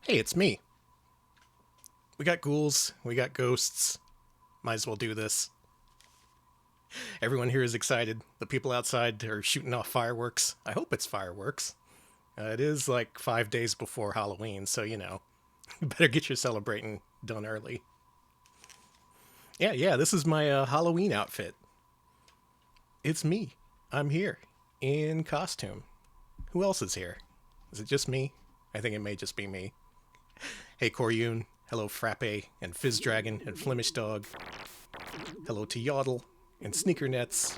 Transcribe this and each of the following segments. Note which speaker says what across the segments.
Speaker 1: Hey, it's me. We got ghouls, we got ghosts. Might as well do this. Everyone here is excited. The people outside are shooting off fireworks. I hope it's fireworks. It is like 5 days before Halloween, so better get your celebrating done early. Yeah, this is my Halloween outfit. It's me. I'm here in costume. Who else is here? Is it just me? I think it may just be me. Hey, Koryun. Hello, Frappe and Fizz Dragon and Flemish Dog. Hello to Yodel and Sneaker Nets.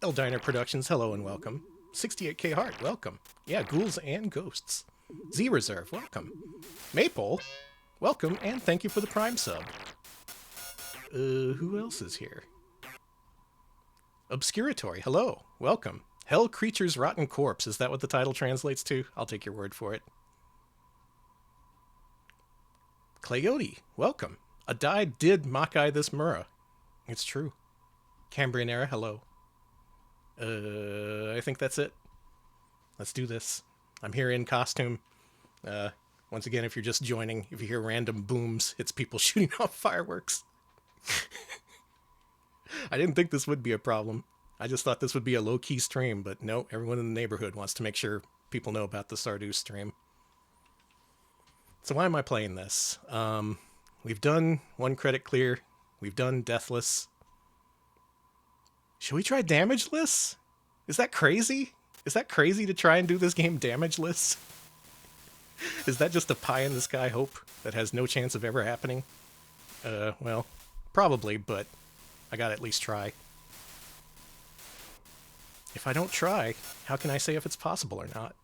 Speaker 1: Eldiner Productions, hello and welcome. 68K Heart, welcome. Yeah, Ghouls and Ghosts. Z Reserve, welcome. Maple, welcome and thank you for the Prime sub. Who else is here? Obscuratory, hello, welcome. Hell Creature's Rotten Corpse, is that what the title translates to? I'll take your word for it. Cleote, welcome. Adai did Makai this Mura. It's true. Cambrian Era, hello. I think that's it. Let's do this. I'm here in costume. Once again, if you're just joining, if you hear random booms, it's people shooting off fireworks. I didn't think this would be a problem. I just thought this would be a low-key stream, but no, everyone in the neighborhood wants to make sure people know about the Stardew stream. So why am I playing this? We've done one credit clear. We've done Deathless. Should we try Damageless? Is that crazy? Is that crazy to try and do this game Damageless? Is that just a pie-in-the-sky hope that has no chance of ever happening? Well, probably, but I gotta at least try. If I don't try, how can I say if it's possible or not?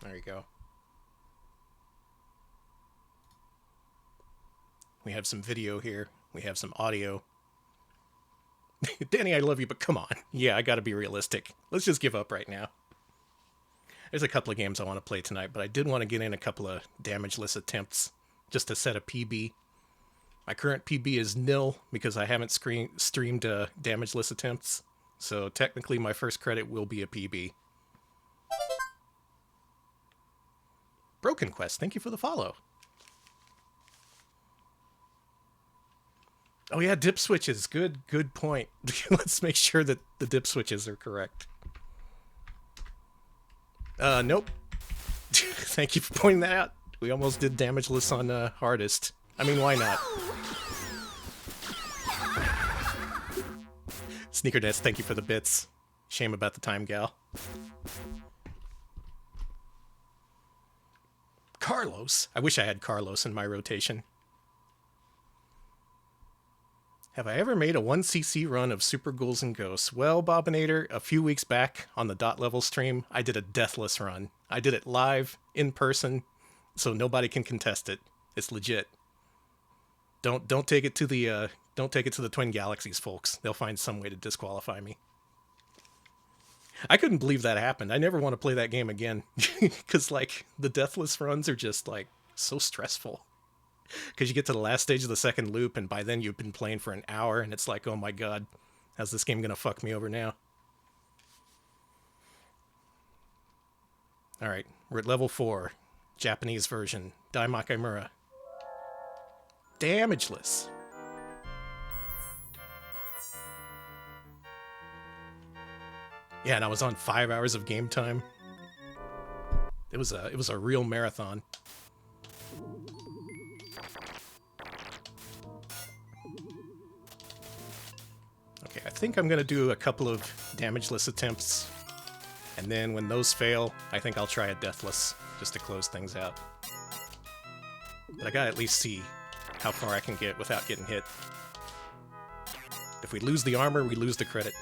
Speaker 1: There you go. We have some video here. We have some audio. Danny, I love you, but come on. Yeah, I gotta be realistic. Let's just give up right now. There's a couple of games I want to play tonight, but I did want to get in a couple of damageless attempts just to set a PB. My current PB is nil because I haven't streamed damageless attempts, so technically my first credit will be a PB. Broken Quest, thank you for the follow. Oh yeah, dip switches. Good point. Let's make sure that the dip switches are correct. Nope. Thank you for pointing that out. We almost did damageless on hardest. I mean, why not? Sneaker Nets, thank you for the bits. Shame about the time, gal. Carlos? I wish I had Carlos in my rotation. Have I ever made a 1cc run of Super Ghouls and Ghosts? Well, Bobinator, a few weeks back on the Dot Level stream, I did a deathless run. I did it live, in person, so nobody can contest it. It's legit. Don't take it to the Twin Galaxies, folks. They'll find some way to disqualify me. I couldn't believe that happened. I never want to play that game again because the deathless runs are just so stressful. Because you get to the last stage of the second loop, and by then you've been playing for an hour, and it's like, oh my god, how's this game gonna fuck me over now? Alright, we're at level 4. Japanese version. Daimakai Mura. Damageless. Yeah, and I was on 5 hours of game time. It was a real marathon. Okay, I think I'm gonna do a couple of damageless attempts, and then when those fail, I think I'll try a deathless just to close things out. But I gotta at least see how far I can get without getting hit. If we lose the armor, we lose the credit.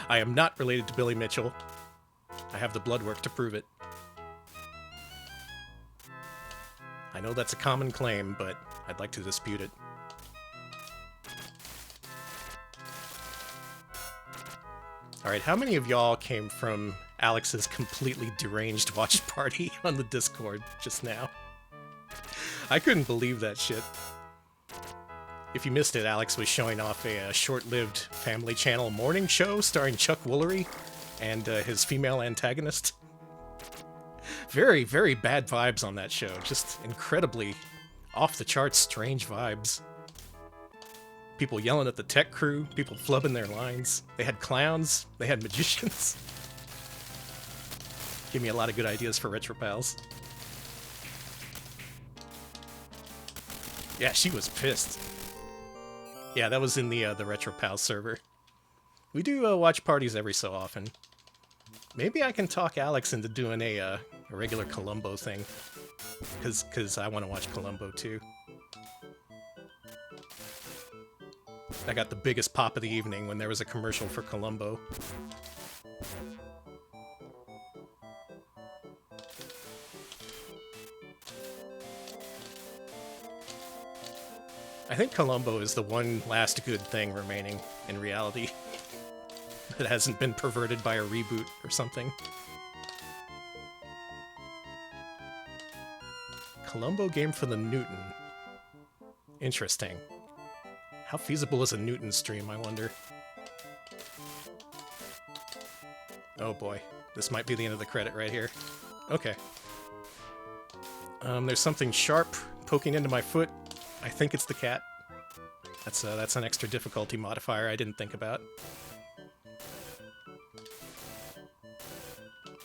Speaker 1: I am not related to Billy Mitchell. I have the blood work to prove it. I know that's a common claim, but I'd like to dispute it. Alright, how many of y'all came from Alex's completely deranged watch party on the Discord just now. I couldn't believe that shit. If you missed it, Alex was showing off a short-lived Family Channel morning show starring Chuck Woolery and his female antagonist. Very, very bad vibes on that show. Just incredibly off-the-charts strange vibes. People yelling at the tech crew, people flubbing their lines. They had clowns, they had magicians. Give me a lot of good ideas for RetroPals. Yeah, she was pissed. Yeah, that was in the RetroPals server. We do watch parties every so often. Maybe I can talk Alex into doing a regular Columbo thing. Because I want to watch Columbo too. I got the biggest pop of the evening when there was a commercial for Columbo. I think Columbo is the one last good thing remaining in reality that hasn't been perverted by a reboot or something. Columbo game for the Newton. Interesting. How feasible is a Newton stream, I wonder? Oh boy, this might be the end of the credit right here. Okay. There's something sharp poking into my foot. I think it's the cat. That's an extra difficulty modifier I didn't think about.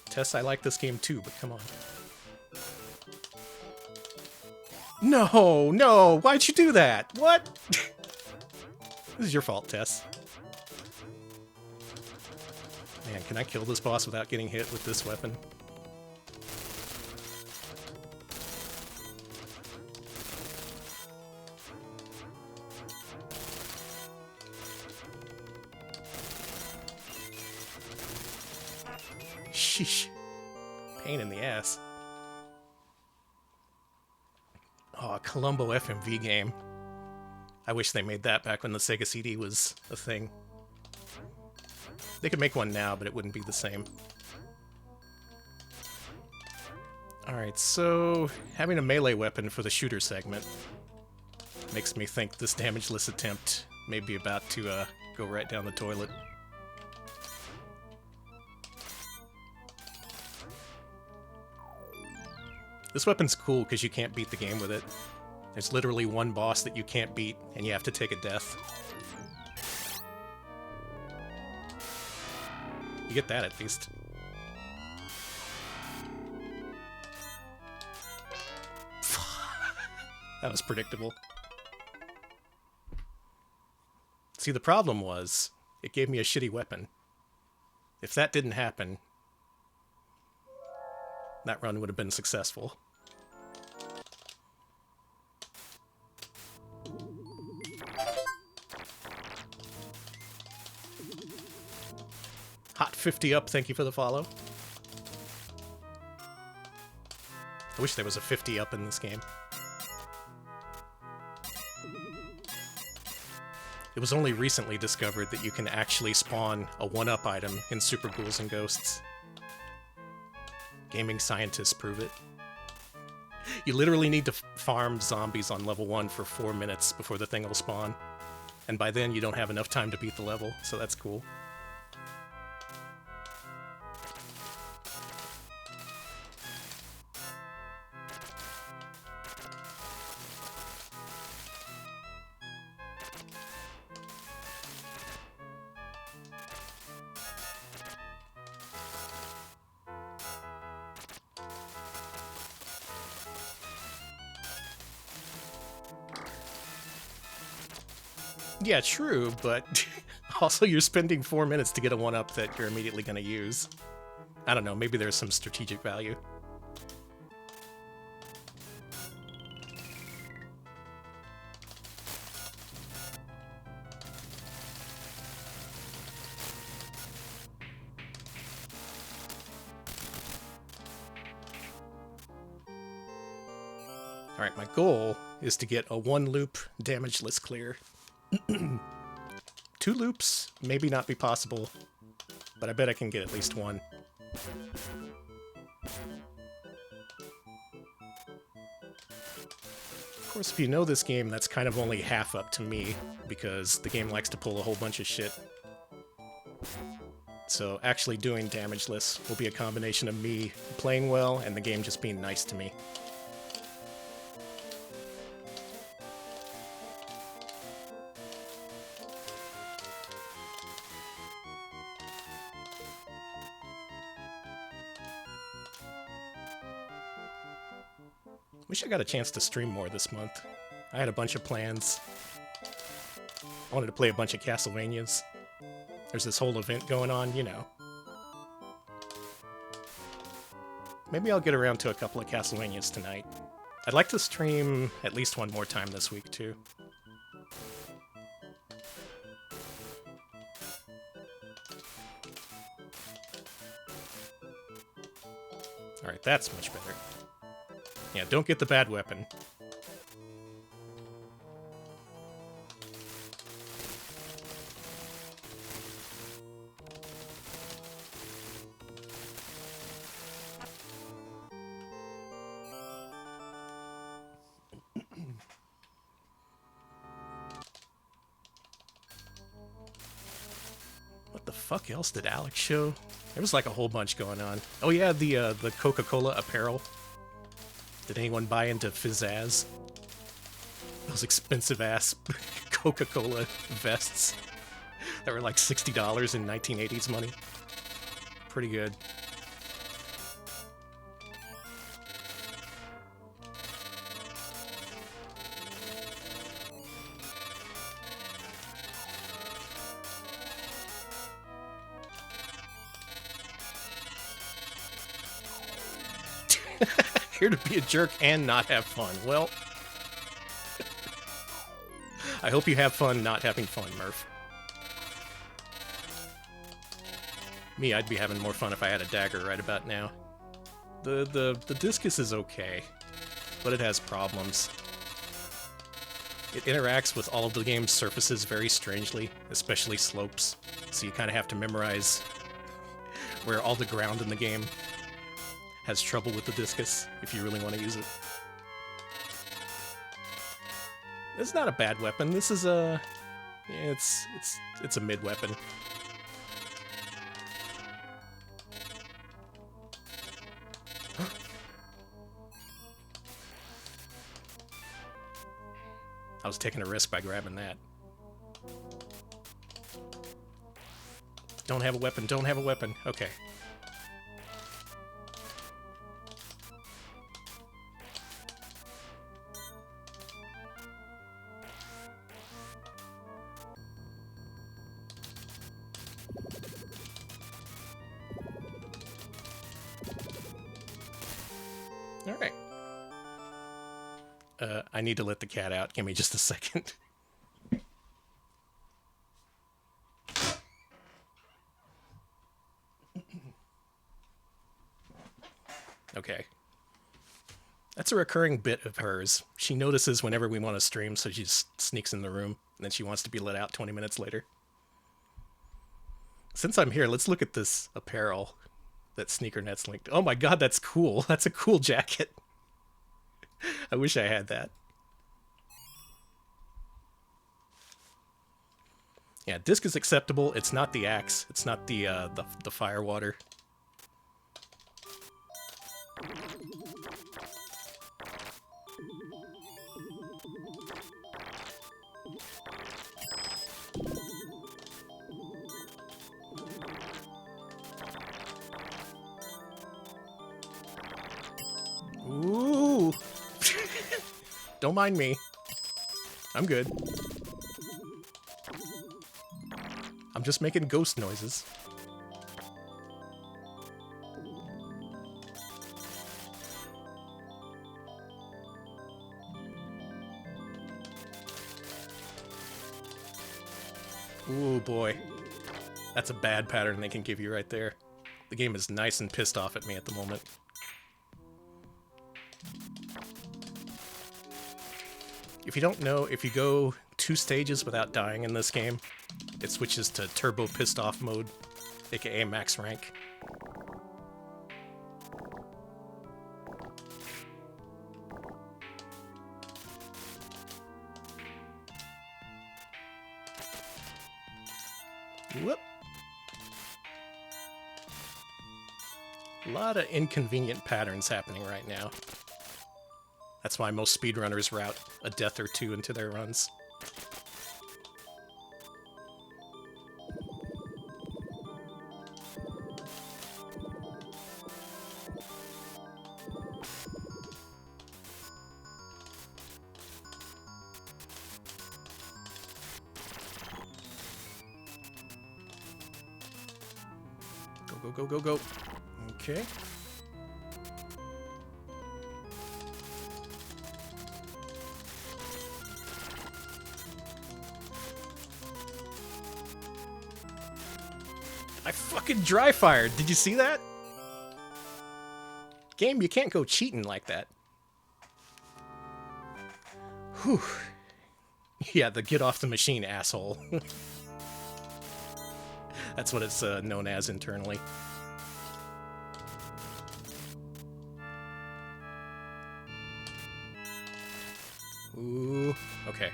Speaker 1: Tess, I like this game too, but come on. No, no, why'd you do that? What? This is your fault, Tess. Man, can I kill this boss without getting hit with this weapon? Sheesh. Pain in the ass. Oh, a Columbo FMV game. I wish they made that back when the Sega CD was a thing. They could make one now, but it wouldn't be the same. Alright, so having a melee weapon for the shooter segment makes me think this damageless attempt may be about to go right down the toilet. This weapon's cool because you can't beat the game with it. There's literally one boss that you can't beat, and you have to take a death. You get that, at least. That was predictable. See, the problem was, it gave me a shitty weapon. If that didn't happen, that run would have been successful. Hot 50 up, thank you for the follow. I wish there was a 50 up in this game. It was only recently discovered that you can actually spawn a 1-up item in Super Ghouls and Ghosts. Gaming scientists prove it. You literally need to farm zombies on level 1 for 4 minutes before the thing will spawn. And by then you don't have enough time to beat the level, so that's cool. Yeah, true, but also you're spending 4 minutes to get a 1-up that you're immediately going to use. I don't know, maybe there's some strategic value. Alright, my goal is to get a 1-loop damageless clear. 2 loops, maybe not be possible, but I bet I can get at least 1. Of course, if you know this game, that's kind of only half up to me, because the game likes to pull a whole bunch of shit. So actually doing damageless will be a combination of me playing well and the game just being nice to me. Wish I got a chance to stream more this month. I had a bunch of plans. I wanted to play a bunch of Castlevanias. There's this whole event going on, you know. Maybe I'll get around to a couple of Castlevanias tonight. I'd like to stream at least one more time this week, too. Alright, that's much better. Yeah, don't get the bad weapon. What the fuck else did Alex show? There was like a whole bunch going on. Oh yeah, the Coca-Cola apparel. Did anyone buy into Fizzazz? Those expensive-ass Coca-Cola vests that were like $60 in 1980s money. Pretty good. Here to be a jerk and not have fun. Well, I hope you have fun not having fun, Murph. Me, I'd be having more fun if I had a dagger right about now. The discus is okay, but it has problems. It interacts with all of the game's surfaces very strangely, especially slopes, so you kind of have to memorize where all the ground in the game has trouble with the discus, if you really want to use it. It's not a bad weapon. This is a... yeah, it's a mid-weapon. I was taking a risk by grabbing that. Don't have a weapon, don't have a weapon. Okay. Alright. I need to let the cat out. Give me just a second. Okay. That's a recurring bit of hers. She notices whenever we want to stream, so she just sneaks in the room, and then she wants to be let out 20 minutes later. Since I'm here, let's look at this apparel that SneakerNet's linked. Oh my god, that's cool. That's a cool jacket. I wish I had that. Yeah, disc is acceptable. It's not the axe. It's not the fire water. Ooh. Don't mind me. I'm good. I'm just making ghost noises. Ooh, boy. That's a bad pattern they can give you right there. The game is nice and pissed off at me at the moment. If you don't know, if you go 2 stages without dying in this game, it switches to Turbo Pissed Off mode, aka max rank. Whoop. A lot of inconvenient patterns happening right now. That's why most speedrunners route a death or two into their runs. Go, go, go, go, go. Okay. I fucking dry fired. Did you see that? Game, you can't go cheating like that. Whew. Yeah, the get off the machine, asshole. That's what it's known as internally. Ooh, okay.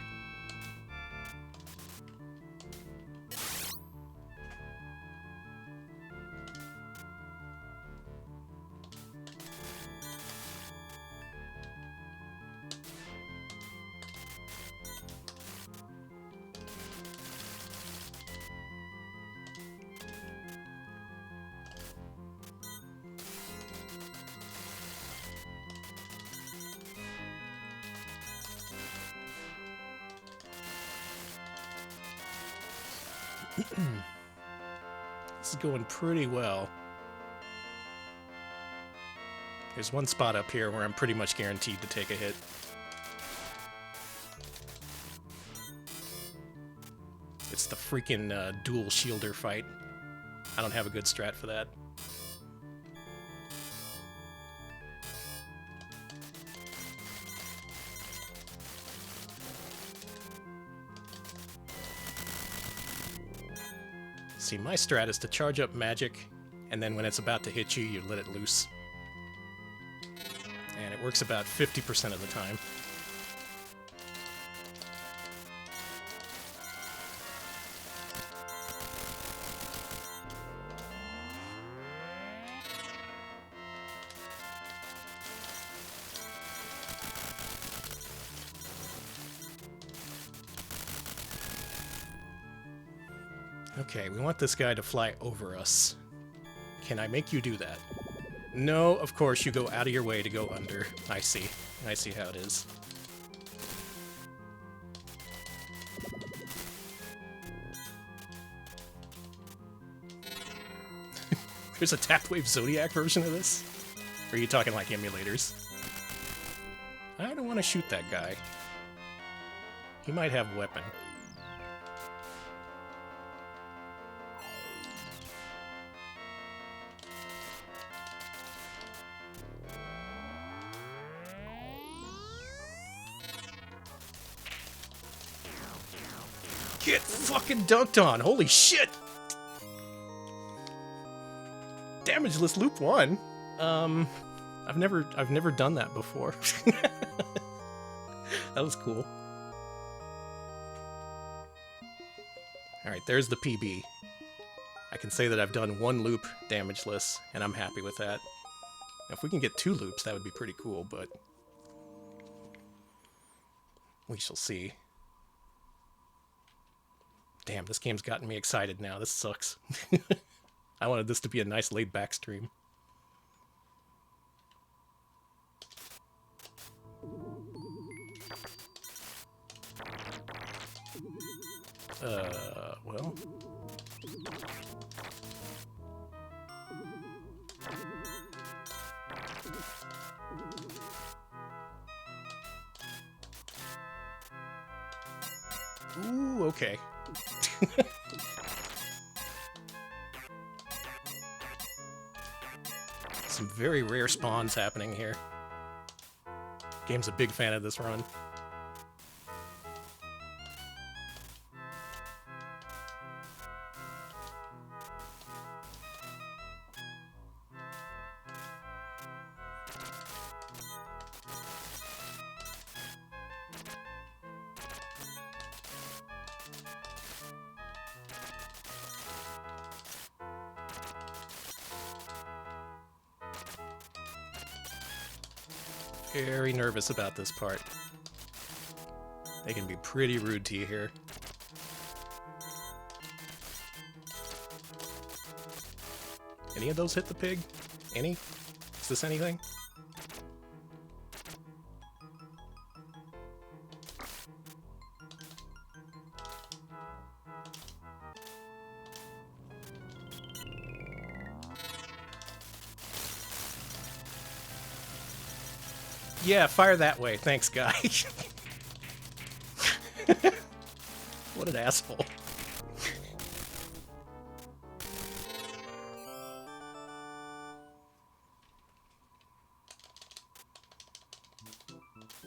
Speaker 1: This is going pretty well. There's one spot up here where I'm pretty much guaranteed to take a hit. It's the freaking dual shielder fight. I don't have a good strat for that. See, my strat is to charge up magic, and then when it's about to hit you, you let it loose. And it works about 50% of the time. Okay, we want this guy to fly over us. Can I make you do that? No, of course, you go out of your way to go under. I see. I see how it is. There's a Tapwave Zodiac version of this? Or are you talking like emulators? I don't want to shoot that guy. He might have a weapon. Get fucking dunked on! Holy shit! Damageless loop 1? I've never done that before. That was cool. Alright, there's the PB. I can say that I've done one loop damageless, and I'm happy with that. Now, if we can get 2 loops, that would be pretty cool, but we shall see. Damn, this game's gotten me excited now. This sucks. I wanted this to be a nice laid-back stream. Well... Ooh, okay. Some very rare spawns happening here. Game's a big fan of this run. very nervous about this part. They can be pretty rude to you here. Any of those hit the pig? Any? Is this anything? Yeah, fire that way. Thanks, guy. What an asshole.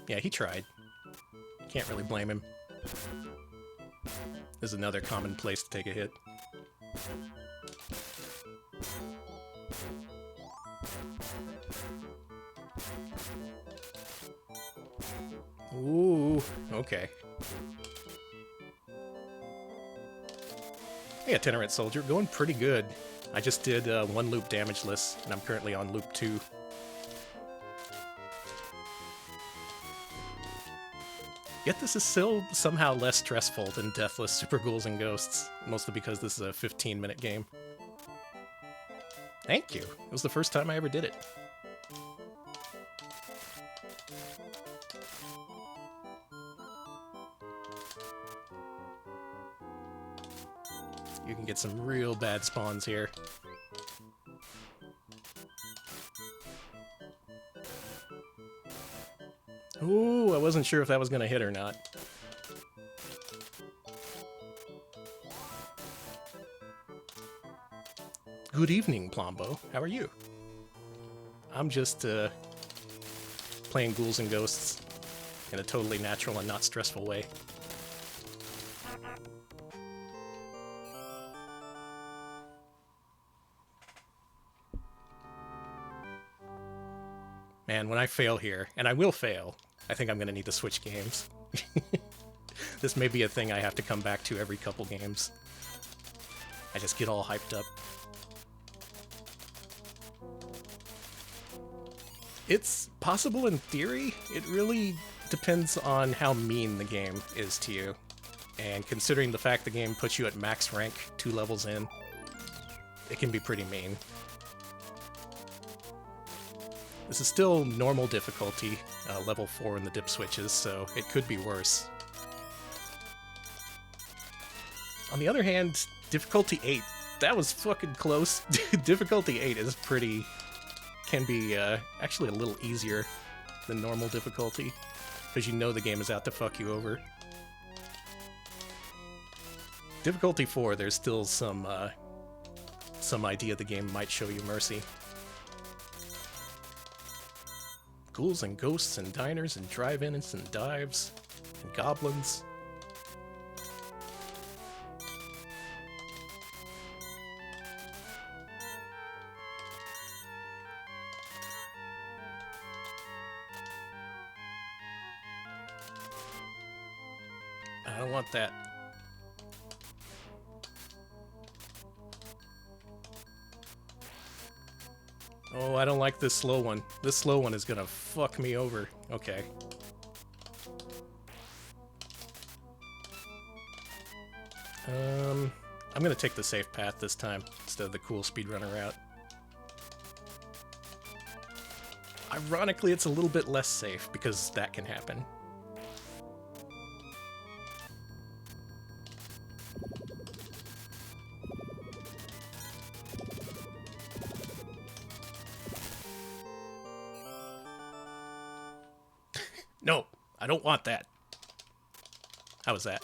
Speaker 1: Yeah, he tried. Can't really blame him. This is another common place to take a hit. Ooh, okay. Hey, Itinerant Soldier, going pretty good. I just did one loop damageless, and I'm currently on loop 2. Yet this is still somehow less stressful than Deathless Super Ghouls and Ghosts, mostly because this is a 15-minute game. Thank you. It was the first time I ever did it. You can get some real bad spawns here. Ooh, I wasn't sure if that was going to hit or not. Good evening, Plombo. How are you? I'm just playing Ghouls and Ghosts in a totally natural and not stressful way. Man, when I fail here, and I will fail, I think I'm going to need to switch games. This may be a thing I have to come back to every couple games. I just get all hyped up. It's possible in theory. It really depends on how mean the game is to you. And considering the fact the game puts you at max rank 2 levels in, it can be pretty mean. This is still normal difficulty, level 4 in the dip switches, so it could be worse. On the other hand, difficulty 8, that was fucking close. Difficulty 8 is can be actually a little easier than normal difficulty, because you know the game is out to fuck you over. Difficulty 4, there's still some idea the game might show you mercy. Ghouls and ghosts and diners and drive-ins and dives and goblins. I don't want that. Oh, I don't like this slow one. This slow one is gonna fuck me over. Okay. I'm gonna take the safe path this time, instead of the cool speedrunner route. Ironically, it's a little bit less safe, because that can happen. No, I don't want that. How was that?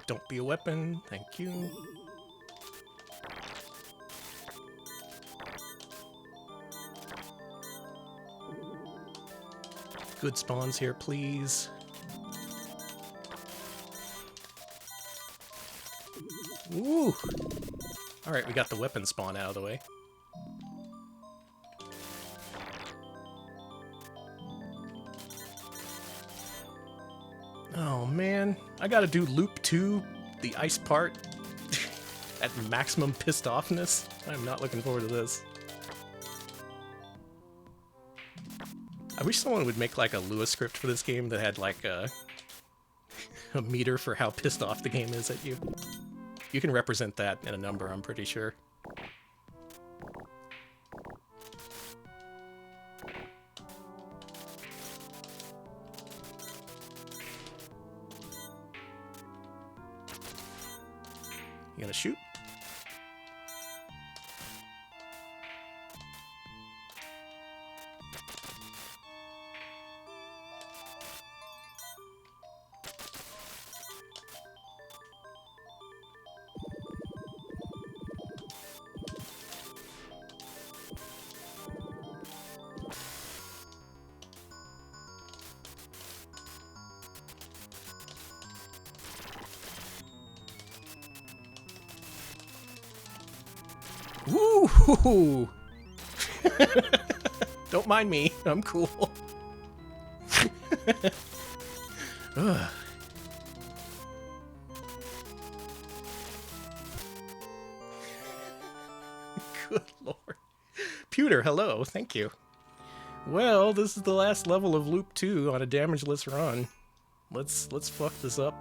Speaker 1: Don't be a weapon, thank you. Good spawns here, please. Ooh! Alright, we got the weapon spawn out of the way. Oh man, I gotta do loop 2, the ice part, at maximum pissed offness. I'm not looking forward to this. I wish someone would make like a Lua script for this game that had like a meter for how pissed off the game is at you. You can represent that in a number, I'm pretty sure. You gonna shoot? Woo! Don't mind me. I'm cool. Ugh. Good lord. Pewter, hello. Thank you. Well, this is the last level of Loop 2 on a damageless run. Let's fuck this up.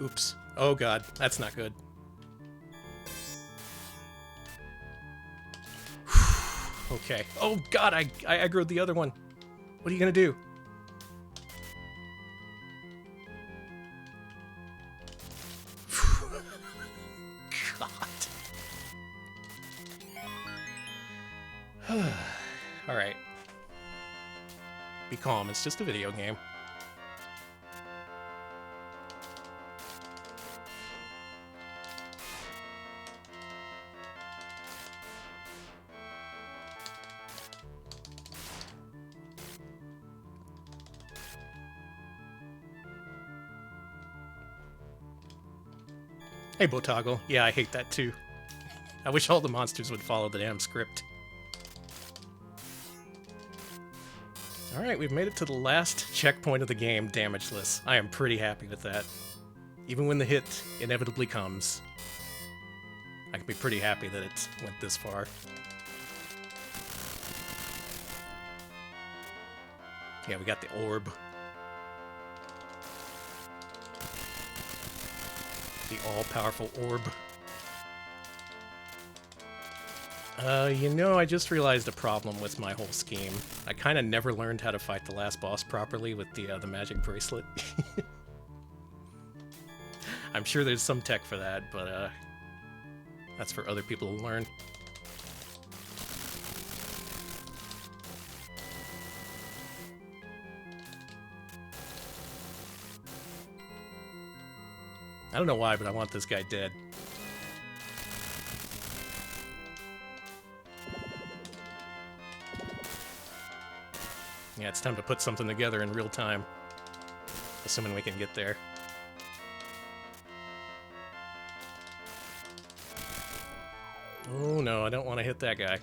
Speaker 1: Oops. Oh god, that's not good. Okay. Oh god, I aggroed the other one. What are you gonna do? God. Alright. Be calm, it's just a video game. Hey, Botoggle. Yeah, I hate that too. I wish all the monsters would follow the damn script. Alright, we've made it to the last checkpoint of the game, damageless. I am pretty happy with that. Even when the hit inevitably comes, I can be pretty happy that it went this far. Yeah, we got the orb. The all-powerful orb. You know, I just realized a problem with my whole scheme. I kind of never learned how to fight the last boss properly with the magic bracelet. I'm sure there's some tech for that, but that's for other people to learn. I don't know why, but I want this guy dead. Yeah, it's time to put something together in real time. Assuming we can get there. Oh no, I don't want to hit that guy.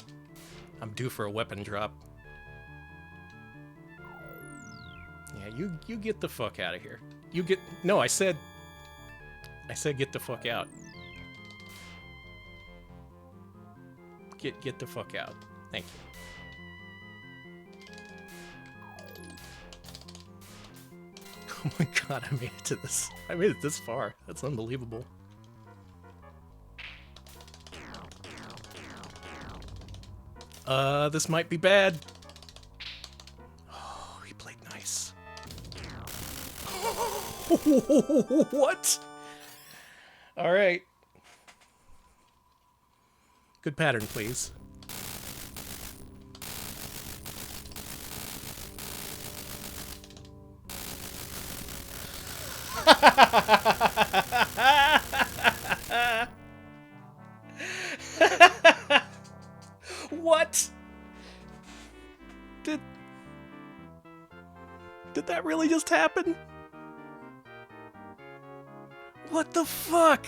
Speaker 1: I'm due for a weapon drop. Yeah, you get the fuck out of here. You get... No, I said get the fuck out. Get the fuck out. Thank you. Oh my god, I made it to this. I made it this far. That's unbelievable. This might be bad. Oh, he played nice. What? Alright. Good pattern, please. What? Did that really just happen? What the fuck?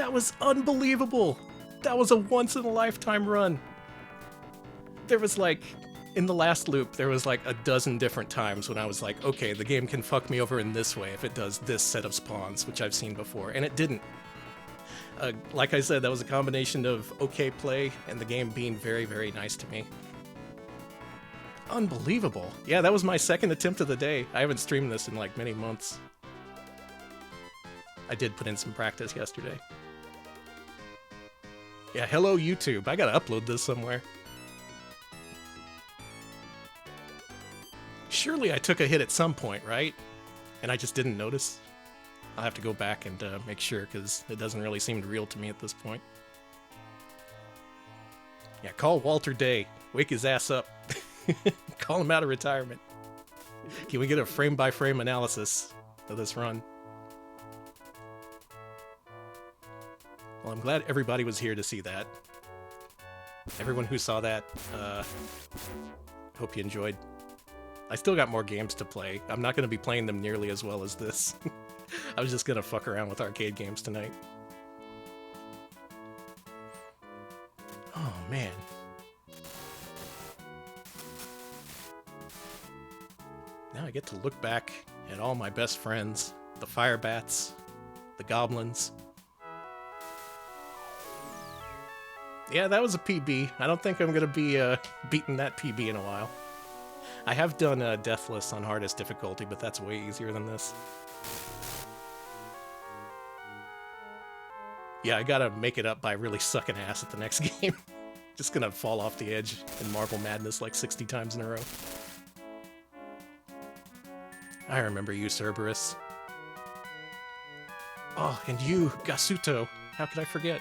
Speaker 1: That was unbelievable! That was a once-in-a-lifetime run! There was like, in the last loop, there was like a dozen different times when I was like, okay, the game can fuck me over in this way if it does this set of spawns, which I've seen before, and it didn't. Like I said, that was a combination of okay play and the game being very, very nice to me. Unbelievable. Yeah, that was my second attempt of the day. I haven't streamed this in like many months. I did put in some practice yesterday. Yeah, hello YouTube. I gotta upload this somewhere. Surely I took a hit at some point, right? And I just didn't notice. I'll have to go back and make sure, because it doesn't really seem real to me at this point. Yeah, call Walter Day. Wake his ass up. Call him out of retirement. Can we get a frame-by-frame analysis of this run? Well, I'm glad everybody was here to see that. Everyone who saw that, hope you enjoyed. I still got more games to play. I'm not going to be playing them nearly as well as this. I was just going to fuck around with arcade games tonight. Oh, man. Now I get to look back at all my best friends. The fire bats. The goblins. Yeah, that was a PB. I don't think I'm going to be beating that PB in a while. I have done Deathless on hardest difficulty, but that's way easier than this. Yeah, I gotta make it up by really sucking ass at the next game. Just gonna fall off the edge in Marble Madness like 60 times in a row. I remember you, Cerberus. Oh, and you, Gasuto. How could I forget?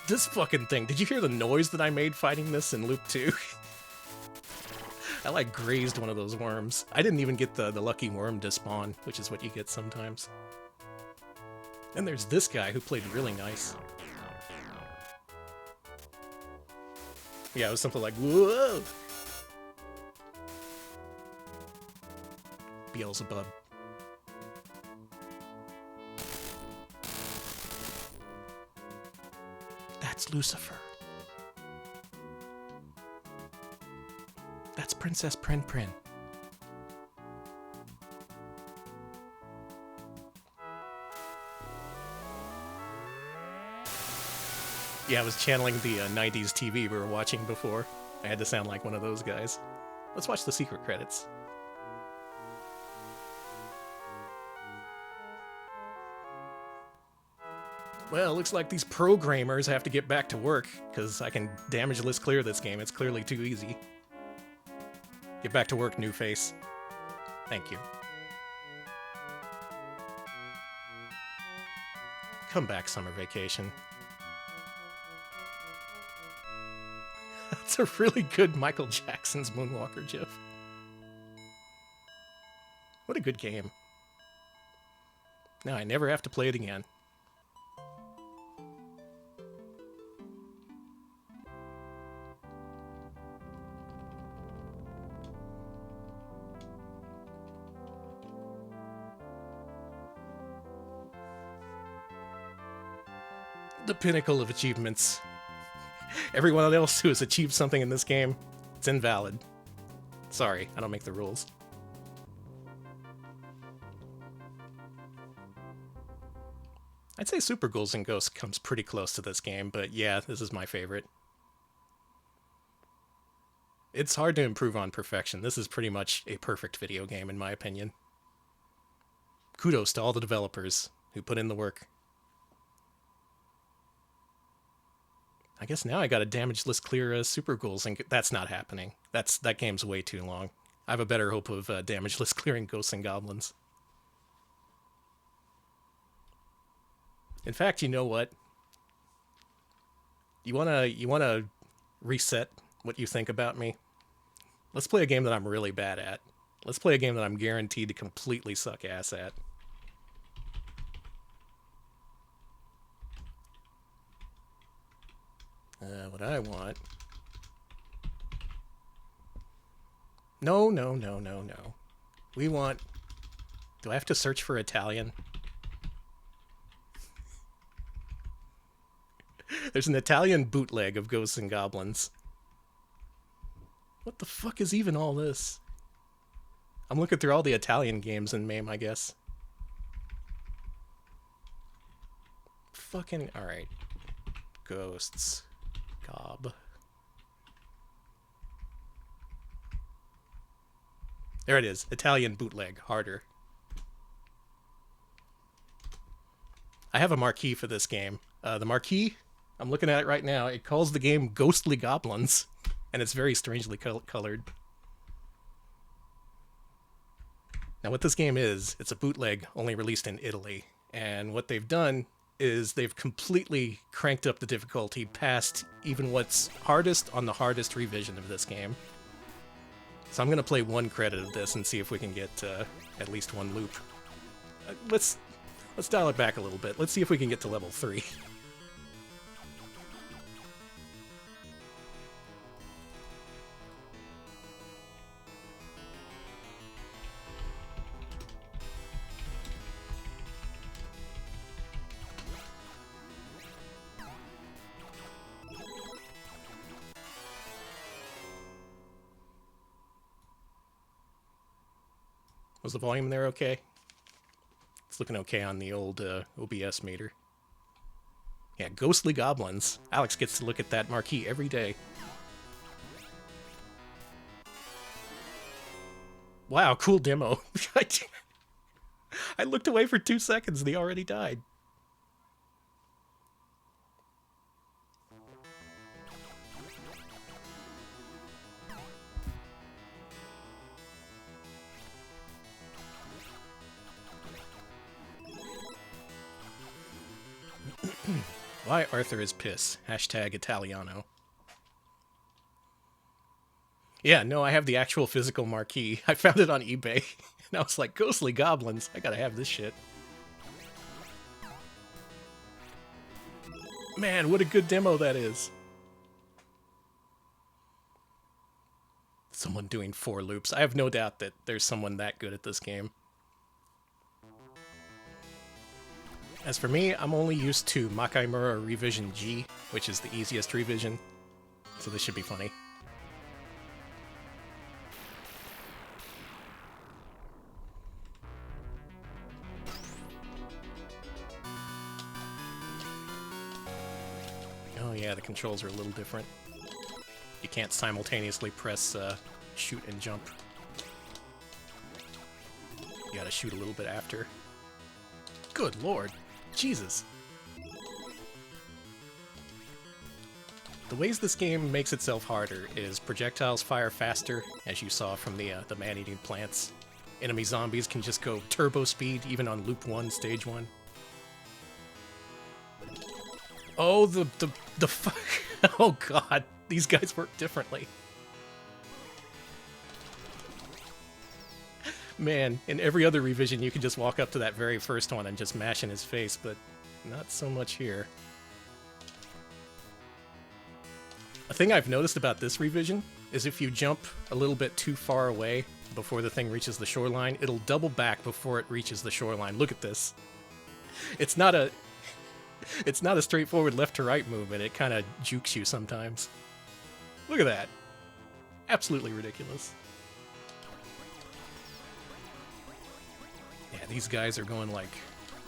Speaker 1: This fucking thing. Did you hear the noise that I made fighting this in Loop 2? I like grazed one of those worms. I didn't even get the lucky worm to spawn, which is what you get sometimes. And there's this guy who played really nice. Yeah, it was something like, whoa! Beelzebub. That's Lucifer. That's Princess Prin Prin. Yeah, I was channeling the 90s TV we were watching before. I had to sound like one of those guys. Let's watch the secret credits. Well, looks like these programmers have to get back to work, because I can damage list clear this game. It's clearly too easy. Get back to work, new face. Thank you. Come back, summer vacation. That's a really good Michael Jackson's Moonwalker gif. What a good game. Now I never have to play it again. The pinnacle of achievements. Everyone else who has achieved something in this game, it's invalid. Sorry, I don't make the rules. I'd say Super Ghouls and Ghosts comes pretty close to this game, but yeah, this is my favorite. It's hard to improve on perfection. This is pretty much a perfect video game, in my opinion. Kudos to all the developers who put in the work. I guess now I gotta damage list clear Super Ghouls, and that's not happening. That game's way too long. I have a better hope of damage list clearing Ghosts and Goblins. In fact, you know what? You wanna reset what you think about me? Let's play a game that I'm really bad at. Let's play a game that I'm guaranteed to completely suck ass at. What I want... No. We want Do I have to search for Italian? There's an Italian bootleg of Ghosts and Goblins. What the fuck is even all this? I'm looking through all the Italian games in MAME, I guess. Fucking... Alright. Ghosts. Gob. There it is. Italian bootleg. Harder. I have a marquee for this game. The marquee, I'm looking at it right now, it calls the game Ghostly Goblins. And it's very strangely colored. Now what this game is, it's a bootleg only released in Italy. And what they've done is they've completely cranked up the difficulty past even what's hardest on the hardest revision of this game. So I'm going to play one credit of this and see if we can get at least one loop. Let's dial it back a little bit. Let's see if we can get to level 3. Was the volume there okay? It's looking okay on the old OBS meter. Yeah, Ghostly Goblins. Alex gets to look at that marquee every day. Wow, cool demo. I looked away for 2 seconds and he already died. Why Arthur is piss. Hashtag Italiano. Yeah, no, I have the actual physical marquee. I found it on eBay. And I was like, Ghostly Goblins. I gotta have this shit. Man, what a good demo that is. Someone doing 4 loops. I have no doubt that there's someone that good at this game. As for me, I'm only used to Makaimura Revision G, which is the easiest revision, so this should be funny. Oh yeah, the controls are a little different. You can't simultaneously press shoot and jump. You gotta shoot a little bit after. Good lord. Jesus. The ways this game makes itself harder is projectiles fire faster, as you saw from the man-eating plants. Enemy zombies can just go turbo speed, even on loop 1, stage 1. Oh, the fuck. Oh god, these guys work differently. Man, in every other revision you can just walk up to that very first one and just mash in his face, but not so much here. A thing I've noticed about this revision is if you jump a little bit too far away before the thing reaches the shoreline, it'll double back before it reaches the shoreline. Look at this. It's not a straightforward left to right movement. It kind of jukes you sometimes. Look at that. Absolutely ridiculous. Yeah, these guys are going like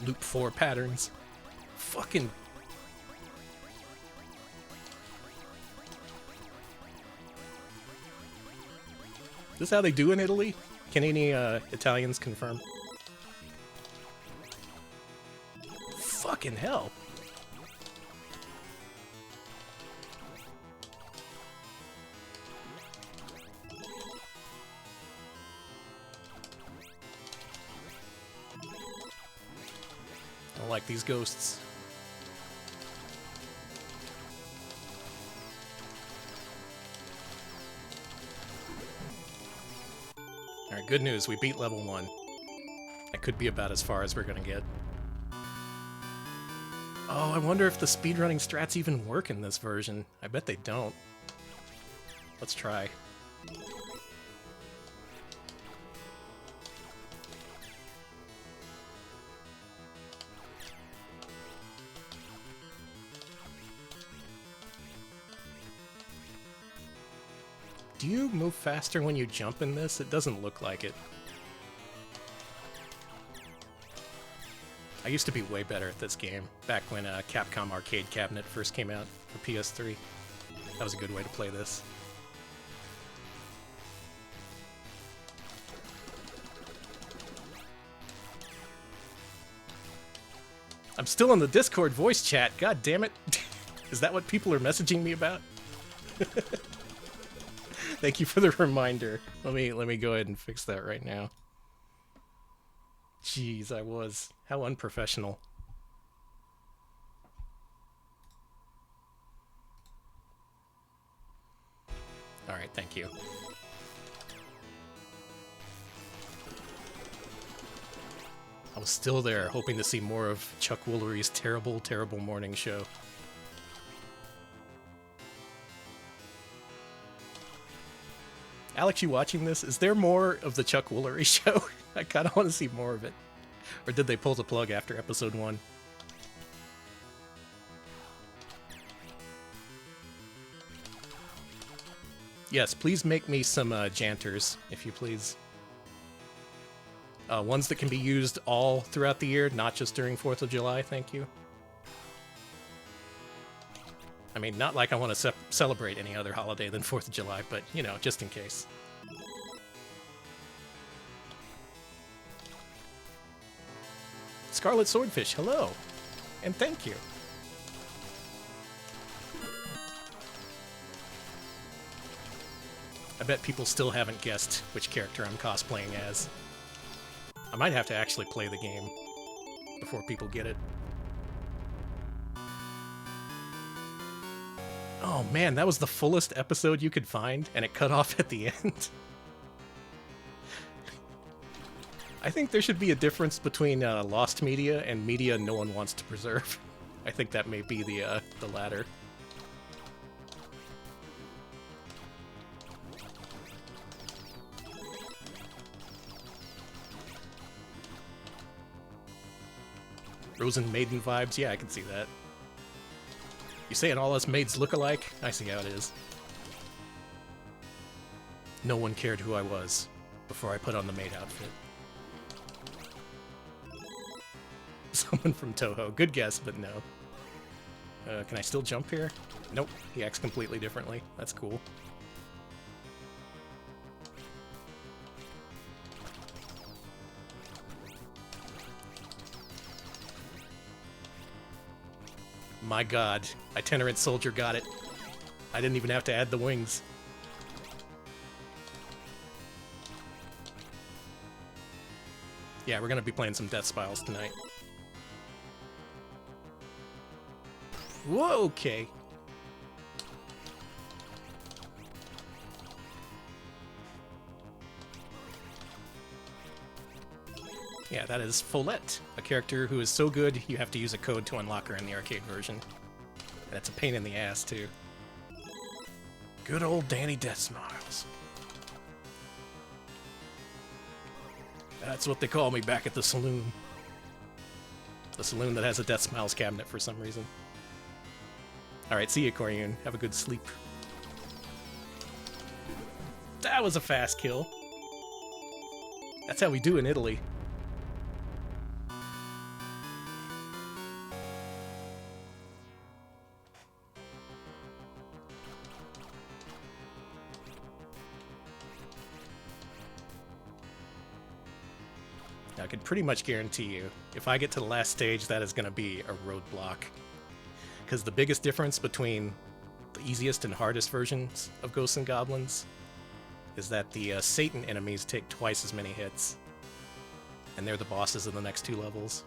Speaker 1: loop 4 patterns. Fucking... Is this how they do in Italy? Can any Italians confirm? Fucking hell. I don't like these ghosts. Alright, good news. We beat level 1. That could be about as far as we're gonna get. Oh, I wonder if the speedrunning strats even work in this version. I bet they don't. Let's try. Do you move faster when you jump in this? It doesn't look like it. I used to be way better at this game, back when Capcom Arcade Cabinet first came out for PS3. That was a good way to play this. I'm still in the Discord voice chat, god damn it. Is that what people are messaging me about? Thank you for the reminder. Let me go ahead and fix that right now. Jeez, I was. How unprofessional. Alright, thank you. I was still there, hoping to see more of Chuck Woolery's terrible, terrible morning show. Alex, you watching this? Is there more of the Chuck Woolery show? I kind of want to see more of it. Or did they pull the plug after episode 1? Yes, please make me some janters, if you please. Ones that can be used all throughout the year, not just during 4th of July, thank you. I mean, not like I want to celebrate any other holiday than 4th of July, but, you know, just in case. Scarlet Swordfish, hello! And thank you! I bet people still haven't guessed which character I'm cosplaying as. I might have to actually play the game before people get it. Oh man, that was the fullest episode you could find, and it cut off at the end. I think there should be a difference between lost media and media no one wants to preserve. I think that may be the latter. Rosen Maiden vibes? Yeah, I can see that. You saying all us maids look alike? I see how it is. No one cared who I was before I put on the maid outfit. Someone from Toho. Good guess, but no. Can I still jump here? Nope. He acts completely differently. That's cool. My god, Itinerant Soldier got it. I didn't even have to add the wings. Yeah, we're gonna be playing some Death Spirals tonight. Whoa, okay. Yeah, that is Follette, a character who is so good you have to use a code to unlock her in the arcade version. And it's a pain in the ass, too. Good old Danny Death Smiles. That's what they call me back at the saloon. The saloon that has a Death Smiles cabinet for some reason. Alright, see ya, Koryun. Have a good sleep. That was a fast kill. That's how we do in Italy. I can pretty much guarantee you, if I get to the last stage, that is going to be a roadblock. Because the biggest difference between the easiest and hardest versions of Ghosts and Goblins is that the Satan enemies take twice as many hits. And they're the bosses in the next 2 levels.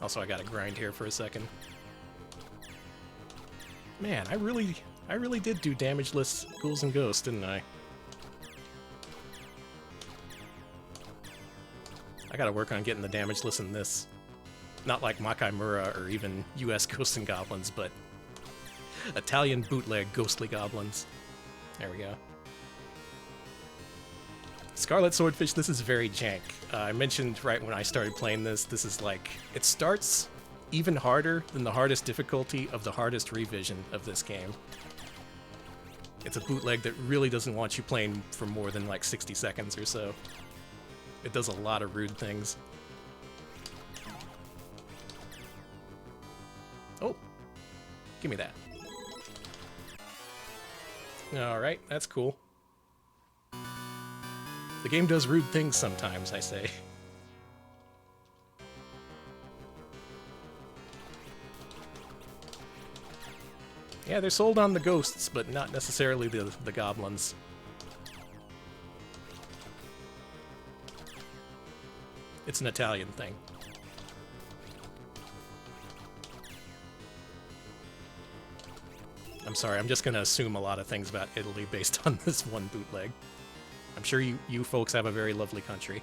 Speaker 1: Also, I gotta grind here for a second. Man, I really did do damageless Ghouls and Ghosts, didn't I? I gotta work on getting the damageless in this. Not like Makai Mura or even US Ghosts and Goblins, but Italian bootleg Ghostly Goblins. There we go. Scarlet Swordfish, this is very jank. I mentioned right when I started playing this, this is like, it starts even harder than the hardest difficulty of the hardest revision of this game. It's a bootleg that really doesn't want you playing for more than like 60 seconds or so. It does a lot of rude things. Oh, give me that. Alright, that's cool. The game does rude things sometimes, I say. Yeah, they're sold on the ghosts, but not necessarily the goblins. It's an Italian thing. I'm sorry, I'm just going to assume a lot of things about Italy based on this one bootleg. I'm sure you folks have a very lovely country.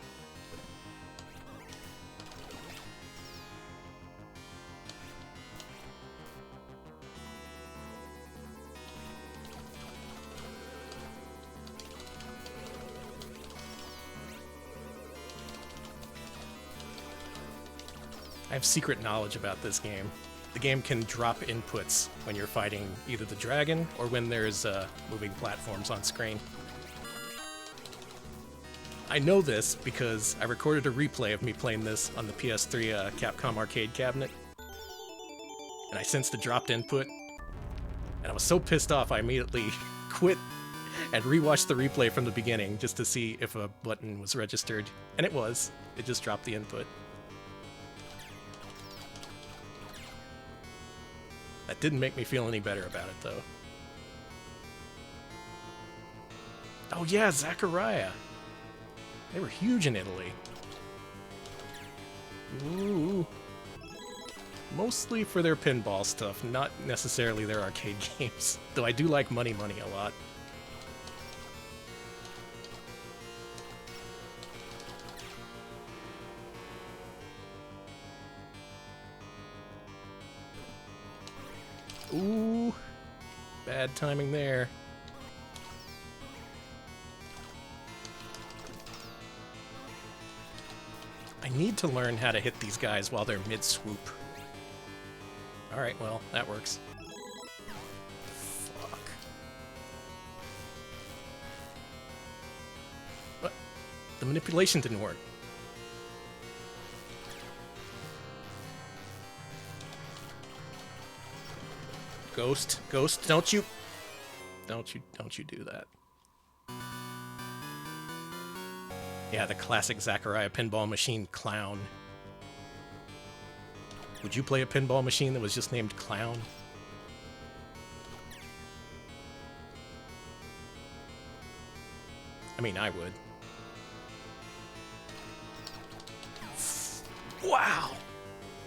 Speaker 1: I have secret knowledge about this game. The game can drop inputs when you're fighting either the dragon or when there's moving platforms on screen. I know this because I recorded a replay of me playing this on the PS3 Capcom arcade cabinet. And I sensed a dropped input, and I was so pissed off I immediately quit and rewatched the replay from the beginning just to see if a button was registered. And it was. It just dropped the input. That didn't make me feel any better about it, though. Oh yeah, Zachariah! They were huge in Italy. Ooh. Mostly for their pinball stuff, not necessarily their arcade games. Though I do like Money Money a lot. Ooh. Bad timing there. I need to learn how to hit these guys while they're mid-swoop. Alright, well, that works. Fuck. What? The manipulation didn't work. Ghost, don't you do that. Yeah, the classic Zachariah pinball machine Clown. Would you play a pinball machine that was just named Clown? I mean, I would. Wow!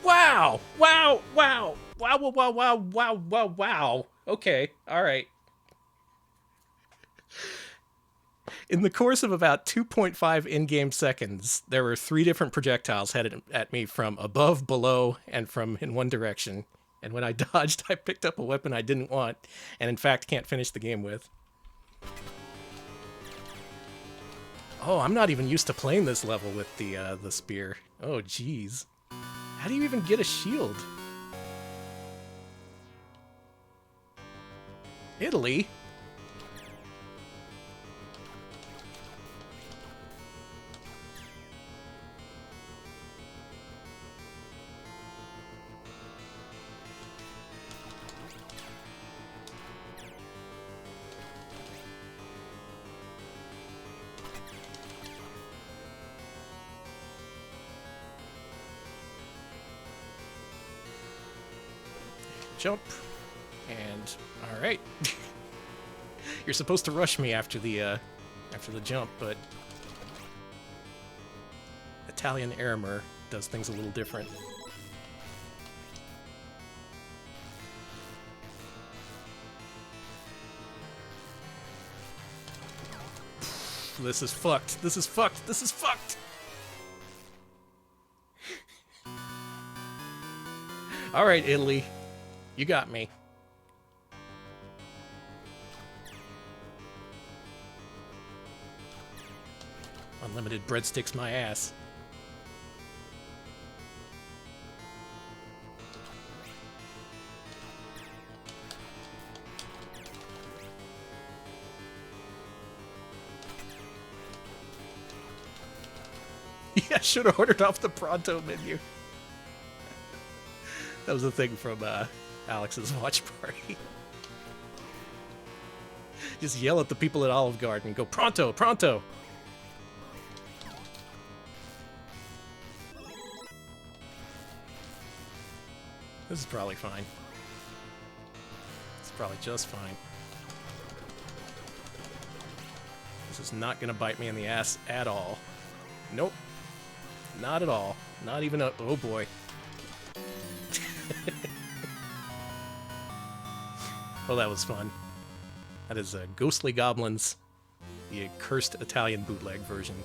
Speaker 1: Wow! Wow! Wow! Wow! Wow! Wow! Wow! Wow! Wow! Wow! Okay, alright. In the course of about 2.5 in-game seconds, there were 3 different projectiles headed at me from above, below, and from in one direction. And when I dodged, I picked up a weapon I didn't want, and in fact can't finish the game with. Oh, I'm not even used to playing this level with the spear. Oh, jeez. How do you even get a shield? Italy? Jump. And all right. You're supposed to rush me after the jump, but Italian Airmer does things a little different. This is fucked. This is fucked. This is fucked. All right, Italy. You got me. Unlimited breadsticks my ass. Yeah, I should have ordered off the Pronto menu. That was the thing from Alex's watch party. Just yell at the people at Olive Garden and go, Pronto, Pronto! This is probably fine. It's probably just fine. This is not gonna bite me in the ass at all. Nope. Not at all. Not even a... Oh boy. Well, that was fun. That is Ghostly Goblins, the cursed Italian bootleg version.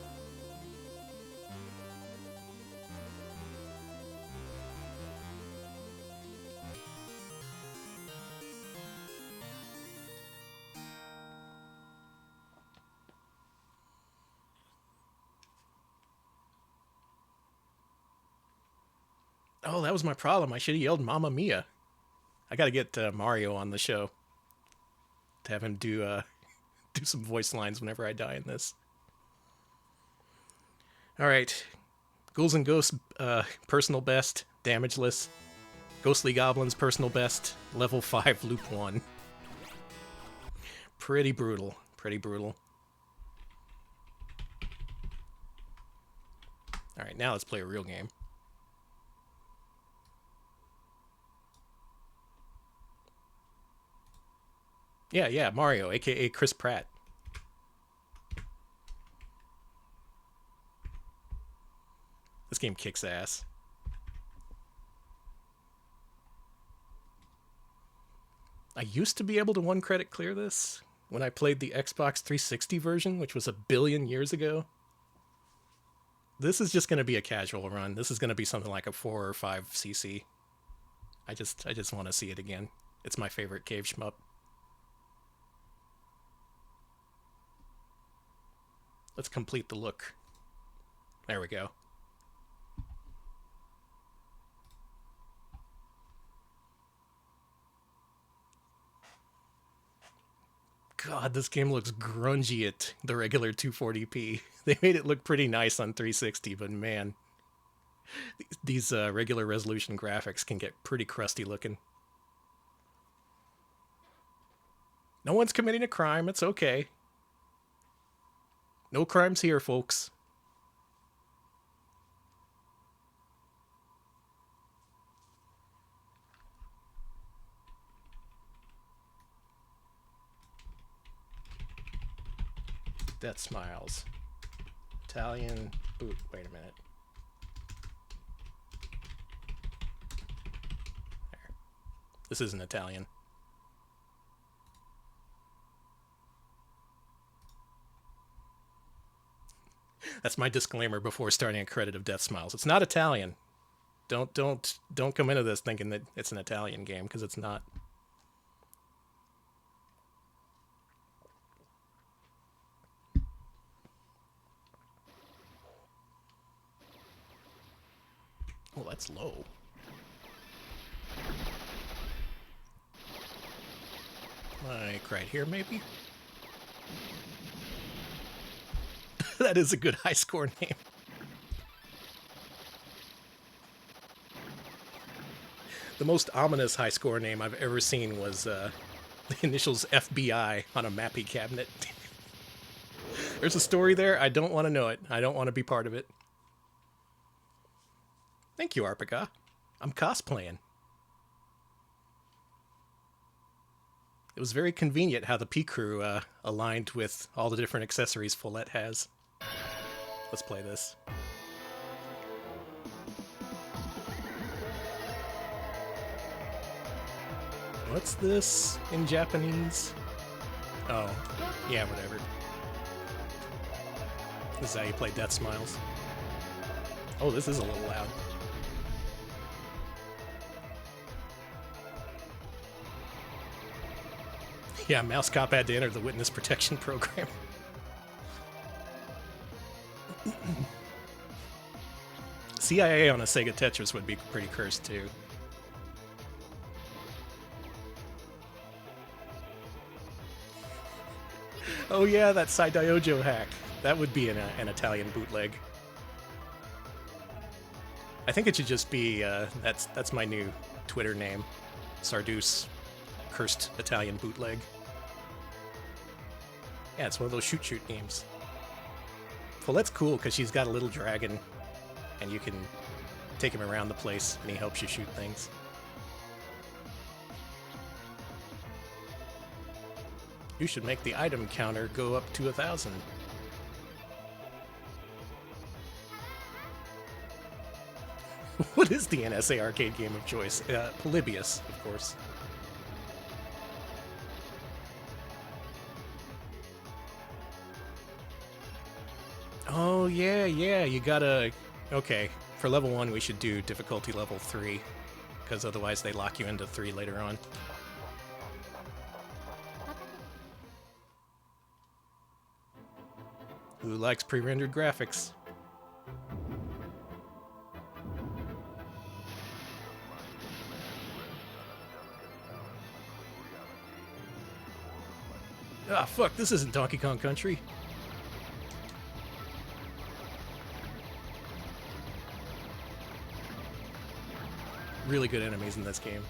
Speaker 1: Oh, that was my problem. I should have yelled Mamma Mia. I gotta get Mario on the show to have him do some voice lines whenever I die in this. Alright. Ghouls and Ghosts, personal best, damageless. Ghostly Goblins, personal best, level 5, loop 1. Pretty brutal. Pretty brutal. Alright, now let's play a real game. Yeah, Mario, aka Chris Pratt. This game kicks ass. I used to be able to one credit clear this when I played the Xbox 360 version, which was 1 billion years ago. This is just going to be a casual run. This is going to be something like a 4 or 5 CC. I just want to see it again. It's my favorite cave shmup. Let's complete the look. There we go. God, this game looks grungy at the regular 240p. They made it look pretty nice on 360, but man, these regular resolution graphics can get pretty crusty looking. No one's committing a crime, it's okay. No crimes here, folks. Death Smiles. Italian boot. Wait a minute. There. This isn't Italian. That's my disclaimer before starting a credit of Death Smiles. It's not Italian. Don't come into this thinking that it's an Italian game, because it's not. Oh, that's low. Like right here, maybe? That is a good high score name. The most ominous high score name I've ever seen was the initials FBI on a Mappy cabinet. There's a story there. I don't want to know it. I don't want to be part of it. Thank you, Arpica. I'm cosplaying. It was very convenient how the P-Crew aligned with all the different accessories Follette has. Let's play this. What's this in Japanese? Oh, yeah, whatever. This is how you play Death Smiles. Oh, this is a little loud. Yeah, Mouse Cop had to enter the witness protection program. CIA on a Sega Tetris would be pretty cursed too. Oh yeah, that Saidiojo hack. That would be an Italian bootleg. I think it should just be, that's my new Twitter name. Sarduce. Cursed Italian bootleg. Yeah, it's one of those shoot games. Well, that's cool, because she's got a little dragon, and you can take him around the place, and he helps you shoot things. You should make the item counter go up to 1,000. What is the NSA arcade game of choice? Polybius, of course. Oh, yeah, you gotta... Okay, for level 1 we should do difficulty level 3, because otherwise they lock you into 3 later on. Who likes pre-rendered graphics? Ah, fuck, this isn't Donkey Kong Country. Really good enemies in this game.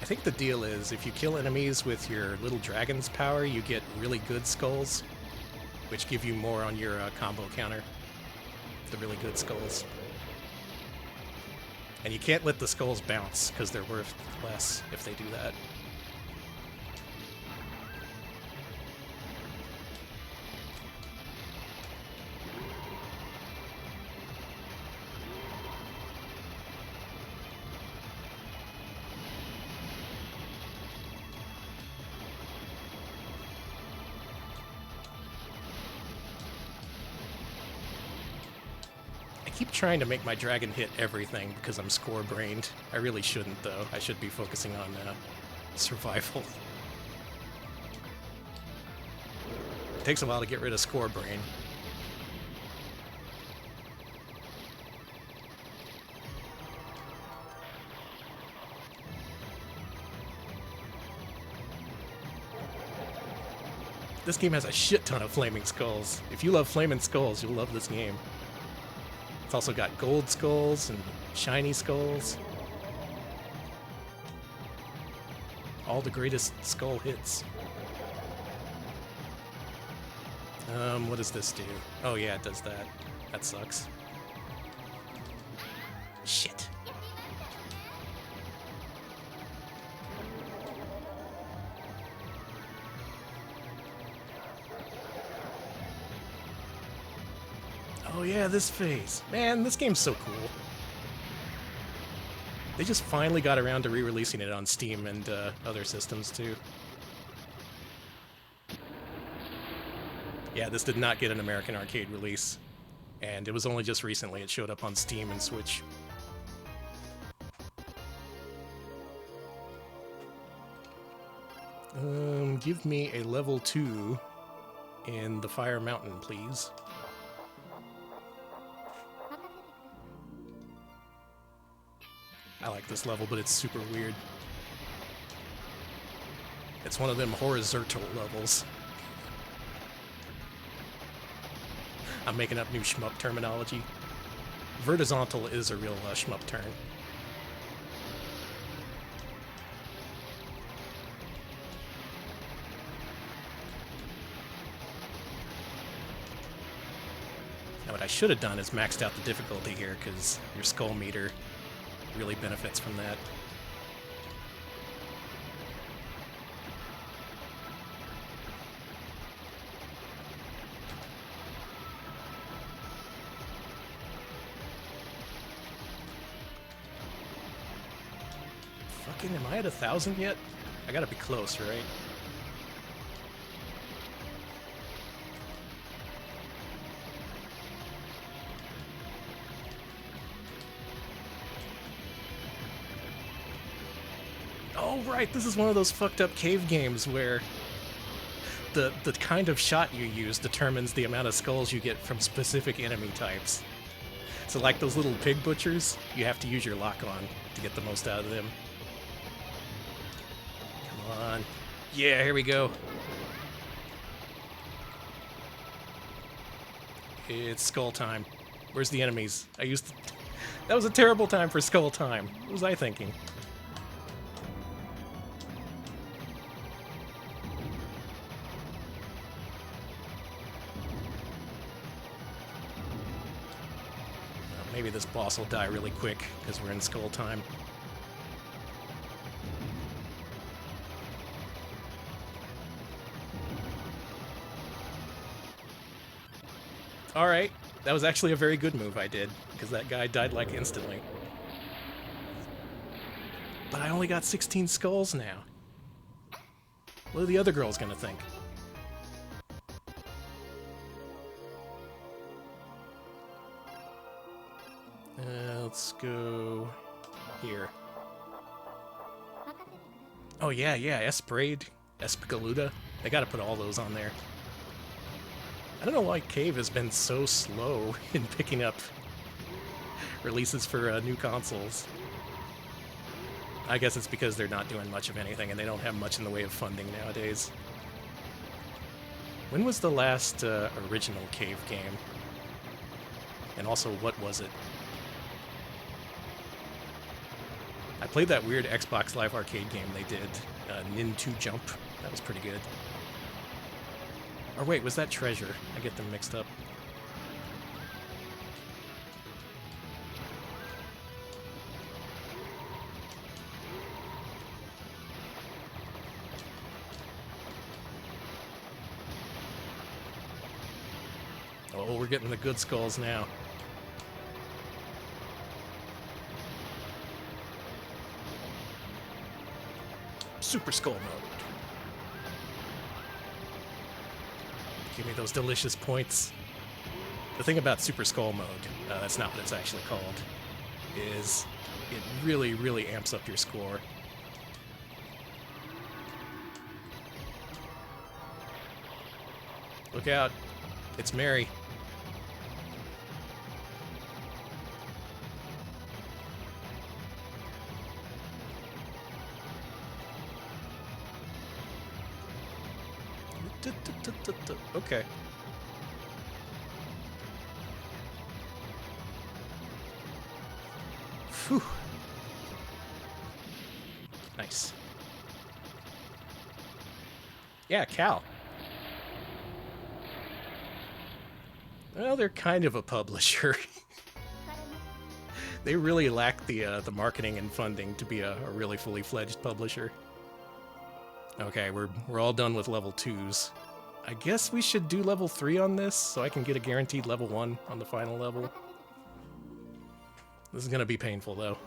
Speaker 1: I think the deal is, if you kill enemies with your little dragon's power, you get really good skulls, which give you more on your combo counter. The really good skulls. And you can't let the skulls bounce, because they're worth less if they do that. I keep trying to make my dragon hit everything because I'm score-brained. I really shouldn't, though. I should be focusing on survival. It takes a while to get rid of score-brain. This game has a shit ton of flaming skulls. If you love flaming skulls, you'll love this game. It's also got gold skulls and shiny skulls. All the greatest skull hits. What does this do? Oh yeah, it does that. That sucks. Shit. Oh yeah, this phase. Man, this game's so cool. They just finally got around to re-releasing it on Steam and other systems too. Yeah, this did not get an American arcade release. And it was only just recently it showed up on Steam and Switch. Give me a level 2 in the Fire Mountain, please. I like this level, but it's super weird. It's one of them horizontal levels. I'm making up new shmup terminology. Vertizontal is a real shmup term. Now what I should have done is maxed out the difficulty here, because your skull meter really benefits from that. Fucking, am I at 1,000 yet? I gotta be close, right? Oh, right, this is one of those fucked up cave games where the kind of shot you use determines the amount of skulls you get from specific enemy types. So like those little pig butchers, you have to use your lock-on to get the most out of them. Come on. Yeah, here we go. It's skull time. Where's the enemies? That was a terrible time for skull time. What was I thinking? Maybe this boss will die really quick because we're in skull time. Alright, that was actually a very good move I did, because that guy died like instantly. But I only got 16 skulls now. What are the other girls gonna think? Let's go here. Oh yeah, Esprade, Espegaluda. They gotta put all those on there. I don't know why Cave has been so slow in picking up releases for new consoles. I guess it's because they're not doing much of anything and they don't have much in the way of funding nowadays. When was the last original Cave game? And also, what was it? I played that weird Xbox Live Arcade game they did, Nin 2 Jump. That was pretty good. Or wait, was that Treasure? I get them mixed up. Oh, we're getting the good skulls now. Super Skull mode. Give me those delicious points. The thing about Super Skull mode, that's not what it's actually called, is it really, really amps up your score. Look out. It's Mary. Okay. Phew. Nice. Yeah, Cal. Well, they're kind of a publisher. They really lack the marketing and funding to be a really fully fledged publisher. Okay, we're all done with level 2s. I guess we should do level 3 on this, so I can get a guaranteed level 1 on the final level. This is gonna be painful, though.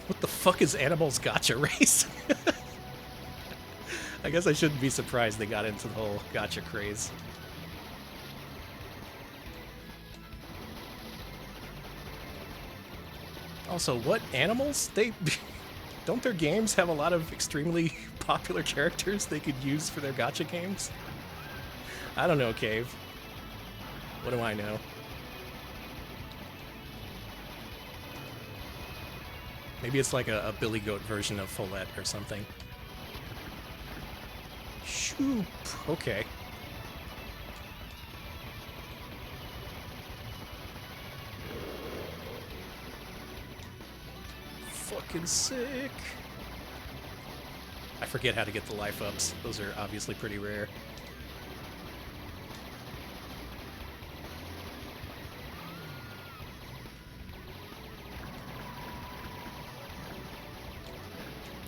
Speaker 1: What the fuck is Animal's Gacha Race? I guess I shouldn't be surprised they got into the whole gacha craze. Also, what animals? Don't their games have a lot of extremely popular characters they could use for their gacha games? I don't know, Cave. What do I know? Maybe it's like a Billy Goat version of Follette or something. Shoop. Okay. Fucking sick. I forget how to get the life ups. Those are obviously pretty rare.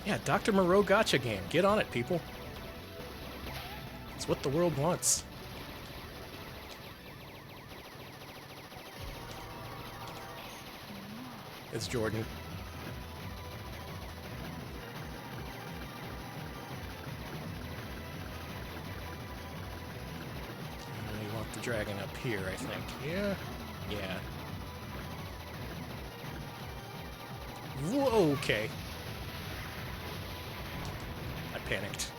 Speaker 1: Yeah, Dr. Moreau Gacha game. Get on it, people. It's what the world wants. It's Jordan. dragon up here, I think. Yeah? Yeah. Whoa, okay. I panicked.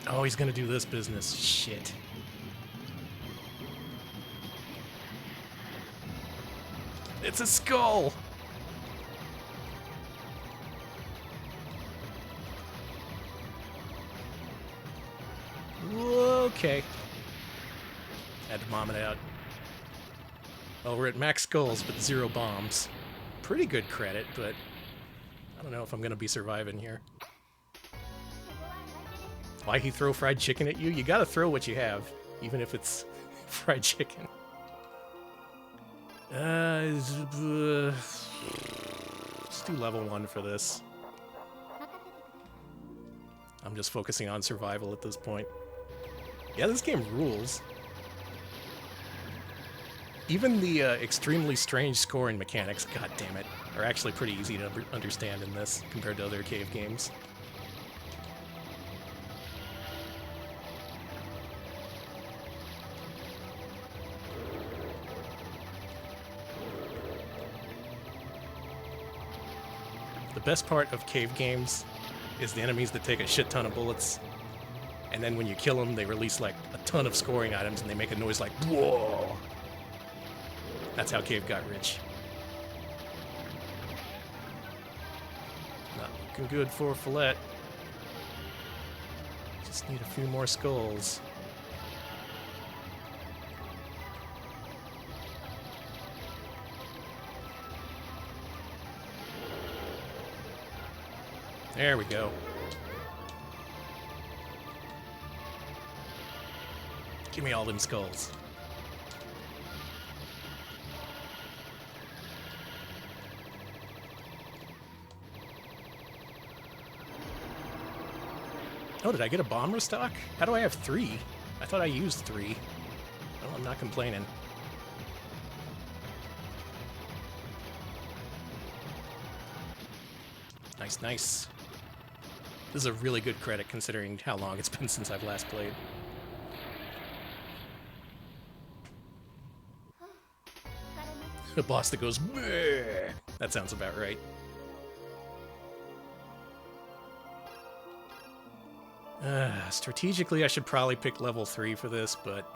Speaker 1: Oh, he's gonna do this business. Shit. It's a skull! Okay. Had to bomb it out. Well, we're at max skulls, but 0 bombs. Pretty good credit, but I don't know if I'm gonna be surviving here. Why he throw fried chicken at you? You gotta throw what you have, even if it's fried chicken. Let's do level 1 for this. I'm just focusing on survival at this point. Yeah, this game rules. Even the extremely strange scoring mechanics, god damn it, are actually pretty easy to understand in this compared to other cave games. The best part of cave games is the enemies that take a shit ton of bullets, and then when you kill them, they release like a ton of scoring items and they make a noise like whoa. That's how Cave got rich. Not looking good for Fillet. Just need a few more skulls. There we go. Give me all them skulls. Oh, did I get a bomb restock? How do I have 3? I thought I used 3. Well, I'm not complaining. Nice, nice. This is a really good credit considering how long it's been since I've last played. A boss that goes, bleh. That sounds about right. Strategically, I should probably pick level 3 for this, but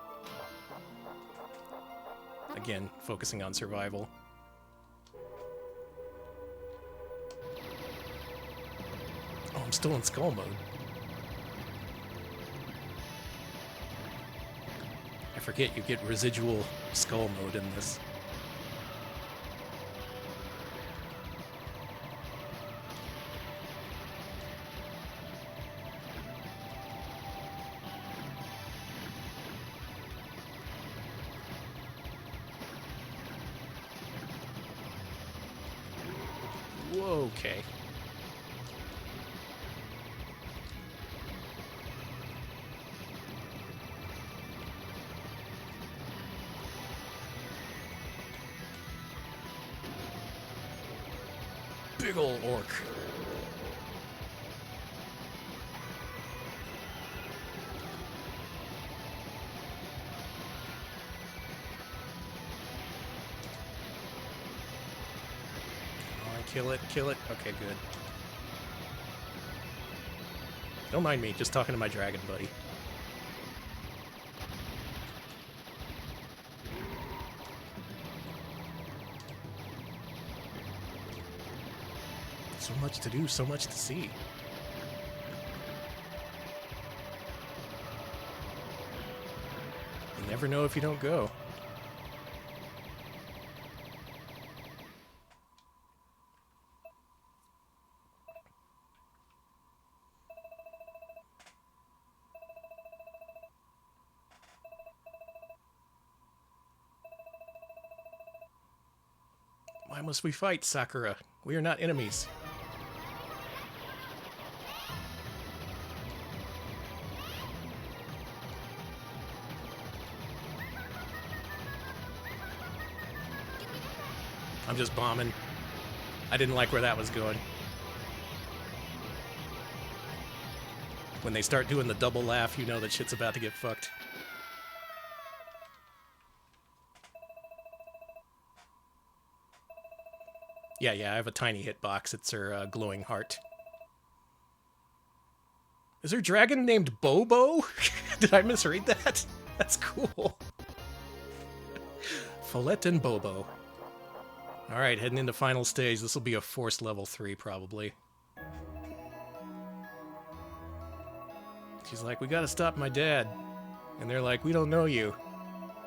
Speaker 1: again, focusing on survival. Oh, I'm still in skull mode. I forget you get residual skull mode in this. Whoa, okay. Big ol' orc. Kill it, kill it. Okay, good. Don't mind me, just talking to my dragon buddy. So much to do, so much to see. You never know if you don't go. Why must we fight, Sakura? We are not enemies. I'm just bombing. I didn't like where that was going. When they start doing the double laugh, you know that shit's about to get fucked. Yeah, I have a tiny hitbox. It's her glowing heart. Is there a dragon named Bobo? Did I misread that? That's cool. Follette and Bobo. Alright, heading into final stage. This will be a forced level 3, probably. She's like, we gotta stop my dad. And they're like, we don't know you.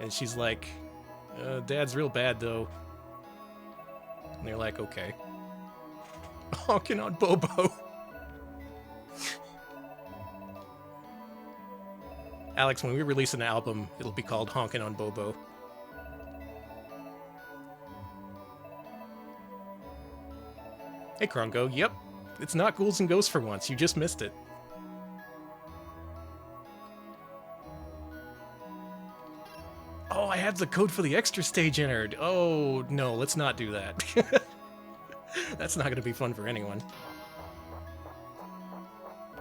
Speaker 1: And she's like, Dad's real bad, though. And they're like, okay. Honking on Bobo. Alex, when we release an album, it'll be called Honkin' on Bobo. Hey, Krongo. Yep. It's not Ghouls and Ghosts for once. You just missed it. Oh, I have the code for the extra stage entered. Oh, no, let's not do that. That's not going to be fun for anyone.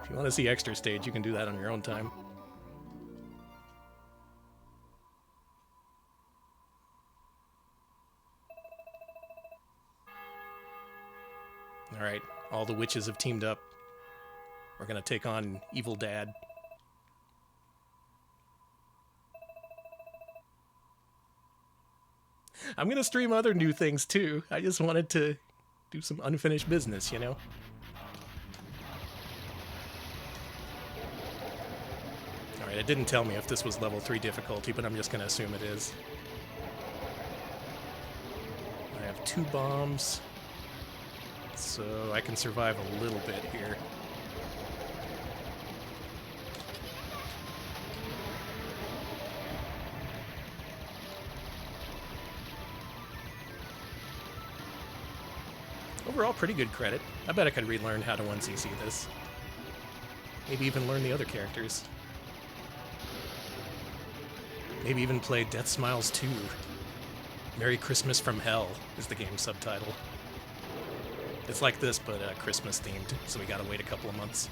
Speaker 1: If you want to see extra stage, you can do that on your own time. Alright, all the witches have teamed up. We're gonna take on Evil Dad. I'm gonna stream other new things too. I just wanted to do some unfinished business, you know? Alright, it didn't tell me if this was level 3 difficulty, but I'm just gonna assume it is. I have 2 bombs. So I can survive a little bit here. Overall, pretty good credit. I bet I could relearn how to 1cc this. Maybe even learn the other characters. Maybe even play Death Smiles 2. Merry Christmas from Hell is the game's subtitle. It's like this, but Christmas themed, so we gotta wait a couple of months.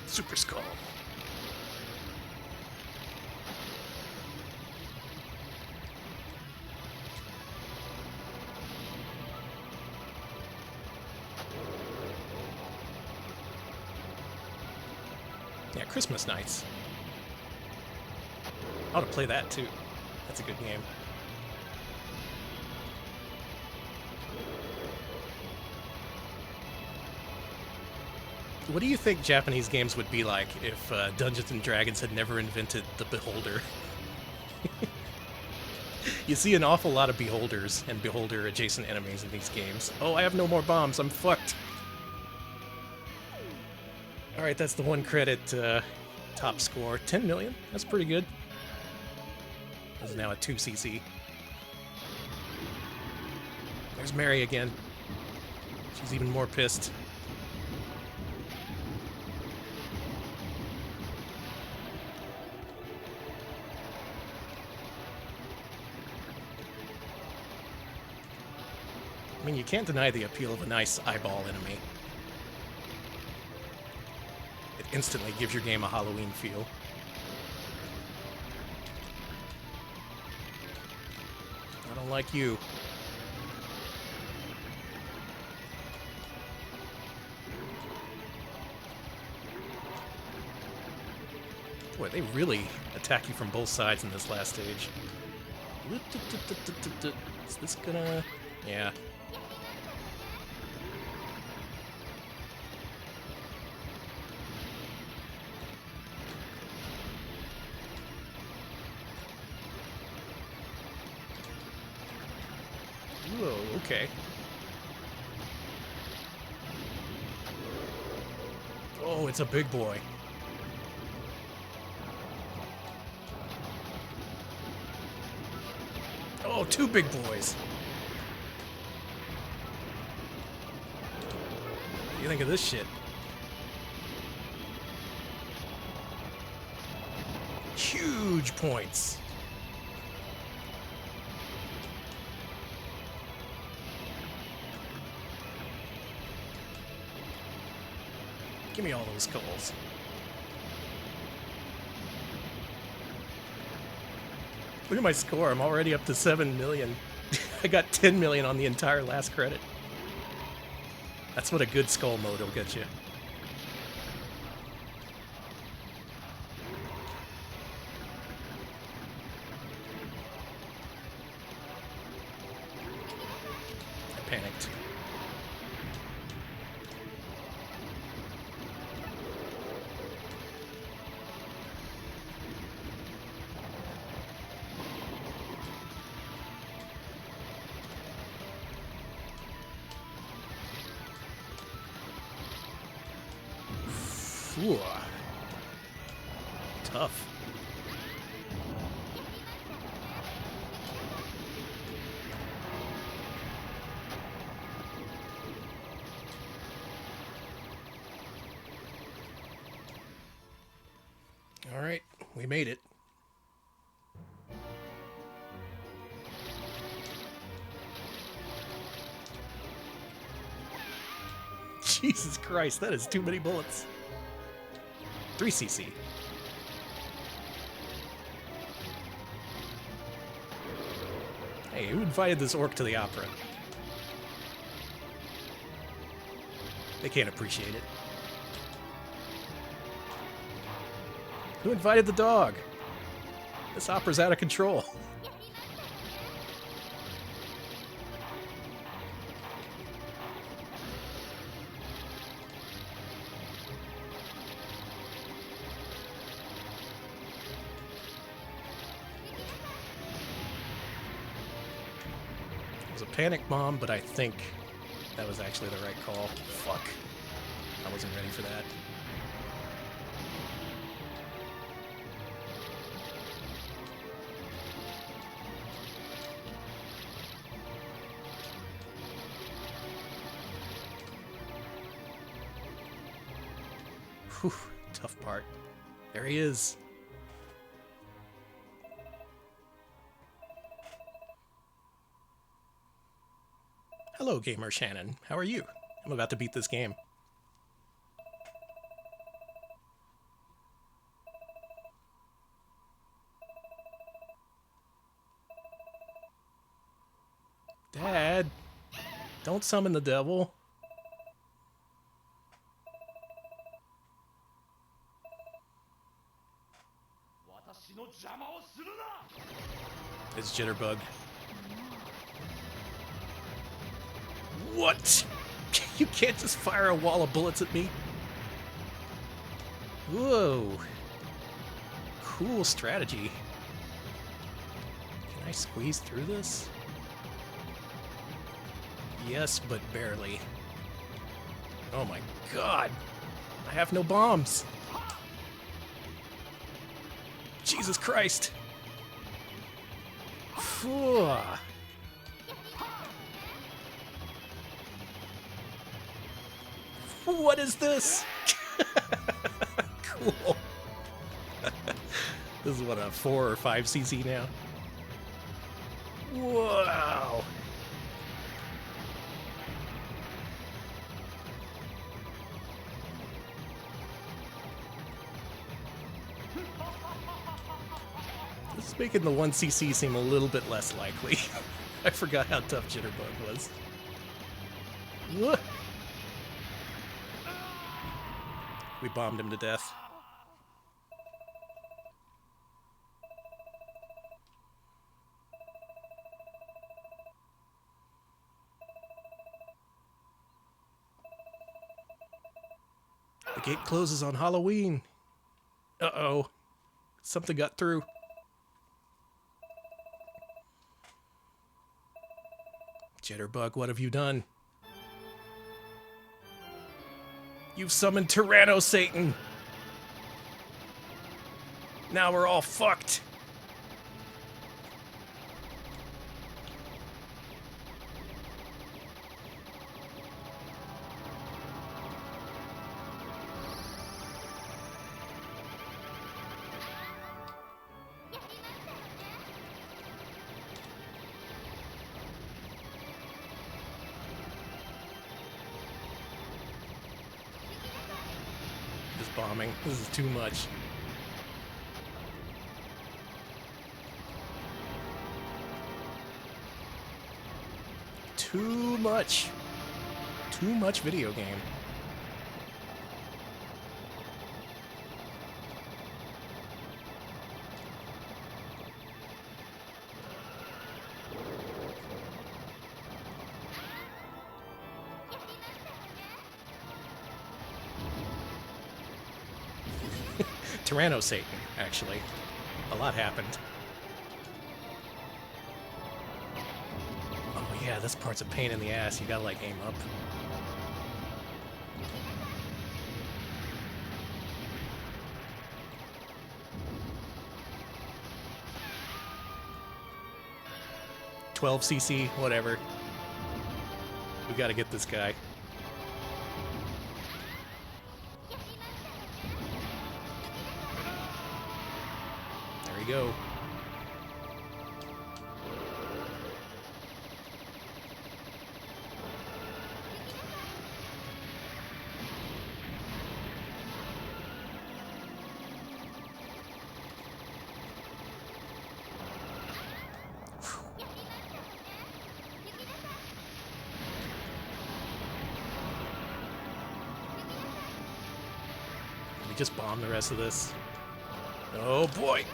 Speaker 1: Super Skull. Yeah, Christmas Nights. I ought to play that too. That's a good game. What do you think Japanese games would be like if Dungeons & Dragons had never invented the Beholder? You see an awful lot of Beholders and Beholder-adjacent enemies in these games. Oh, I have no more bombs. I'm fucked. Alright, that's the 1 credit top score. 10 million. That's pretty good. This is now a 2cc. There's Mary again. She's even more pissed. I mean, you can't deny the appeal of a nice eyeball enemy. It instantly gives your game a Halloween feel. I don't like you. Boy, they really attack you from both sides in this last stage. Is this gonna... Yeah. Whoa, okay. Oh, it's a big boy. Oh, 2 big boys. What do you think of this shit? Huge points. Give me all those goals. Look at my score. I'm already up to 7 million. I got 10 million on the entire last credit. That's what a good skull mode will get you. I panicked. Ooh. Tough. All right, we made it. Jesus Christ, that is too many bullets. 3cc. Hey, who invited this orc to the opera? They can't appreciate it. Who invited the dog? This opera's out of control. It was a panic bomb, but I think that was actually the right call. Fuck. I wasn't ready for that. Whew, tough part. There he is. Hello, Gamer Shannon. How are you? I'm about to beat this game. Dad, don't summon the devil. It's Jitterbug. What? You can't just fire a wall of bullets at me. Whoa. Cool strategy. Can I squeeze through this? Yes, but barely. Oh my god. I have no bombs. Jesus Christ. Phew. What is this? Cool. This is what, a 4 or 5cc now? Wow. This is making the 1cc seem a little bit less likely. I forgot how tough Jitterbug was. Whoa. We bombed him to death. The gate closes on Halloween. Uh-oh. Something got through. Jitterbug, what have you done? You've summoned Tyranno Satan. Now we're all fucked. just bombing. This is too much. Too much. Too much video game. Tyranno Satan, actually. A lot happened. Oh yeah, this part's a pain in the ass. You gotta, like, aim up. $12cc, whatever. We gotta get this guy. There we go. We just bomb the rest of this. Oh boy!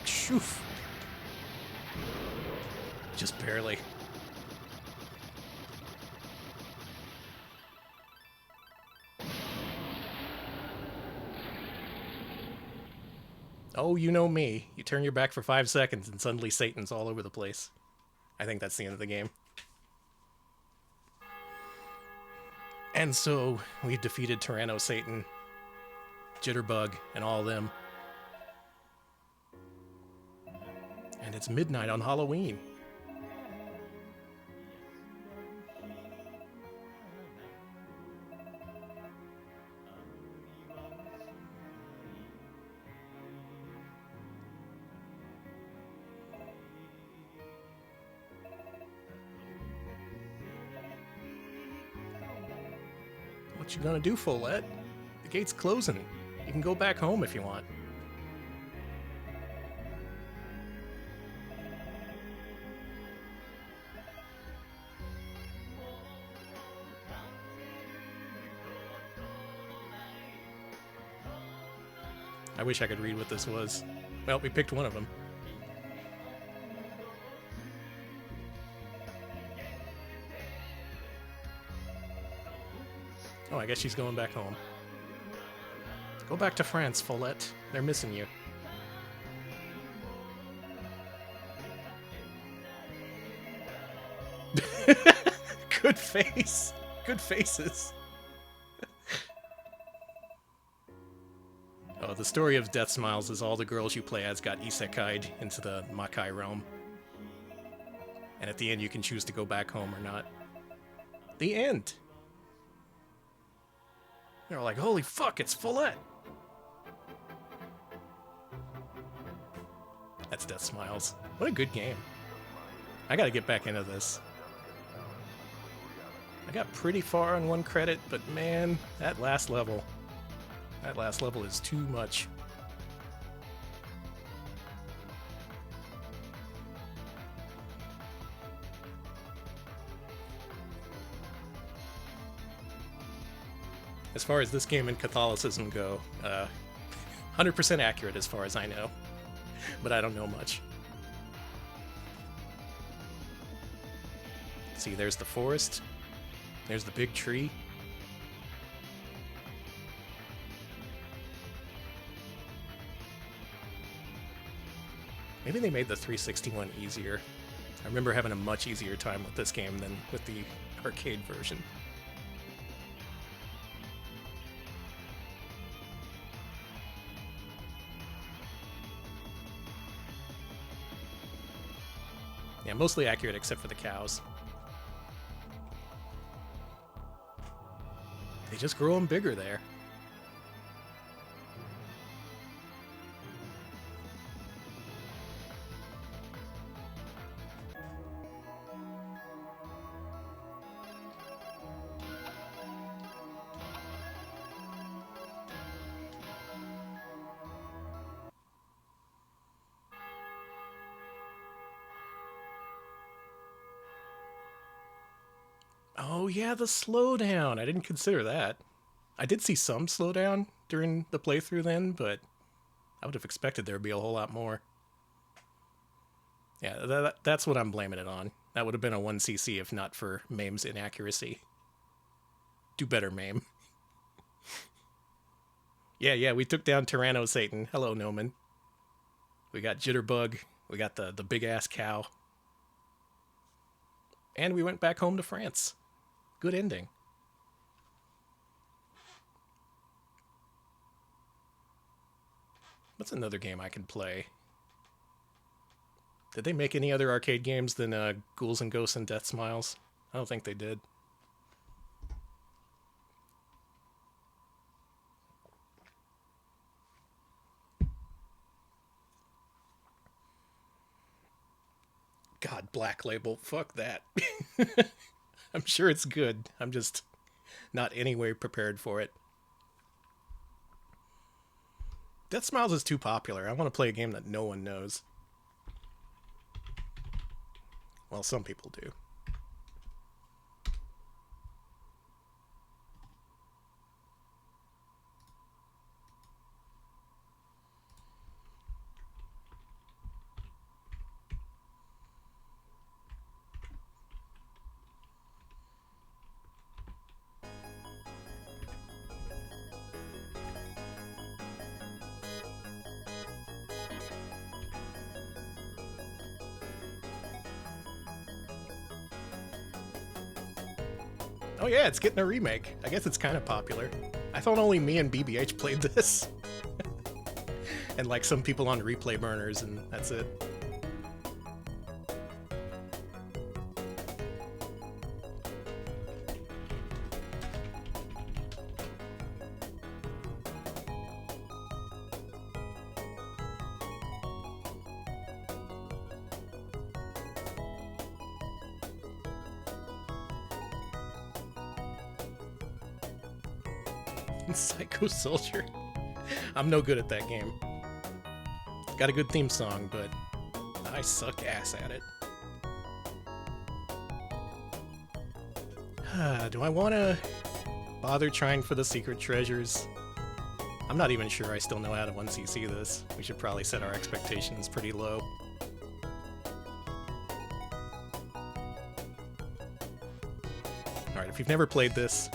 Speaker 1: Shoof! Just barely. Oh, you know me. You turn your back for 5 seconds and suddenly Satan's all over the place. I think that's the end of the game. And so, we've defeated Tyranno Satan, Jitterbug, and all of them. And it's midnight on Halloween. What you gonna do, Follette? The gate's closing. You can go back home if you want. I wish I could read what this was. Well, we picked one of them. Oh, I guess she's going back home. Go back to France, Follette. They're missing you. Good face. Good faces. Oh, the story of Death Smiles is all the girls you play as got isekai'd into the Makai realm. And at the end you can choose to go back home or not. The end! They're like, holy fuck, it's Follette! That's Death Smiles. What a good game. I gotta get back into this. I got pretty far on one credit, but man, that last level is too much. As far as this game and Catholicism go, 100% accurate as far as I know, but I don't know much. See, there's the forest, there's the big tree. Maybe they made the 360 one easier. I remember having a much easier time with this game than with the arcade version. Yeah, mostly accurate except for the cows. They just grow them bigger there. Oh yeah, the slowdown. I didn't consider that. I did see some slowdown during the playthrough then, but I would have expected there would be a whole lot more. Yeah, that's what I'm blaming it on. That would have been a 1cc if not for MAME's inaccuracy. Do better, MAME. Yeah, we took down Tyranno Satan. Hello, Noman. We got Jitterbug. We got the big ass cow. And we went back home to France. Good ending. What's another game I can play? Did they make any other arcade games than Ghouls and Ghosts and Death Smiles? I don't think they did. God, Black Label. Fuck that. I'm sure it's good. I'm just not anyway prepared for it. Death Smiles is too popular. I want to play a game that no one knows. Well, some people do. Oh yeah, it's getting a remake. I guess it's kind of popular. I thought only me and BBH played this. And like some people on replay burners, and that's it. Psycho Soldier. I'm no good at that game. Got a good theme song, but I suck ass at it. Do I want to bother trying for the secret treasures? I'm not even sure I still know how to 1cc this. We should probably set our expectations pretty low. Alright, if you've never played this,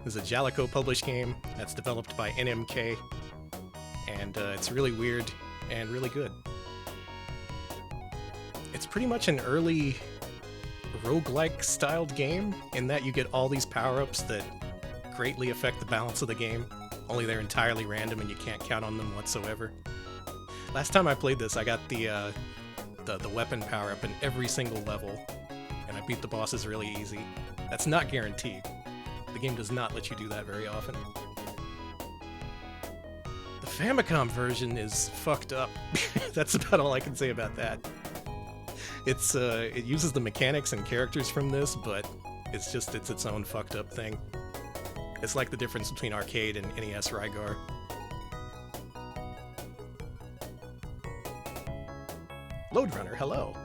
Speaker 1: this is a Jalico published game that's developed by NMK, and it's really weird and really good. It's pretty much an early roguelike styled game in that you get all these power-ups that greatly affect the balance of the game, only they're entirely random and you can't count on them whatsoever. Last time I played this, I got the weapon power-up in every single level, and I beat the bosses really easy. That's not guaranteed. The game does not let you do that very often. The Famicom version is fucked up. That's about all I can say about that. It uses the mechanics and characters from this, but it's its own fucked up thing. It's like the difference between arcade and NES Rygar. Loadrunner, hello.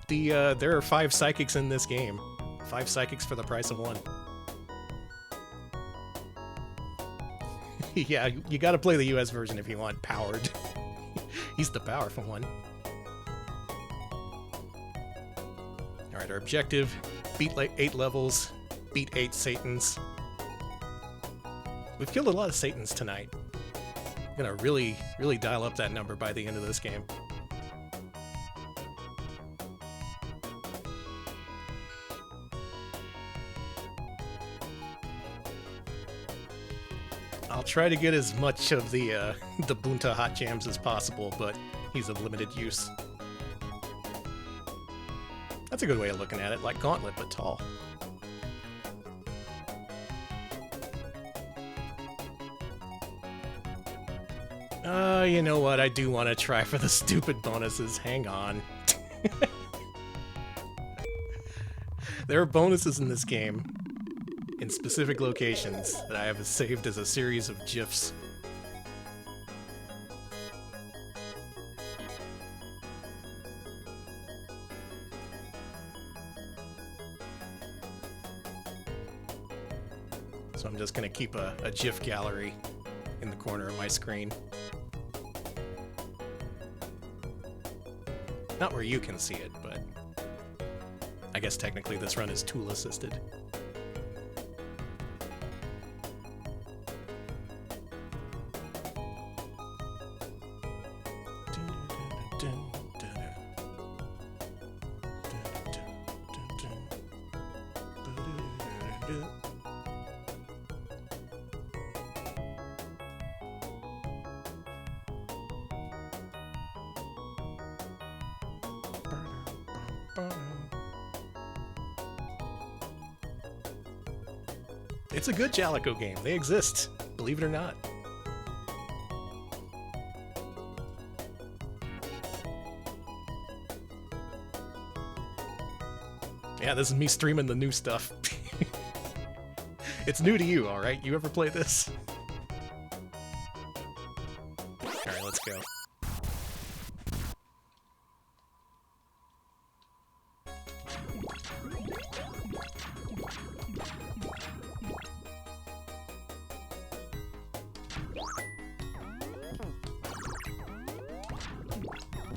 Speaker 1: There are 5 psychics in this game. 5 psychics for the price of 1. Yeah, you gotta play the US version if you want powered. He's the powerful one. Alright, our objective, beat 8 levels, beat 8 Satans. We've killed a lot of Satans tonight. I'm gonna really dial up that number by the end of this game. I'll try to get as much of the Bunta hot jams as possible, but he's of limited use. That's a good way of looking at it, like Gauntlet, but tall. You know what? I do want to try for the stupid bonuses. Hang on. There are bonuses in this game, in specific locations, that I have saved as a series of GIFs. just going to keep a GIF gallery in the corner of my screen. Not where you can see it, but I guess technically this run is tool assisted. It's a good Jalico game. They exist, believe it or not. Yeah, this is me streaming the new stuff. It's new to you, alright? You ever play this? Alright, let's go.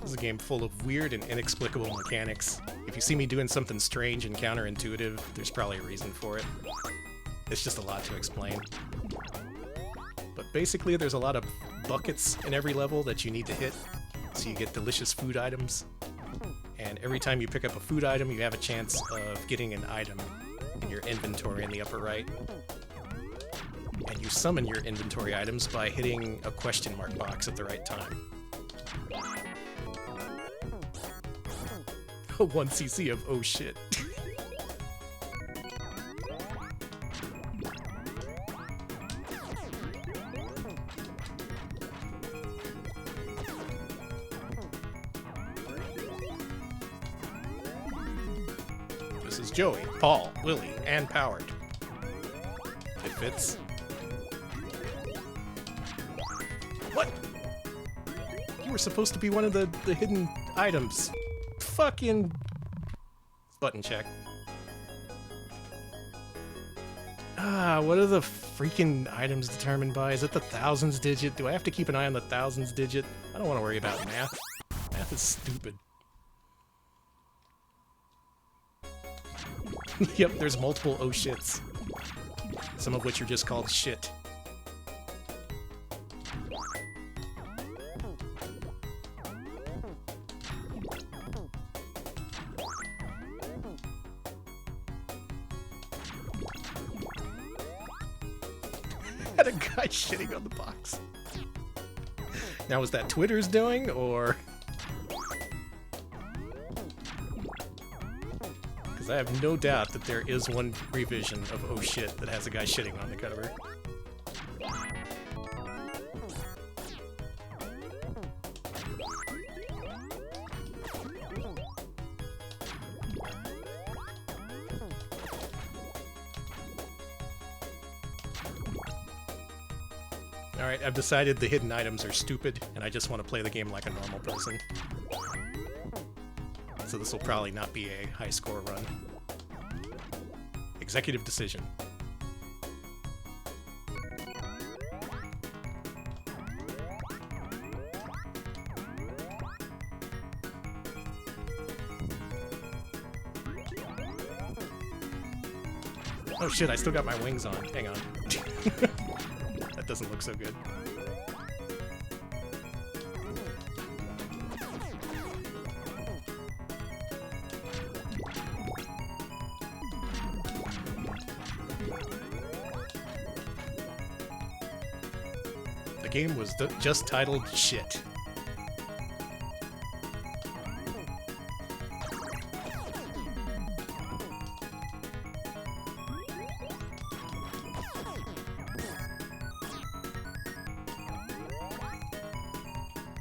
Speaker 1: This is a game full of weird and inexplicable mechanics. If you see me doing something strange and counterintuitive, there's probably a reason for it. It's just a lot to explain. But basically, there's a lot of buckets in every level that you need to hit, so you get delicious food items. And every time you pick up a food item, you have a chance of getting an item in your inventory in the upper right. And you summon your inventory items by hitting a question mark box at the right time. 1 cc of oh shit. This is Joey, Paul, Willie, and Powered. It fits. What? You were supposed to be one of the hidden items. Fucking button check. What are the freaking items determined by? Is it the thousands digit? Do I have to keep an eye on the thousands digit? I don't want to worry about math. Math is stupid. Yep, there's multiple oh shits. Some of which are just called shit. Had a guy shitting on the box. Now, is that Twitter's doing, or? Because I have no doubt that there is one revision of oh shit that has a guy shitting on the cover. Alright, I've decided the hidden items are stupid, and I just want to play the game like a normal person. So this will probably not be a high score run. Executive decision. Oh shit, I still got my wings on. Hang on. That doesn't look so good. The game was just titled Shit.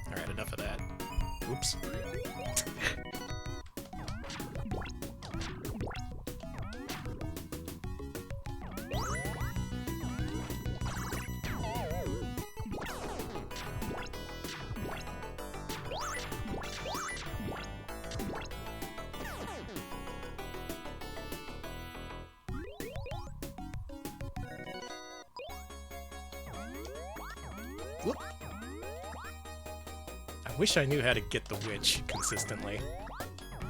Speaker 1: Alright, enough of that. Oops. Whoop. I wish I knew how to get the witch consistently.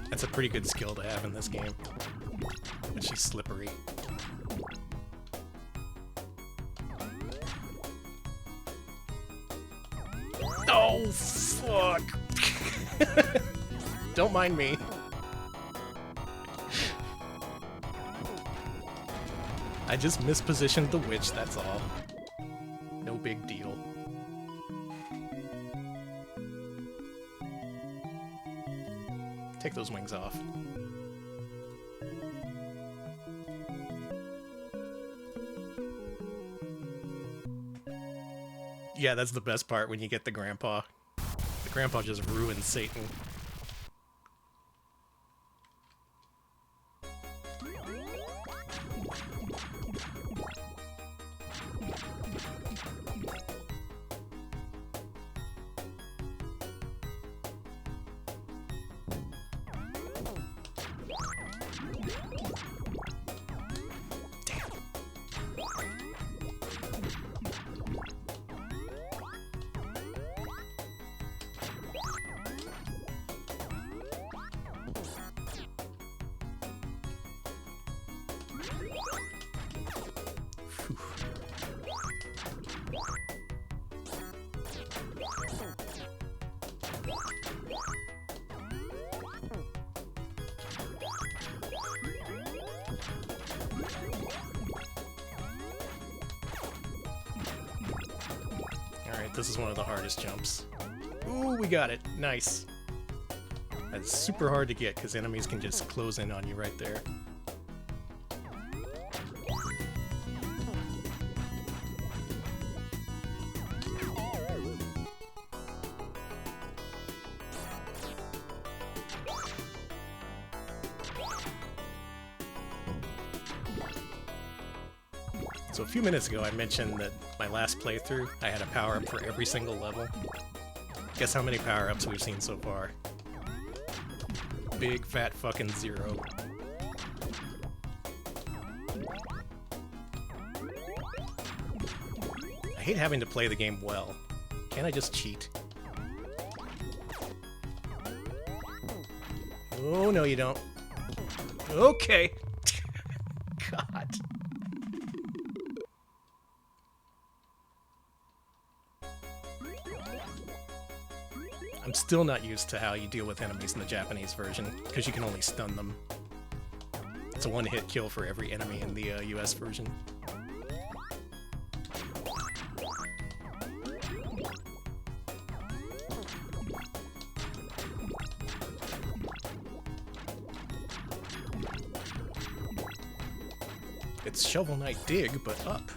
Speaker 1: That's a pretty good skill to have in this game. But she's slippery. Oh, fuck! Don't mind me. I just mispositioned the witch, that's all. No big deal. Take those wings off. Yeah, that's the best part when you get the grandpa. The grandpa just ruins Satan. Alright, this is one of the hardest jumps. Ooh, we got it. Nice. That's super hard to get because enemies can just close in on you right there. So a few minutes ago I mentioned that my last playthrough I had a power-up for every single level. Guess how many power-ups we've seen so far? Big fat fucking 0. I hate having to play the game well. Can't I just cheat? Oh, no you don't. Okay. God. I'm still not used to how you deal with enemies in the Japanese version, because you can only stun them. It's a one-hit kill for every enemy in the US version. It's Shovel Knight Dig, but up.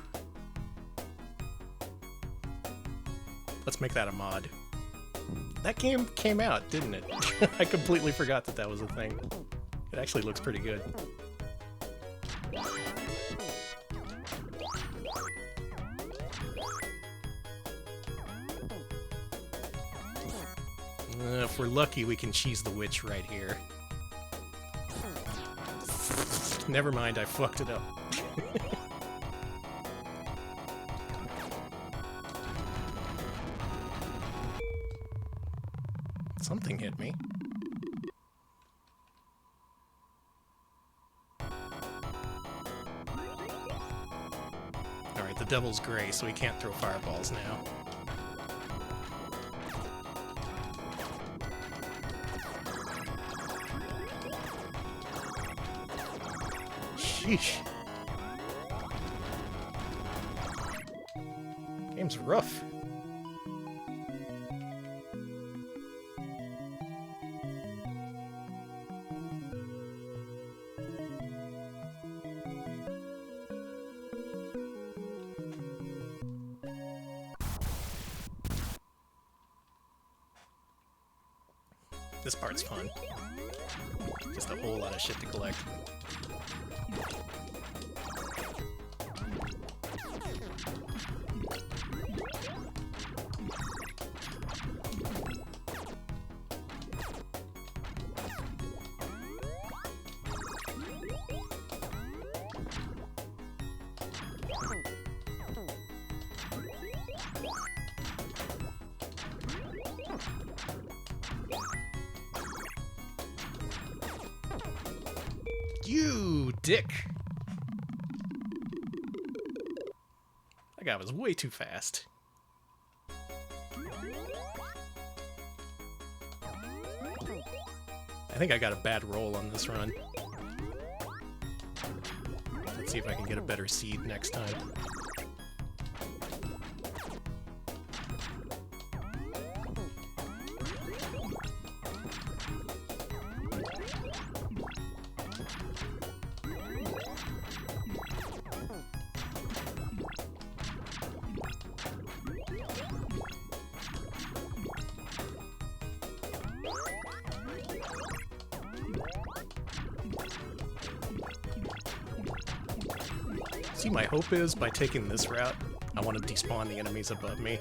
Speaker 1: Let's make that a mod. That game came out, didn't it? I completely forgot that that was a thing. It actually looks pretty good. If we're lucky, we can cheese the witch right here. Never mind, I fucked it up. Something hit me. Alright, the devil's gray, so he can't throw fireballs now. Sheesh. Game's rough. This part's fun. Just a whole lot of shit to collect. dick. That guy was way too fast. I think I got a bad roll on this run. Let's see if I can get a better seed next time. See, my hope is by taking this route, I want to despawn the enemies above me.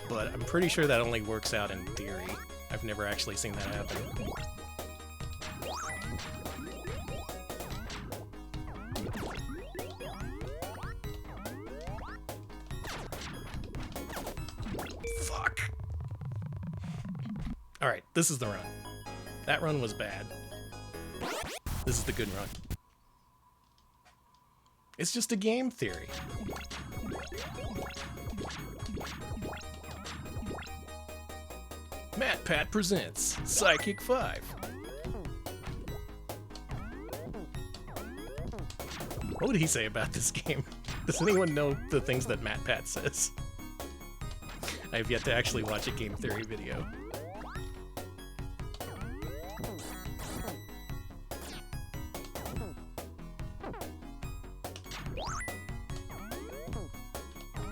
Speaker 1: But I'm pretty sure that only works out in theory. I've never actually seen that happen. Fuck! Alright, this is the run. That run was bad. This is the good run. It's just a game theory. MatPat presents Psychic 5. What would he say about this game? Does anyone know the things that MatPat says? I have yet to actually watch a game theory video.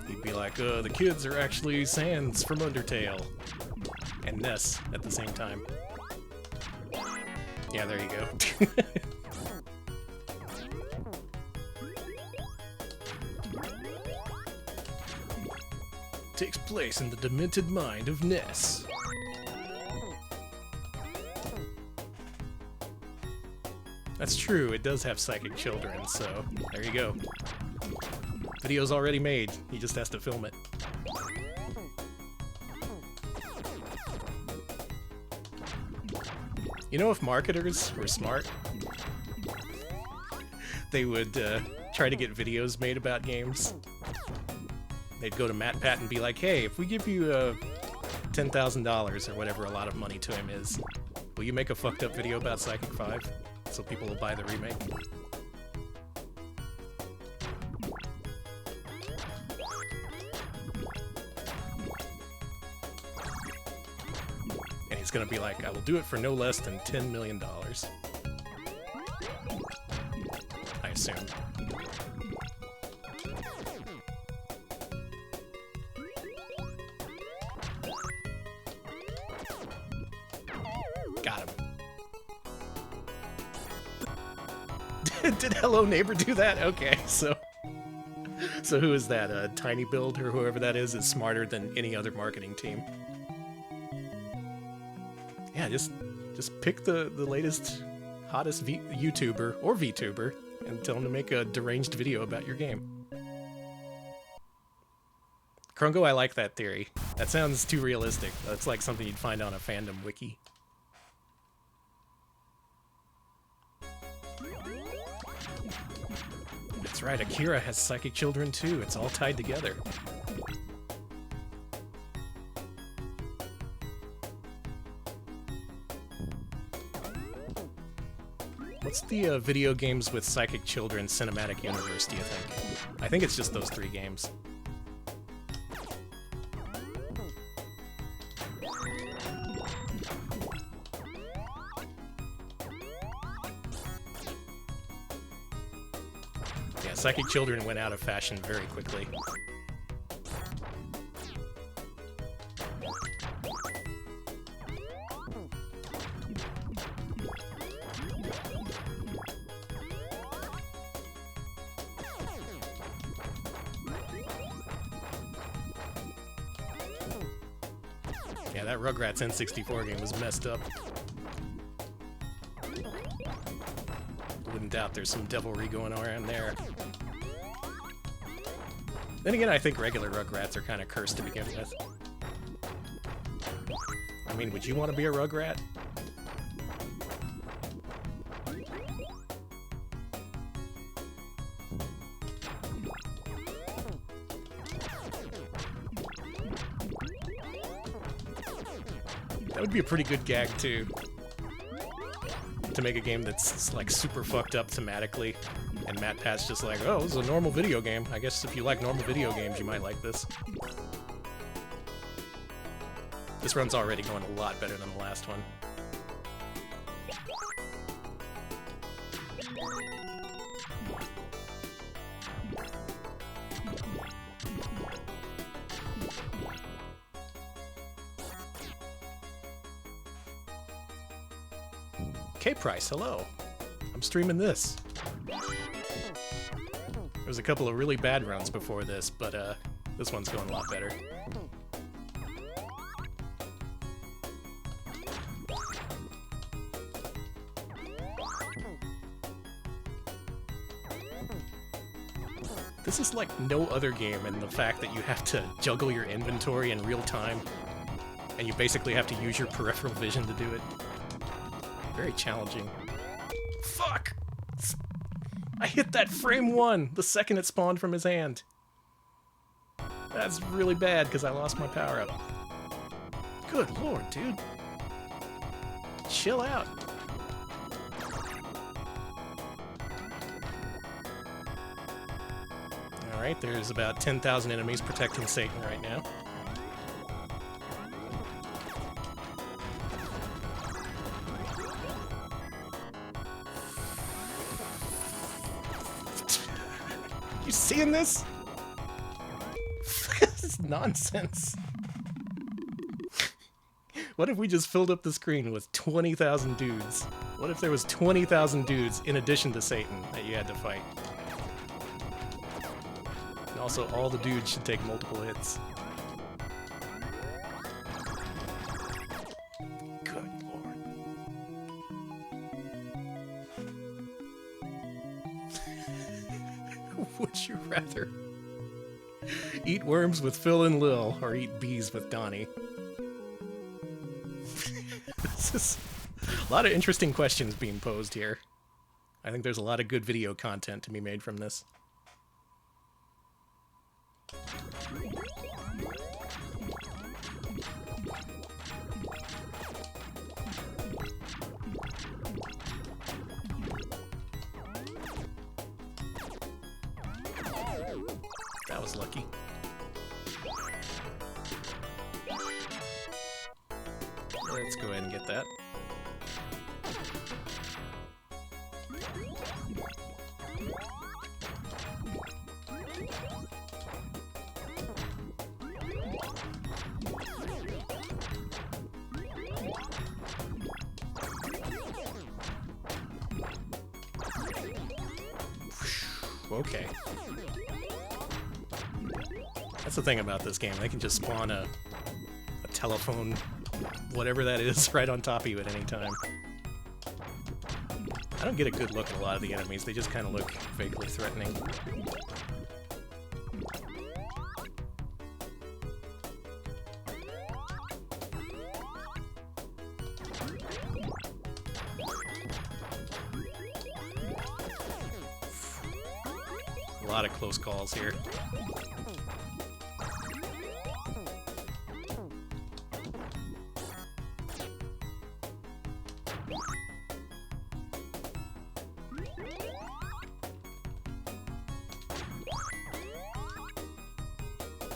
Speaker 1: He'd be like, the kids are actually Sans from Undertale. And Ness at the same time. Yeah, there you go. Takes place in the demented mind of Ness. That's true, it does have psychic children, so there you go. Video's already made, he just has to film it. You know, if marketers were smart, they would try to get videos made about games. They'd go to MatPat and be like, hey, if we give you $10,000 or whatever a lot of money to him is, will you make a fucked up video about Psychic 5 so people will buy the remake? And he's gonna be like, I will do it for no less than $10 million. I assume. Got him. Did Hello Neighbor do that? Okay, so who is that? Tiny Build or whoever that is smarter than any other marketing team. Yeah, just pick the latest, hottest YouTuber or VTuber and tell them to make a deranged video about your game. Krungo, I like that theory. That sounds too realistic. That's like something you'd find on a fandom wiki. That's right, Akira has psychic children too. It's all tied together. What's the video games with psychic children cinematic universe, do you think? I think it's just those 3 games. Yeah, psychic children went out of fashion very quickly. Yeah, that Rugrats N64 game was messed up. Wouldn't doubt there's some devilry going on around there. Then again, I think regular Rugrats are kind of cursed to begin with. I mean, would you want to be a Rugrat? That would be a pretty good gag, too. To make a game that's, like, super fucked up thematically. And MatPat's just like, oh, this is a normal video game. I guess if you like normal video games, you might like this. This run's already going a lot better than the last one. K-Price, hello. I'm streaming this. There was a couple of really bad runs before this, but this one's going a lot better. This is like no other game in the fact that you have to juggle your inventory in real time, and you basically have to use your peripheral vision to do it. Very challenging. Fuck! I hit that frame 1 the second it spawned from his hand. That's really bad because I lost my power-up. Good lord, dude. Chill out. Alright, there's about 10,000 enemies protecting Satan right now. You seeing this? This is nonsense. What if we just filled up the screen with 20,000 dudes? What if there was 20,000 dudes in addition to Satan that you had to fight? And also, all the dudes should take multiple hits. Good lord. Would you rather eat worms with Phil and Lil or eat bees with Donnie? This is a lot of interesting questions being posed here. I think there's a lot of good video content to be made from this. That was lucky. Let's go ahead and get that. Okay. That's the thing about this game. They can just spawn a telephone, whatever that is, right on top of you at any time. I don't get a good look at a lot of the enemies. They just kind of look vaguely threatening. A lot of close calls here.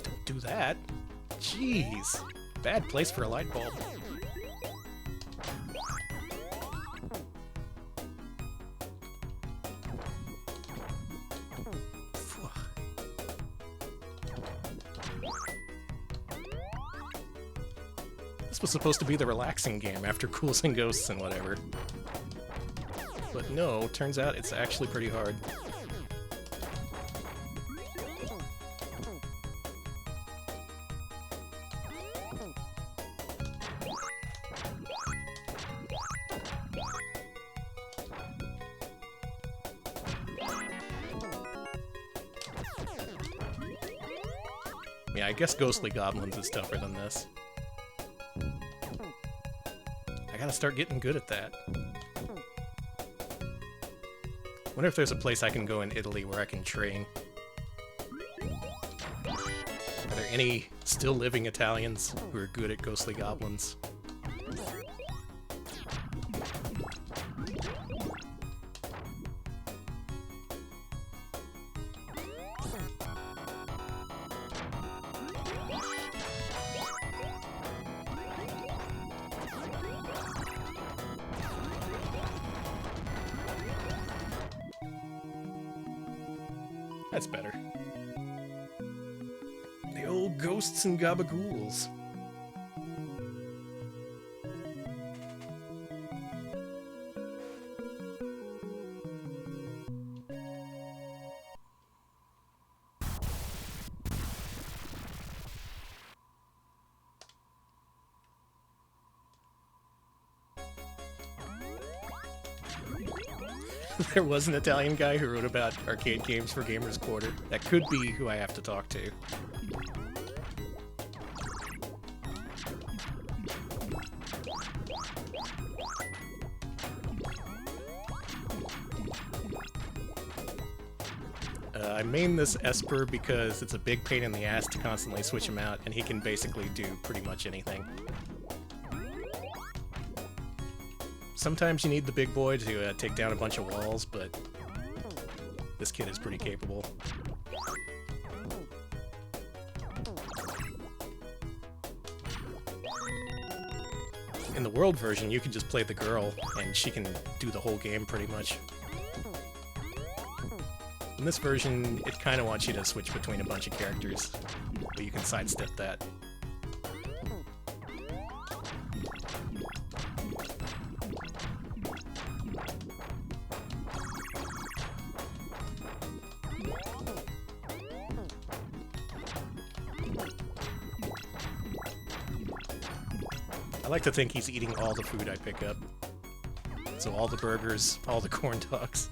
Speaker 1: Don't do that. Jeez. Bad place for a light bulb. This was supposed to be the relaxing game after Ghouls and Ghosts and whatever. But no, turns out it's actually pretty hard. Yeah, I guess Ghostly Goblins is tougher than this. I gotta start getting good at that. Wonder if there's a place I can go in Italy where I can train. Are there any still living Italians who are good at Ghostly Goblins? That's better. The old ghosts and gabagools. There was an Italian guy who wrote about arcade games for Gamers Quarter. That could be who I have to talk to. I main this Esper because it's a big pain in the ass to constantly switch him out, and he can basically do pretty much anything. Sometimes you need the big boy to take down a bunch of walls, but this kid is pretty capable. In the world version, you can just play the girl, and she can do the whole game pretty much. In this version, it kind of wants you to switch between a bunch of characters, but you can sidestep that. I like to think he's eating all the food I pick up. So all the burgers, all the corn dogs.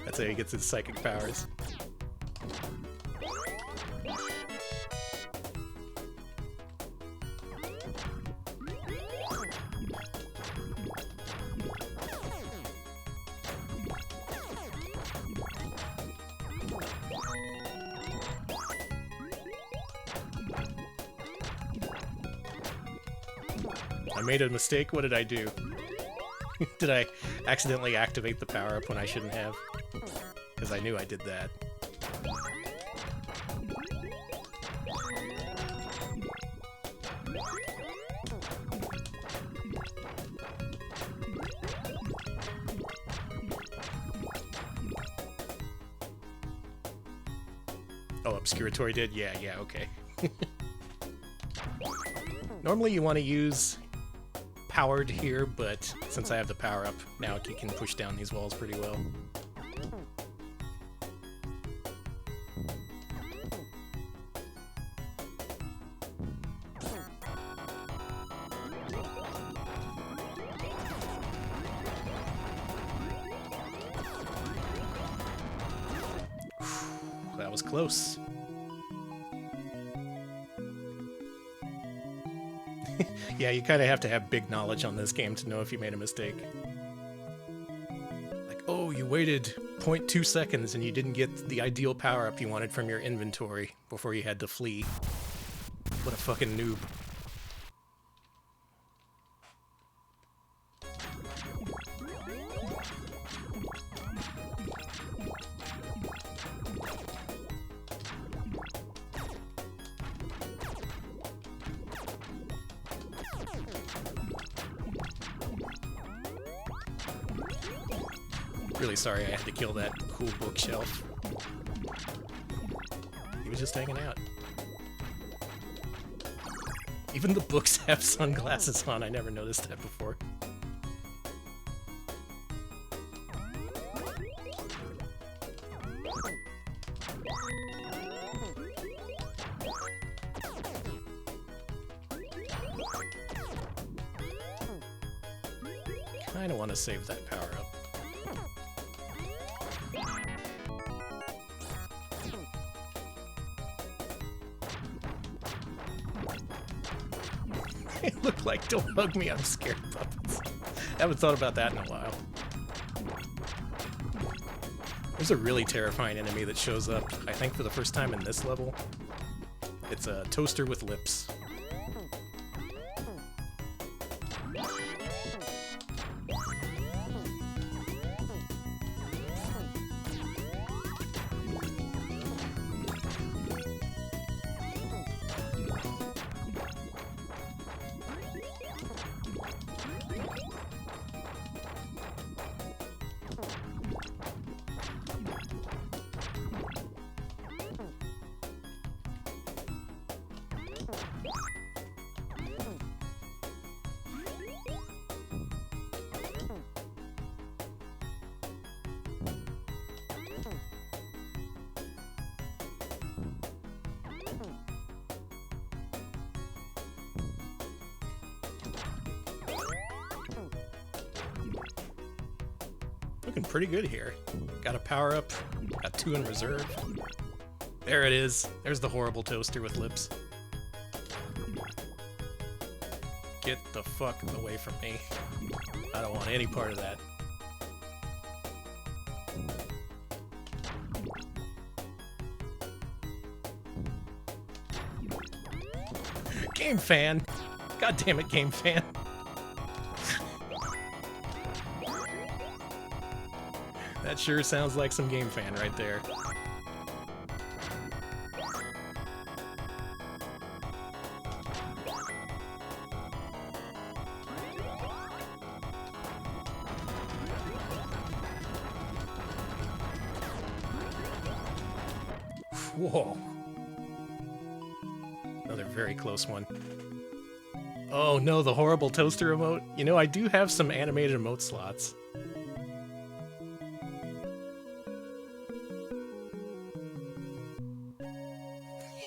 Speaker 1: That's how he gets his psychic powers. I made a mistake. What did I do? Did I accidentally activate the power-up when I shouldn't have? Because I knew I did that. Oh, Obscuratory did? Yeah, okay. Normally you want to use powered here, but since I have the power-up, now it can push down these walls pretty well. That was close. Yeah, you kind of have to have big knowledge on this game to know if you made a mistake. Like, oh, you waited 0.2 seconds and you didn't get the ideal power-up you wanted from your inventory before you had to flee. What a fucking noob. Really sorry I had to kill that cool bookshelf. He was just hanging out. Even the books have sunglasses on. I never noticed that before. Kinda want to save that power up. It looked like, don't hug me, I'm scared puppets. I haven't thought about that in a while. There's a really terrifying enemy that shows up, I think for the first time in this level. It's a toaster with lips. Looking pretty good here. Got a power up, got 2 in reserve. There it is. There's the horrible toaster with lips. Get the fuck away from me. I don't want any part of that. Game fan! God damn it, game fan. That sure sounds like some game fan right there. Whoa. Another very close one. Oh no, the horrible toaster emote. You know, I do have some animated emote slots.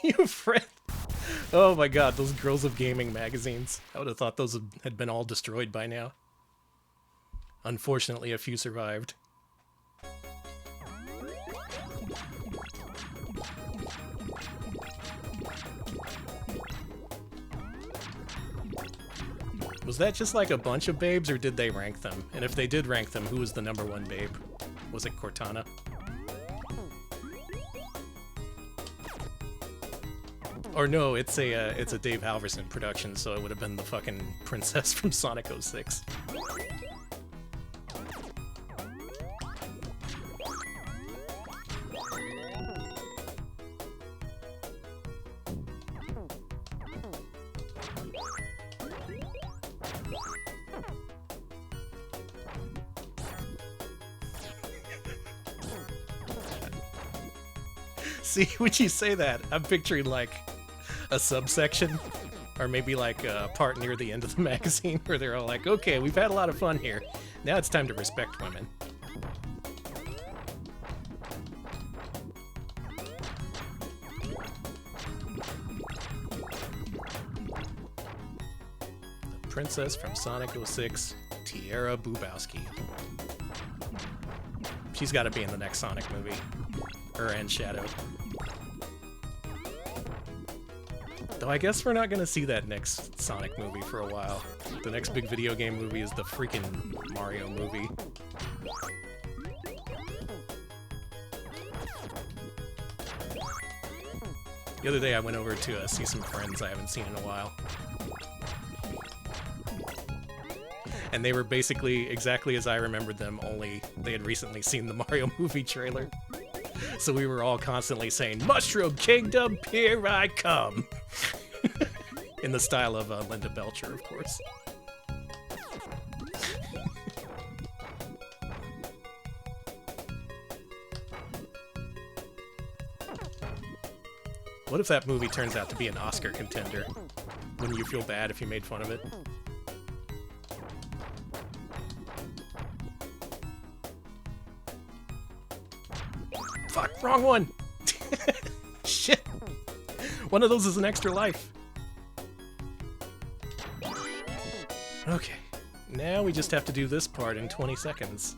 Speaker 1: You friend. Oh my god, those Girls of Gaming magazines. I would have thought those had been all destroyed by now. Unfortunately, a few survived. Was that just like a bunch of babes, or did they rank them? And if they did rank them, who was the #1 babe? Was it Cortana? Or no, it's a Dave Halverson production, so it would have been the fucking princess from Sonic 06. See, when you say that, I'm picturing like a subsection, or maybe like a part near the end of the magazine where they're all like, okay, we've had a lot of fun here. Now it's time to respect women. The princess from Sonic 06, Tiara Bubowski. She's got to be in the next Sonic movie. Her and Shadow. Though I guess we're not gonna see that next Sonic movie for a while. The next big video game movie is the freaking Mario movie. The other day I went over to see some friends I haven't seen in a while. And they were basically exactly as I remembered them, only they had recently seen the Mario movie trailer. So we were all constantly saying, "Mushroom Kingdom, here I come!" In the style of Linda Belcher, of course. What if that movie turns out to be an Oscar contender? Wouldn't you feel bad if you made fun of it? Fuck, wrong one! Shit! One of those is an extra life. Okay, now we just have to do this part in 20 seconds.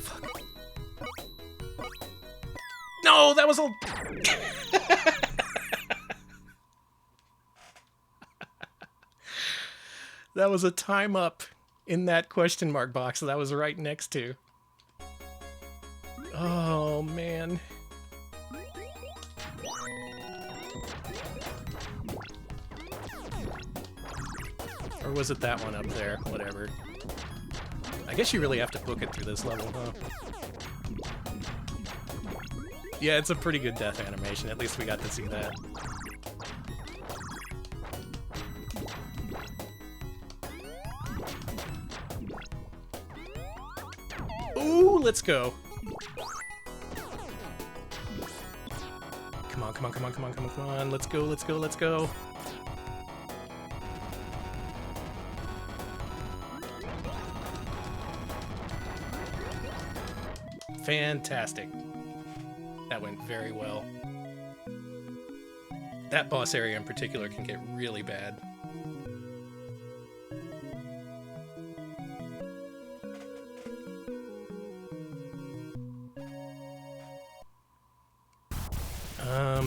Speaker 1: Fuck. No, that was a... That was a time up in that question mark box that I was right next to. Oh, man. Or was it that one up there? Whatever. I guess you really have to book it through this level, huh? Yeah, it's a pretty good death animation. At least we got to see that. let's go. Come on, come on, come on, come on, come on, come on. Let's go, let's go, let's go. Fantastic. That went very well. That boss area in particular can get really bad.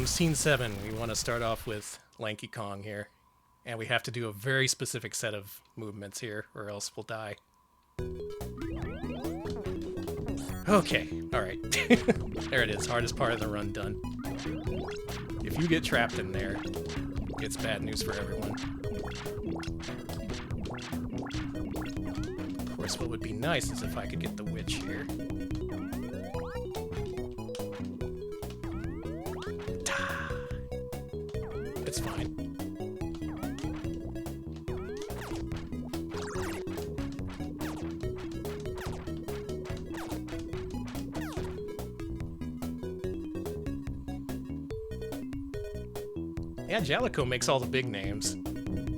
Speaker 1: Scene 7, we want to start off with Lanky Kong here. And we have to do a very specific set of movements here, or else we'll die. Okay, alright. There it is, hardest part of the run done. If you get trapped in there, it's bad news for everyone. Of course, what would be nice is if I could get the witch here. It's fine. Yeah, Jalico makes all the big names.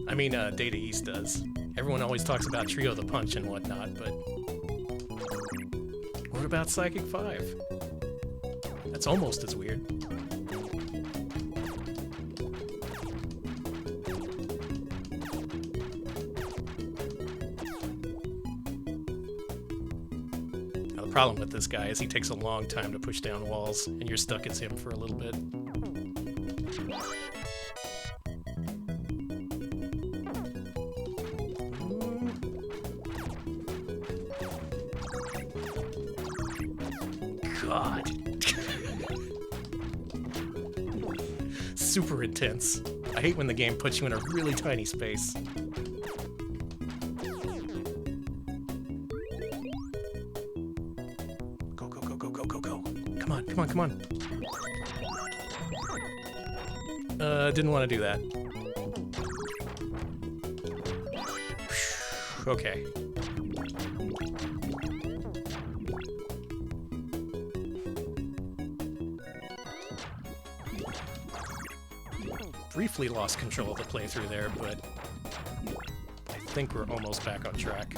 Speaker 1: I mean, Data East does. Everyone always talks about Trio the Punch and whatnot, but... what about Psychic 5? That's almost as weird. Now, the problem with this guy is he takes a long time to push down walls, and you're stuck as him for a little bit. God. Super intense. I hate when the game puts you in a really tiny space. Go, go, go, go, go, go, go. Come on, come on, come on. Didn't want to do that. Okay. Briefly lost control of the playthrough there, but I think we're almost back on track.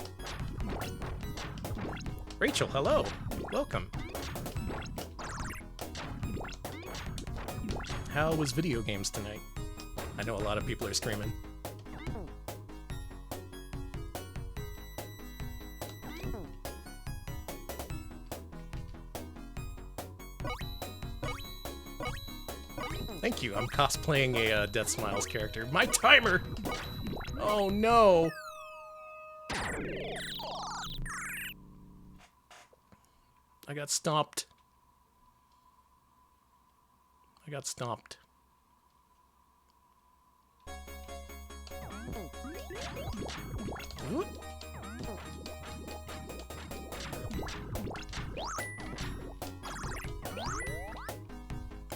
Speaker 1: Rachel, hello! Welcome! How was video games tonight? I know a lot of people are streaming. Thank you, I'm cosplaying a Death Smiles character. My timer! Oh no! I got stomped. I got stomped. Ooh.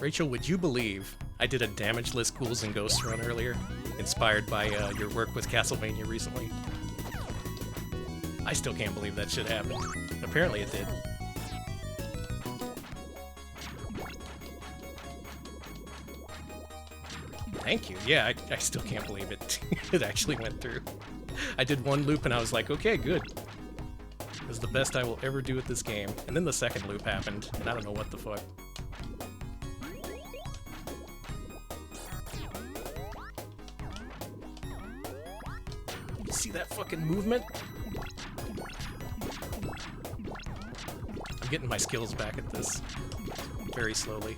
Speaker 1: Rachel, would you believe I did a damageless Ghouls and Ghosts run earlier, inspired by your work with Castlevania recently? I still can't believe that shit happened. Apparently it did. Thank you. Yeah, I still can't believe it. It actually went through. I did one loop and I was like, okay, good. This is the best I will ever do at this game. And then the second loop happened, and I don't know what the fuck. You see that fucking movement? I'm getting my skills back at this very slowly.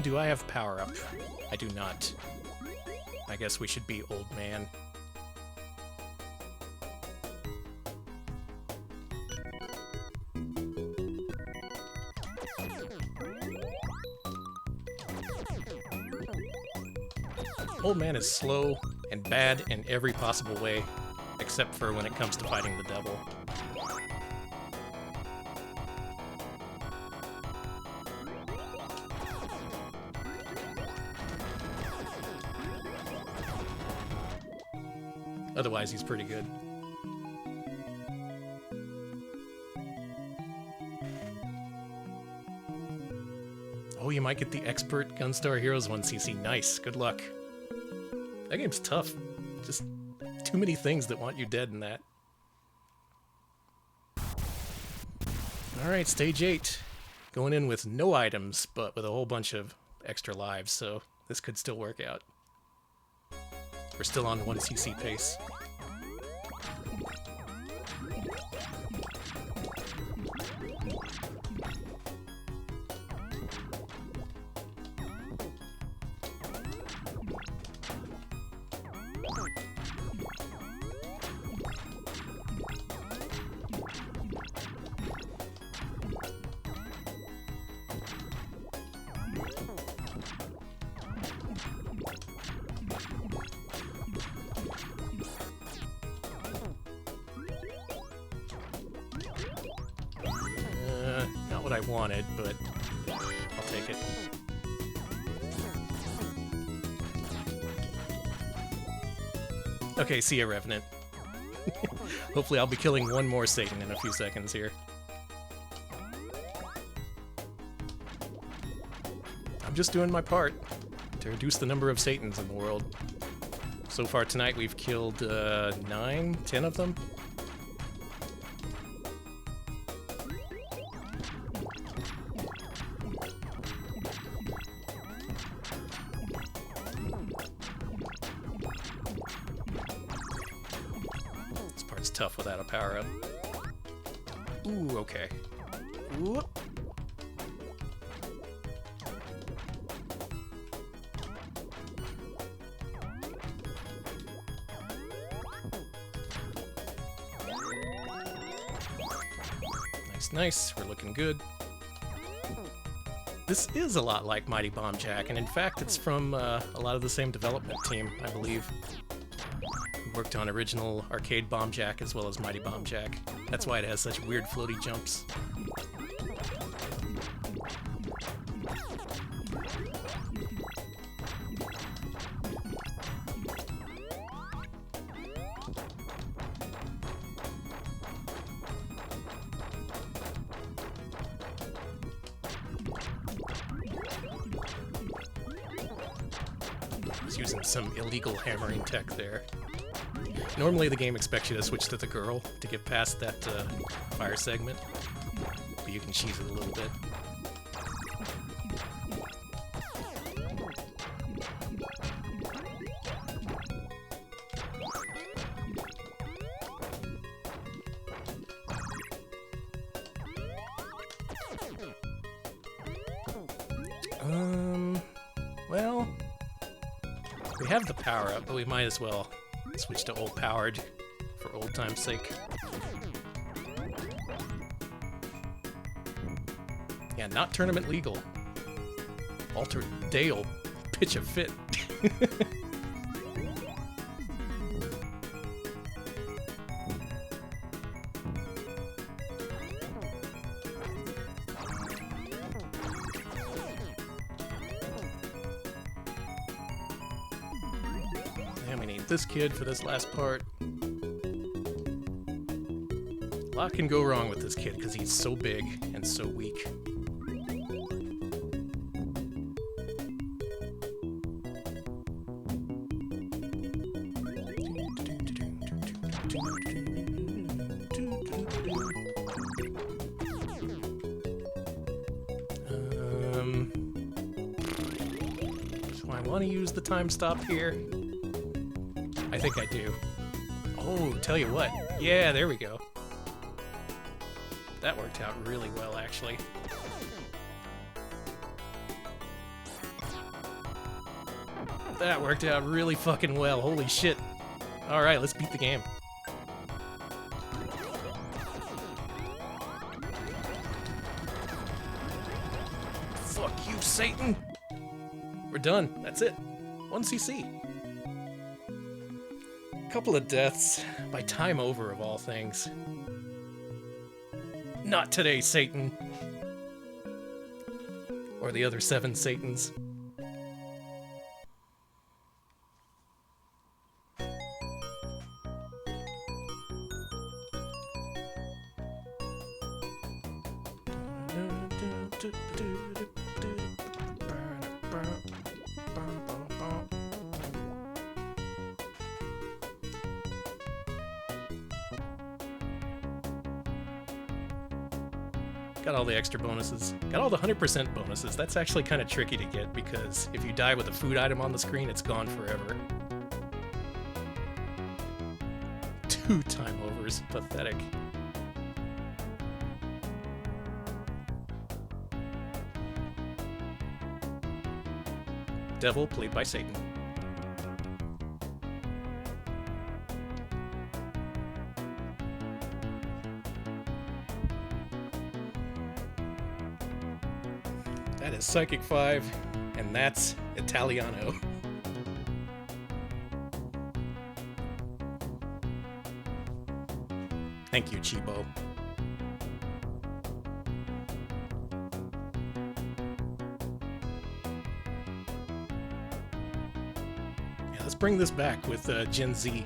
Speaker 1: Do I have power up? I do not. I guess we should be old man. Old man is slow and bad in every possible way. except for when it comes to fighting the devil. Otherwise, he's pretty good. Oh, you might get the Expert Gunstar Heroes 1cc. Nice. Good luck. That game's tough. Just too many things that want you dead in that. Alright, stage 8. Going in with no items, but with a whole bunch of extra lives, so this could still work out. We're still on 1cc pace. Not what I wanted, but I'll take it. Okay, see ya, Revenant. Hopefully I'll be killing one more Satan in a few seconds here. I'm just doing my part to reduce the number of Satans in the world. So far tonight we've killed 9, 10 of them. This part's tough without a power-up. Ooh, okay. Ooh. Nice, we're looking good. This is a lot like Mighty Bomb Jack, and in fact it's from a lot of the same development team, I believe. We worked on original arcade Bomb Jack as well as Mighty Bomb Jack. That's why it has such weird floaty jumps. Using some illegal hammering tech there. Normally the game expects you to switch to the girl to get past that fire segment, but you can cheese it a little bit. Well... we have the power-up, but we might as well switch to old-powered for old time's sake. Yeah, not tournament legal. Altered Dale, pitch a fit. And we need this kid for this last part. A lot can go wrong with this kid because he's so big and so weak. Do I want to use the time stop here? I think I do. Oh, tell you what. Yeah, there we go. That worked out really well, actually. That worked out really fucking well. Holy shit. Alright, let's beat the game. Fuck you, Satan! We're done. That's it. 1cc. Couple of deaths by time over, of all things. Not today, Satan. Or the other 7 Satans. Got all the extra bonuses. Got all the 100% bonuses. That's actually kind of tricky to get because if you die with a food item on the screen, it's gone forever. 2 time overs. Pathetic. Devil played by Satan. That is Psychic 5, and that's Italiano. Thank you, Chibo. Yeah, let's bring this back with Gen Z.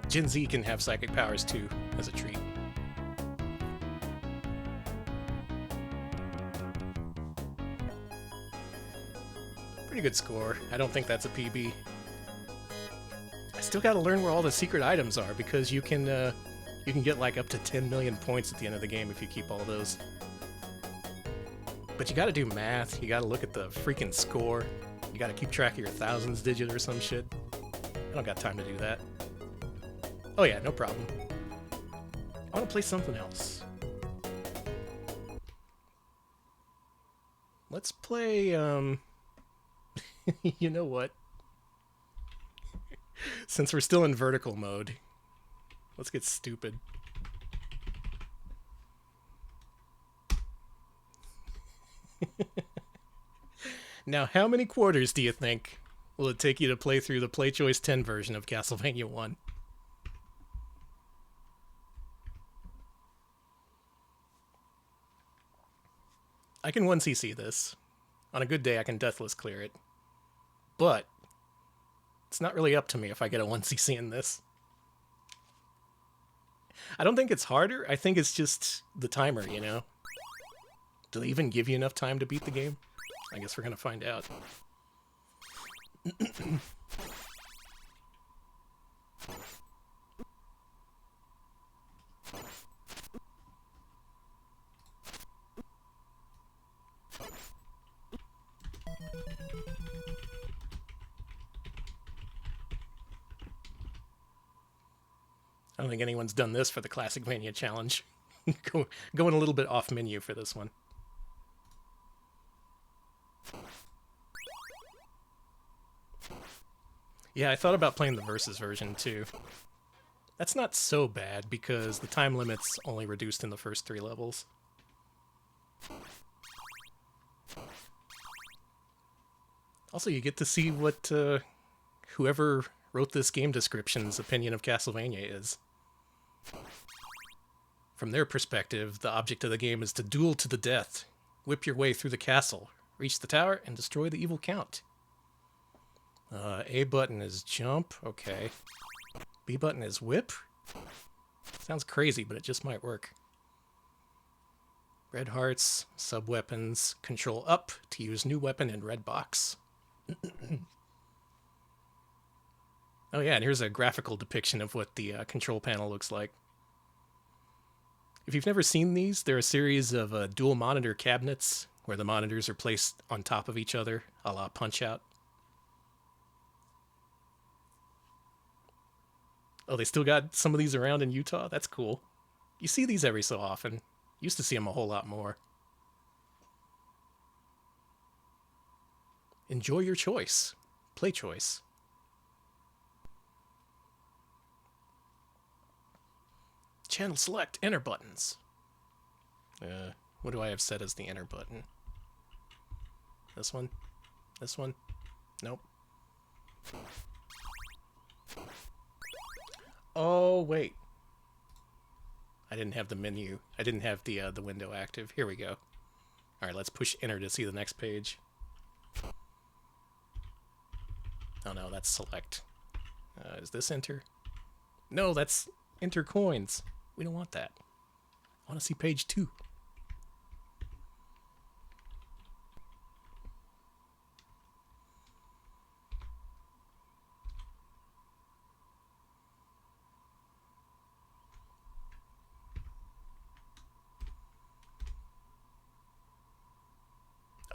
Speaker 1: Gen Z can have psychic powers too, as a treat. Pretty good score. I don't think that's a PB. I still gotta learn where all the secret items are because you can get like up to 10 million points at the end of the game if you keep all those. But you gotta do math, you gotta look at the freaking score, you gotta keep track of your thousands digit or some shit. I don't got time to do that. Oh yeah, no problem. I wanna play something else. Let's play, you know what? Since we're still in vertical mode, let's get stupid. Now, how many quarters do you think will it take you to play through the Play Choice 10 version of Castlevania 1? I can 1cc this. On a good day, I can Deathless clear it. But it's not really up to me if I get a 1cc in this. I don't think it's harder. I think it's just the timer, you know? Do they even give you enough time to beat the game? I guess we're gonna find out. I don't think anyone's done this for the Classic Mania challenge. Going a little bit off menu for this one. Yeah, I thought about playing the Versus version too. That's not so bad because the time limit's only reduced in the first 3 levels. Also, you get to see what whoever wrote this game description's opinion of Castlevania is. From their perspective, the object of the game is to duel to the death, whip your way through the castle, reach the tower, and destroy the evil count. A button is jump, okay. B button is whip? Sounds crazy, but it just might work. Red hearts, sub-weapons, control up to use new weapon in red box. Oh yeah, and here's a graphical depiction of what the control panel looks like. If you've never seen these, they're a series of dual monitor cabinets where the monitors are placed on top of each other, a la Punch-Out. Oh, they still got some of these around in Utah? That's cool. You see these every so often. Used to see them a whole lot more. Enjoy your choice. Play choice. Channel select, enter buttons. What do I have set as the enter button? This one? This one? Nope. Oh, wait. I didn't have the menu. I didn't have the window active. Here we go. All right, let's push enter to see the next page. Oh no, that's select. Is this enter? No, that's enter coins. We don't want that. I want to see page 2.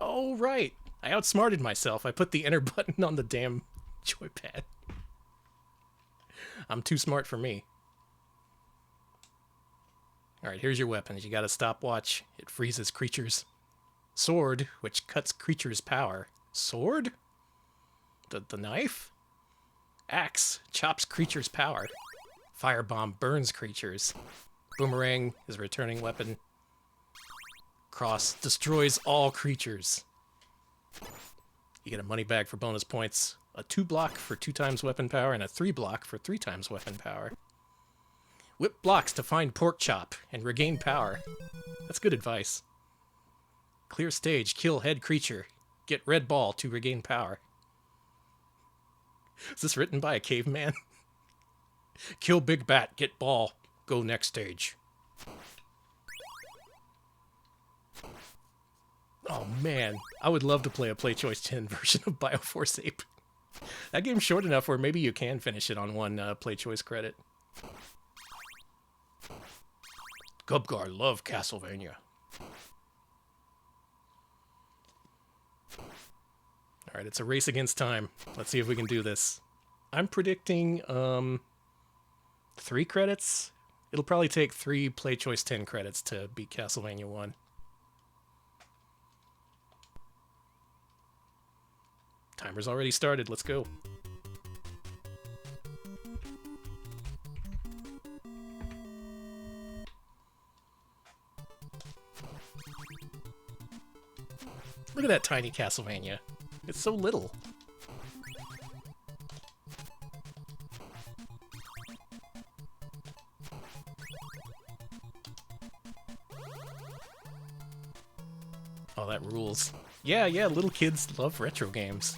Speaker 1: Oh, right. I outsmarted myself. I put the enter button on the damn joypad. I'm too smart for me. Alright, here's your weapons. You got a stopwatch. It freezes creatures. Sword, which cuts creatures' power. Sword? The knife? Axe chops creatures' power. Firebomb burns creatures. Boomerang is a returning weapon. Cross destroys all creatures. You get a money bag for bonus points, a 2 block for 2 times weapon power, and a 3 block for 3 times weapon power. Whip blocks to find pork chop and regain power. That's good advice. Clear stage, kill head creature. Get red ball to regain power. Is this written by a caveman? Kill big bat, get ball. Go next stage. Oh man, I would love to play a Play Choice 10 version of Bioforce Ape. That game's short enough where maybe you can finish it on one Play Choice credit. Gubgar love Castlevania. Alright, it's a race against time. Let's see if we can do this. I'm predicting 3 credits. It'll probably take 3 Play Choice 10 credits to beat Castlevania 1. Timer's already started. Let's go. Look at that tiny Castlevania. It's so little. Oh, that rules. Yeah, little kids love retro games.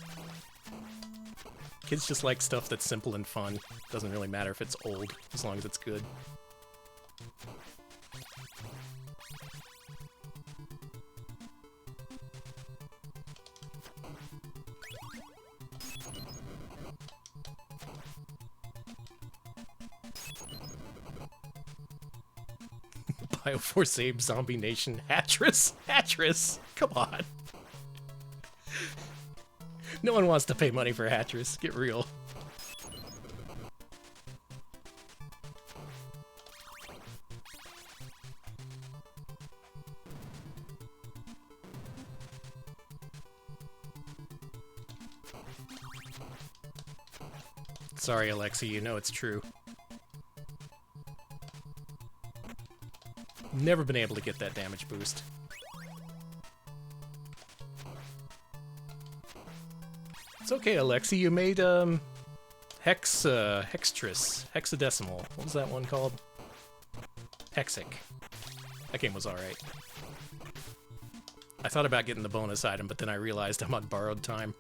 Speaker 1: Kids just like stuff that's simple and fun. Doesn't really matter if it's old, as long as it's good. Bioforce Abe, Zombie Nation, Hattress? Hattress? Come on. No one wants to pay money for Hattress. Get real. Sorry, Alexi, you know it's true. Never been able to get that damage boost. It's okay, Alexi, you made, hexadecimal. What was that one called? Hexic. That game was alright. I thought about getting the bonus item, but then I realized I'm on borrowed time.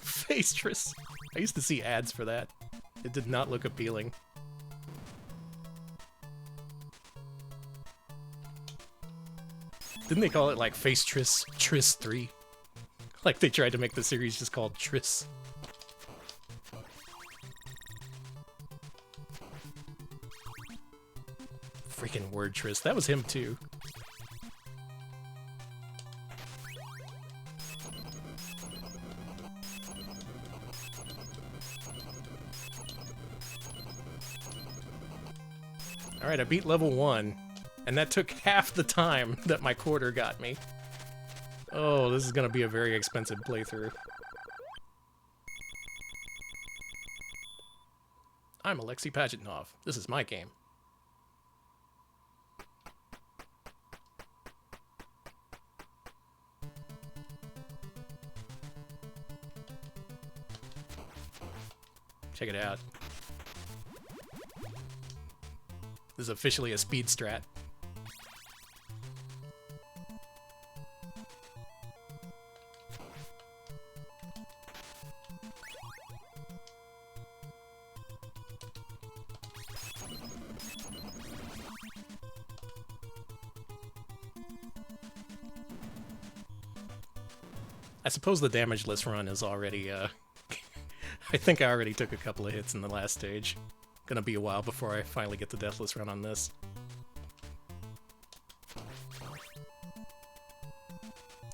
Speaker 1: Facetress. I used to see ads for that. It did not look appealing. Didn't they call it like Facetress Triss 3? Like they tried to make the series just called Triss. Freaking word Triss. That was him too. Alright, I beat level 1, and that took half the time that my quarter got me. Oh, this is gonna be a very expensive playthrough. I'm Alexei Pajitnov. This is my game. Check it out. This is officially a speed strat. I suppose the damageless run is already, I think I already took a couple of hits in the last stage. Gonna be a while before I finally get the deathless run on this.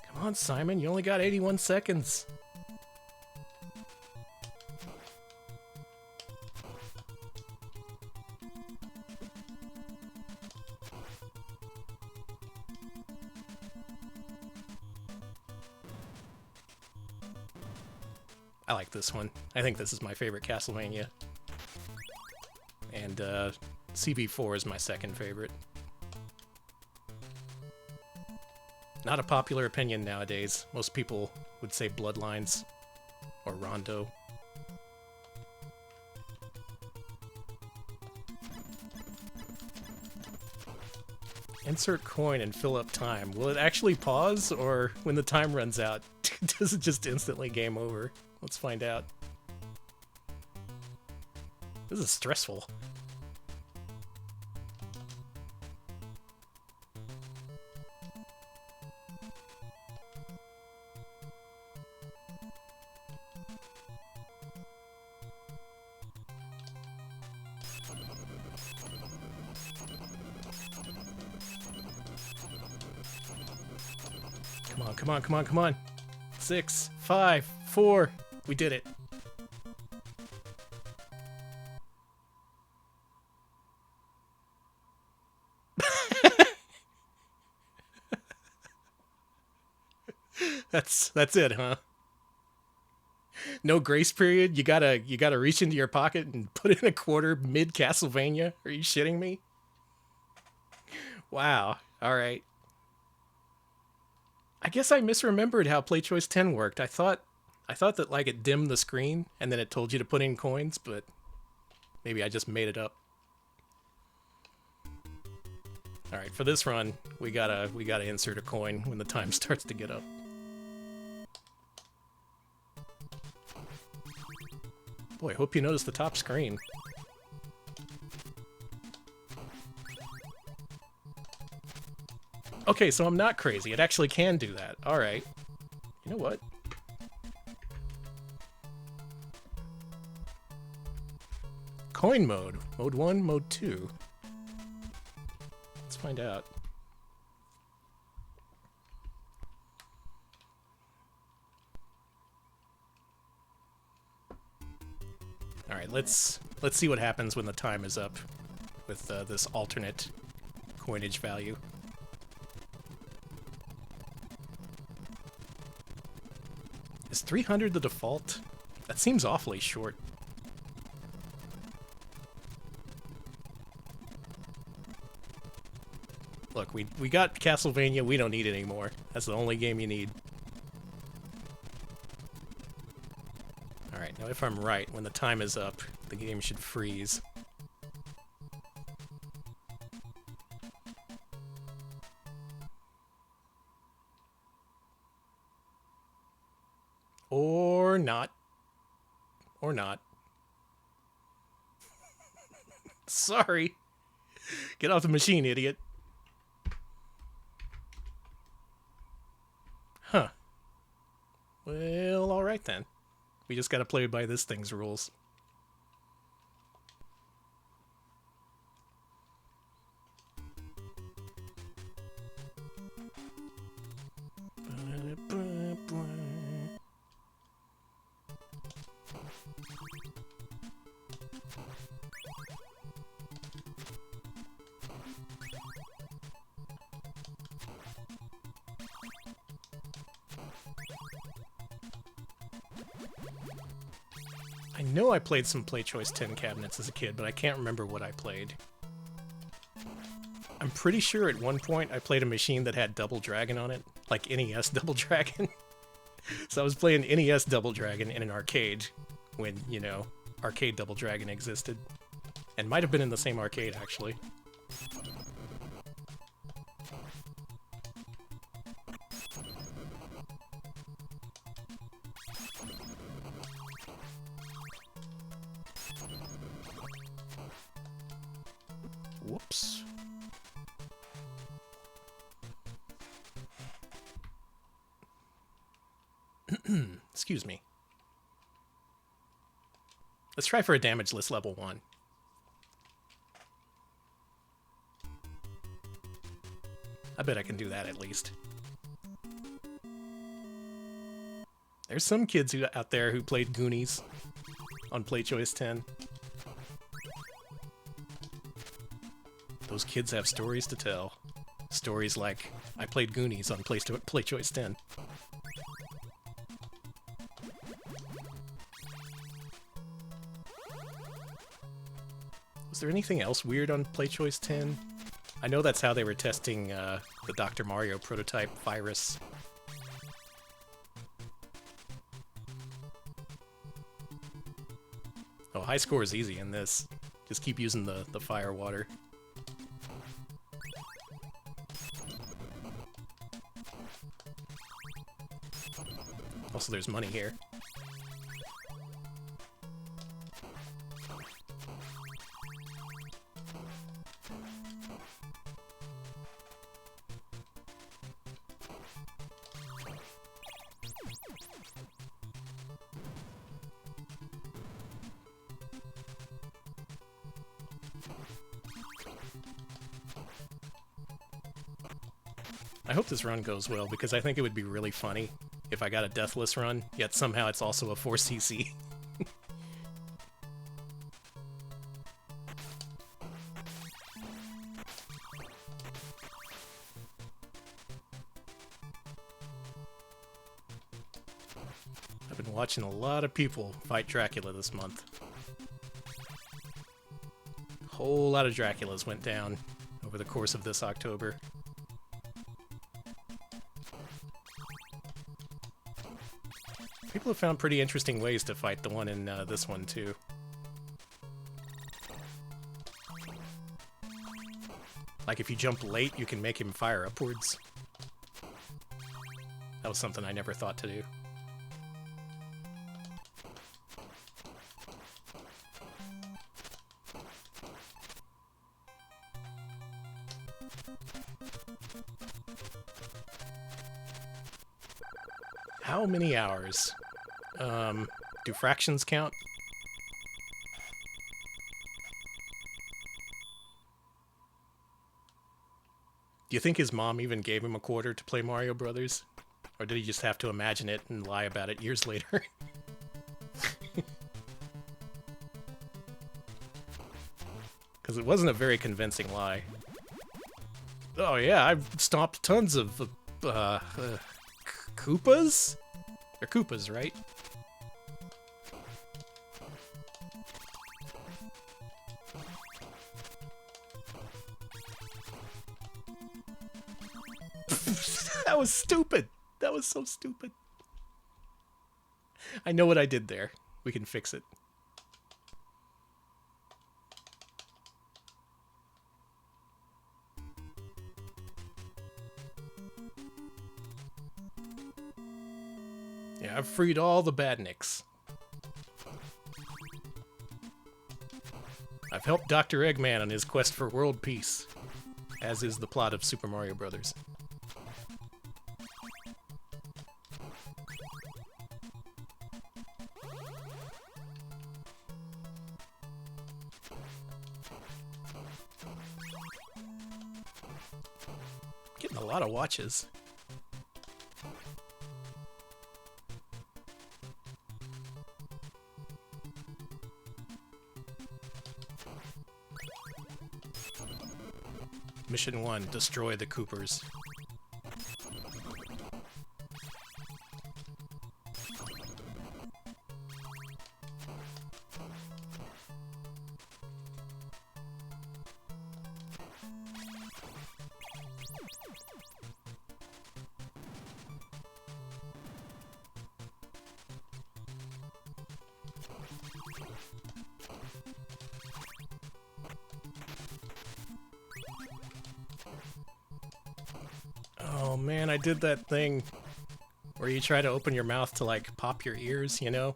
Speaker 1: Come on, Simon, you only got 81 seconds. I like this one. I think this is my favorite Castlevania. And CB4 is my second favorite. Not a popular opinion nowadays. Most people would say Bloodlines or Rondo. Insert coin and fill up time. Will it actually pause, or when the time runs out, does it just instantly game over? Let's find out. This is stressful. Come on, come on, come on, come on. 6, 5, 4. We did it. That's it, huh? No grace period. You gotta reach into your pocket and put in a quarter mid Castlevania. Are you shitting me? Wow. All right. I guess I misremembered how Play Choice 10 worked. I thought that like it dimmed the screen and then it told you to put in coins, but maybe I just made it up. All right, for this run, we gotta insert a coin when the time starts to get up. Boy, hope you notice the top screen. Okay, so I'm not crazy. It actually can do that. All right. You know what? Coin mode. Mode 1, mode 2. Let's find out. All right, let's see what happens when the time is up with this alternate coinage value. Is 300 the default? That seems awfully short. Look, we got Castlevania, we don't need it anymore. That's the only game you need. Alright, now if I'm right, when the time is up, the game should freeze. Or not. Or not. Sorry. Get off the machine, idiot. Huh. Well, alright then. We just gotta play by this thing's rules. I know I played some Play Choice 10 cabinets as a kid, but I can't remember what I played. I'm pretty sure at one point I played a machine that had Double Dragon on it, like NES Double Dragon. So I was playing NES Double Dragon in an arcade when, you know, arcade Double Dragon existed. And might have been in the same arcade, actually. Whoops. Excuse me. Let's try for a damage list level 1. I bet I can do that at least. There's some kids out there who played Goonies on PlayChoice 10. Those kids have stories to tell. Stories like, I played Goonies on PlayChoice 10. Was there anything else weird on PlayChoice 10? I know that's how they were testing the Dr. Mario prototype virus. Oh, high score is easy in this. Just keep using the fire water. Also, there's money here. I hope this run goes well, because I think it would be really funny if I got a deathless run, yet somehow it's also a 4cc. I've been watching a lot of people fight Dracula this month. A whole lot of Draculas went down over the course of this October. People have found pretty interesting ways to fight the one in this one, too. Like, if you jump late, you can make him fire upwards. That was something I never thought to do. How many hours? Do fractions count? Do you think his mom even gave him a quarter to play Mario Brothers? Or did he just have to imagine it and lie about it years later? Because it wasn't a very convincing lie. Oh yeah, I've stomped tons of Koopas? They're Koopas, right? That was stupid! That was so stupid. I know what I did there. We can fix it. Yeah, I've freed all the badniks. I've helped Dr. Eggman on his quest for world peace, as is the plot of Super Mario Brothers. Getting a lot of watches. Mission 1, destroy the Coopers. man, I did that thing where you try to open your mouth to, like, pop your ears, you know?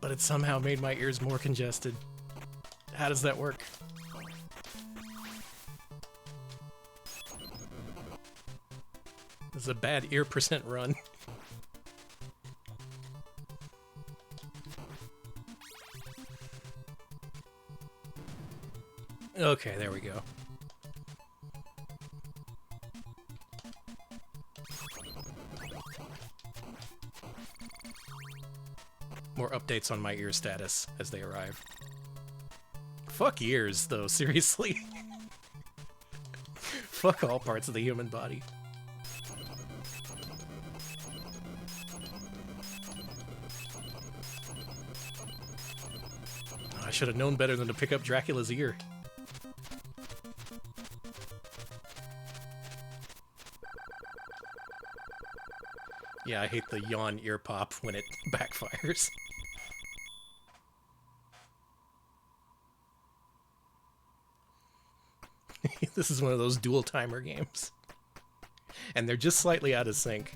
Speaker 1: But it somehow made my ears more congested. How does that work? This is a bad ear percent run. Okay, there we go. More updates on my ear status as they arrive. Fuck ears, though, seriously. Fuck all parts of the human body. I should have known better than to pick up Dracula's ear. Yeah, I hate the yawn ear pop when it backfires. This is one of those dual timer games. And they're just slightly out of sync.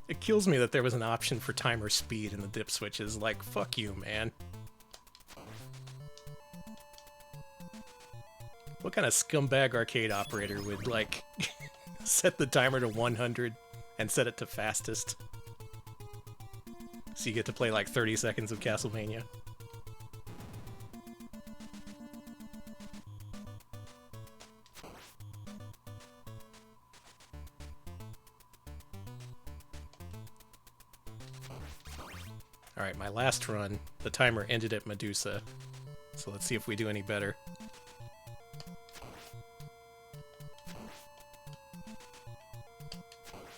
Speaker 1: It kills me that there was an option for timer speed in the dip switches. Like, fuck you, man. What kind of scumbag arcade operator would, like, set the timer to 100 and set it to fastest? So you get to play, like, 30 seconds of Castlevania. Alright, my last run, the timer ended at Medusa. So let's see if we do any better.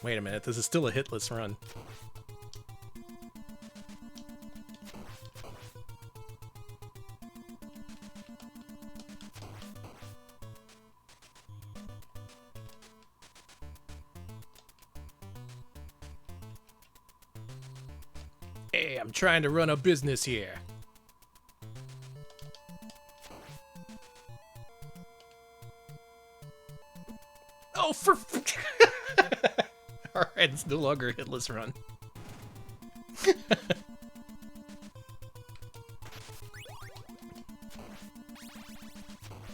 Speaker 1: Wait a minute, this is still a hitless run. Hey, I'm trying to run a business here. Oh, for... Alright, it's no longer a hitless run.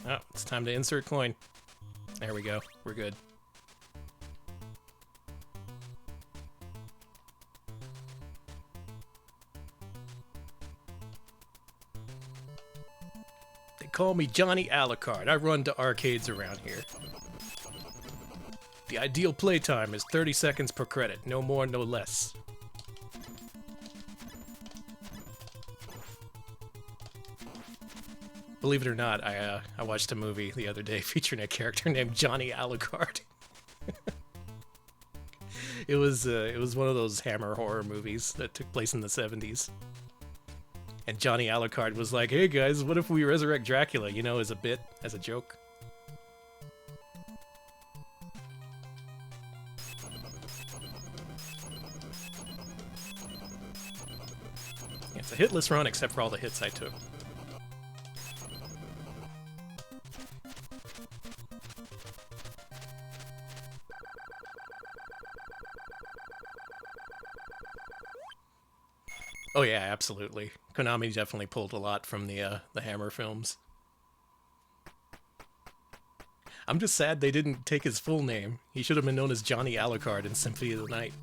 Speaker 1: Oh, it's time to insert coin. There we go. We're good. They call me Johnny Alucard. I run to arcades around here. The ideal playtime is 30 seconds per credit, no more, no less. Believe it or not, I watched a movie the other day featuring a character named Johnny Alucard. It was one of those Hammer horror movies that took place in the 70s. And Johnny Alucard was like, "Hey guys, what if we resurrect Dracula, you know, as a bit, as a joke?" It's a hitless run except for all the hits I took. Oh yeah, absolutely. Konami definitely pulled a lot from the Hammer films. I'm just sad they didn't take his full name. He should have been known as Johnny Alucard in Symphony of the Night.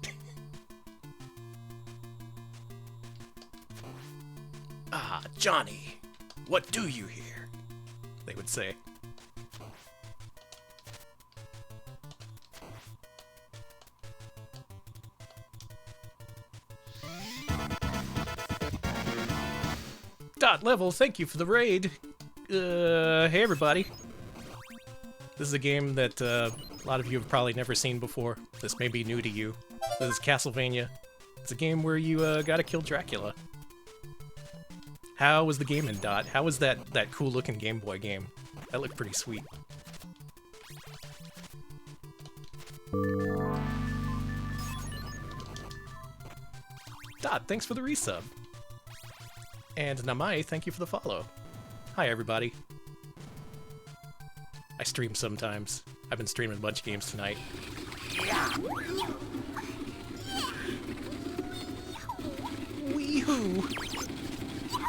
Speaker 1: Ah, Johnny, what do you here? They would say. Dot level, thank you for the raid. Hey everybody. This is a game that a lot of you have probably never seen before. This may be new to you. This is Castlevania. It's a game where you gotta kill Dracula. How was the game in Dot? How was that cool looking Game Boy game? That looked pretty sweet. Dot, thanks for the resub. And Namai, thank you for the follow. Hi everybody. I stream sometimes. I've been streaming a bunch of games tonight. Wee-hoo!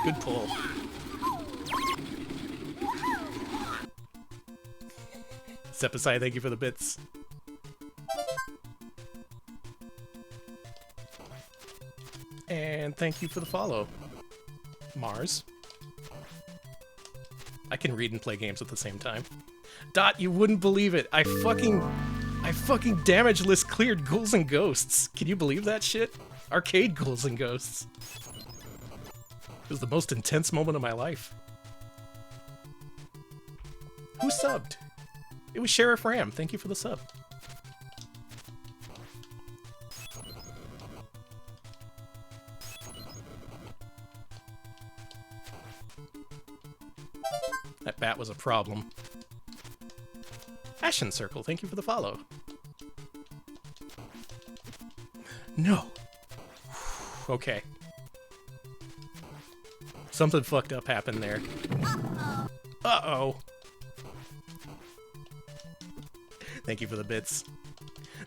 Speaker 1: Good pull. Sepasai, thank you for the bits. And thank you for the follow, Mars. I can read and play games at the same time. Dot, you wouldn't believe it. I fucking damage list cleared Ghouls and Ghosts. Can you believe that shit? Arcade Ghouls and Ghosts. It was the most intense moment of my life. Who subbed? It was Sheriff Ram. Thank you for the sub. That bat was a problem. Ashen Circle, thank you for the follow. No. Okay. Something fucked up happened there. Uh-oh. Thank you for the bits.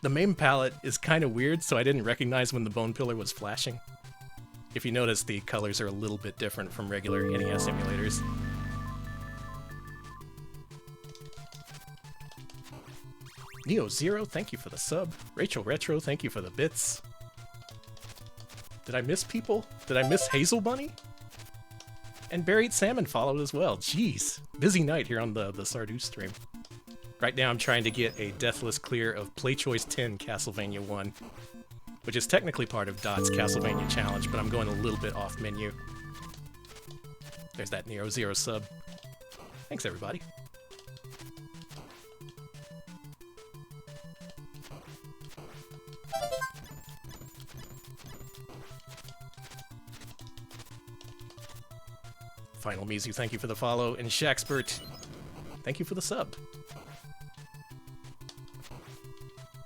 Speaker 1: The main palette is kind of weird, so I didn't recognize when the bone pillar was flashing. If you notice, the colors are a little bit different from regular NES emulators. Neo Zero, thank you for the sub. Rachel Retro, thank you for the bits. Did I miss people? Did I miss Hazel Bunny? And Buried Salmon followed as well. Jeez. Busy night here on the Sardu stream. Right now I'm trying to get a deathless clear of Play Choice 10 Castlevania 1, which is technically part of Dot's Castlevania Challenge, but I'm going a little bit off menu. There's that Neo Zero sub. Thanks, everybody. Final Mizu, thank you for the follow, and Shaxpert, thank you for the sub.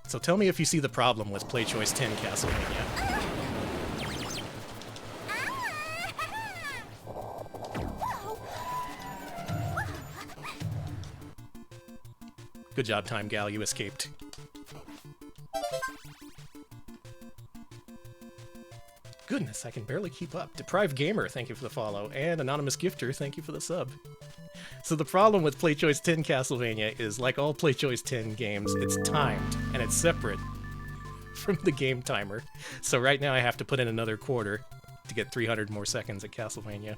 Speaker 1: So tell me if you see the problem with Play Choice 10 Castlevania. Good job, Time Gal, you escaped. Goodness, I can barely keep up. Deprived Gamer, thank you for the follow. And Anonymous Gifter, thank you for the sub. So the problem with Play Choice 10 Castlevania is, like all Play Choice 10 games, it's timed, and it's separate from the game timer. So right now I have to put in another quarter to get 300 more seconds at Castlevania.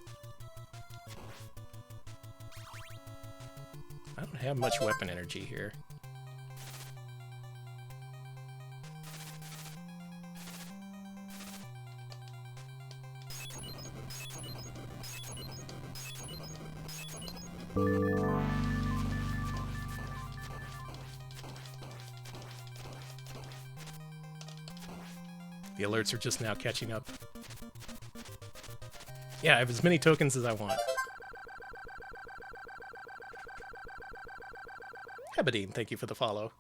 Speaker 1: I don't have much weapon energy here. The alerts are just now catching up. Yeah, I have as many tokens as I want. Hebadine, thank you for the follow.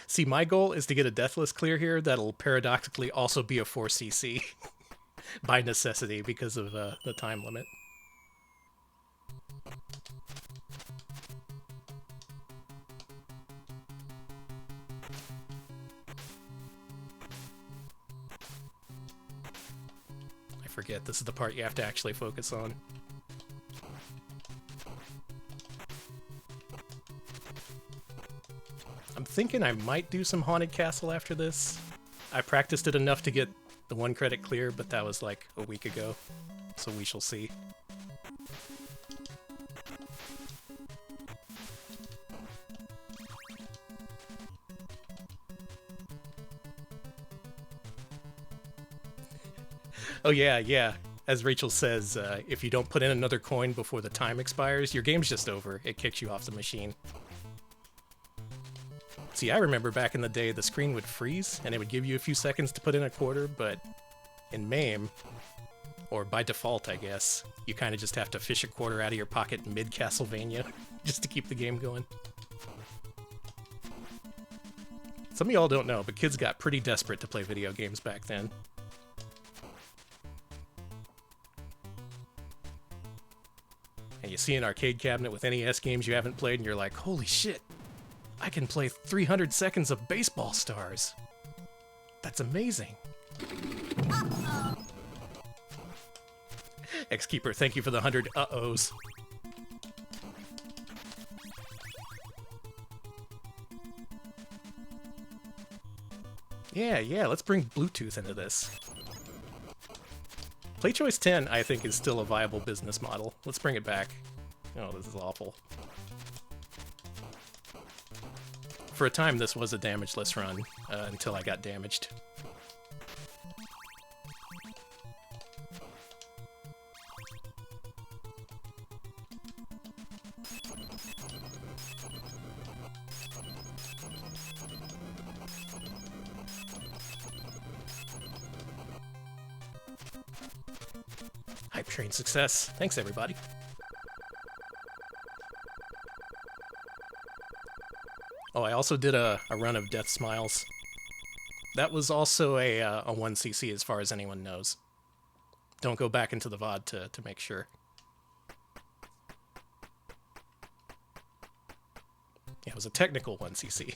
Speaker 1: See, my goal is to get a deathless clear here that'll paradoxically also be a 4cc. By necessity, because of the time limit. I forget, this is the part you have to actually focus on. I'm thinking I might do some Haunted Castle after this. I practiced it enough to get the 1 credit clear, but that was like a week ago, so we shall see. Oh yeah. As Rachel says, if you don't put in another coin before the time expires, your game's just over. It kicks you off the machine. See, I remember back in the day the screen would freeze, and it would give you a few seconds to put in a quarter, but in MAME, or by default, I guess, you kind of just have to fish a quarter out of your pocket mid-Castlevania just to keep the game going. Some of y'all don't know, but kids got pretty desperate to play video games back then. and you see an arcade cabinet with NES games you haven't played, and you're like, holy shit, I can play 300 seconds of Baseball Stars. That's amazing. X-Keeper, thank you for the 100 uh-ohs. Yeah, let's bring Bluetooth into this. PlayChoice 10, I think, is still a viable business model. Let's bring it back. Oh, this is awful. For a time, this was a damageless run, until I got damaged. Hype train success. Thanks, everybody. Oh, I also did a run of Death Smiles. That was also a 1cc as far as anyone knows. Don't go back into the VOD to make sure. Yeah, it was a technical 1cc.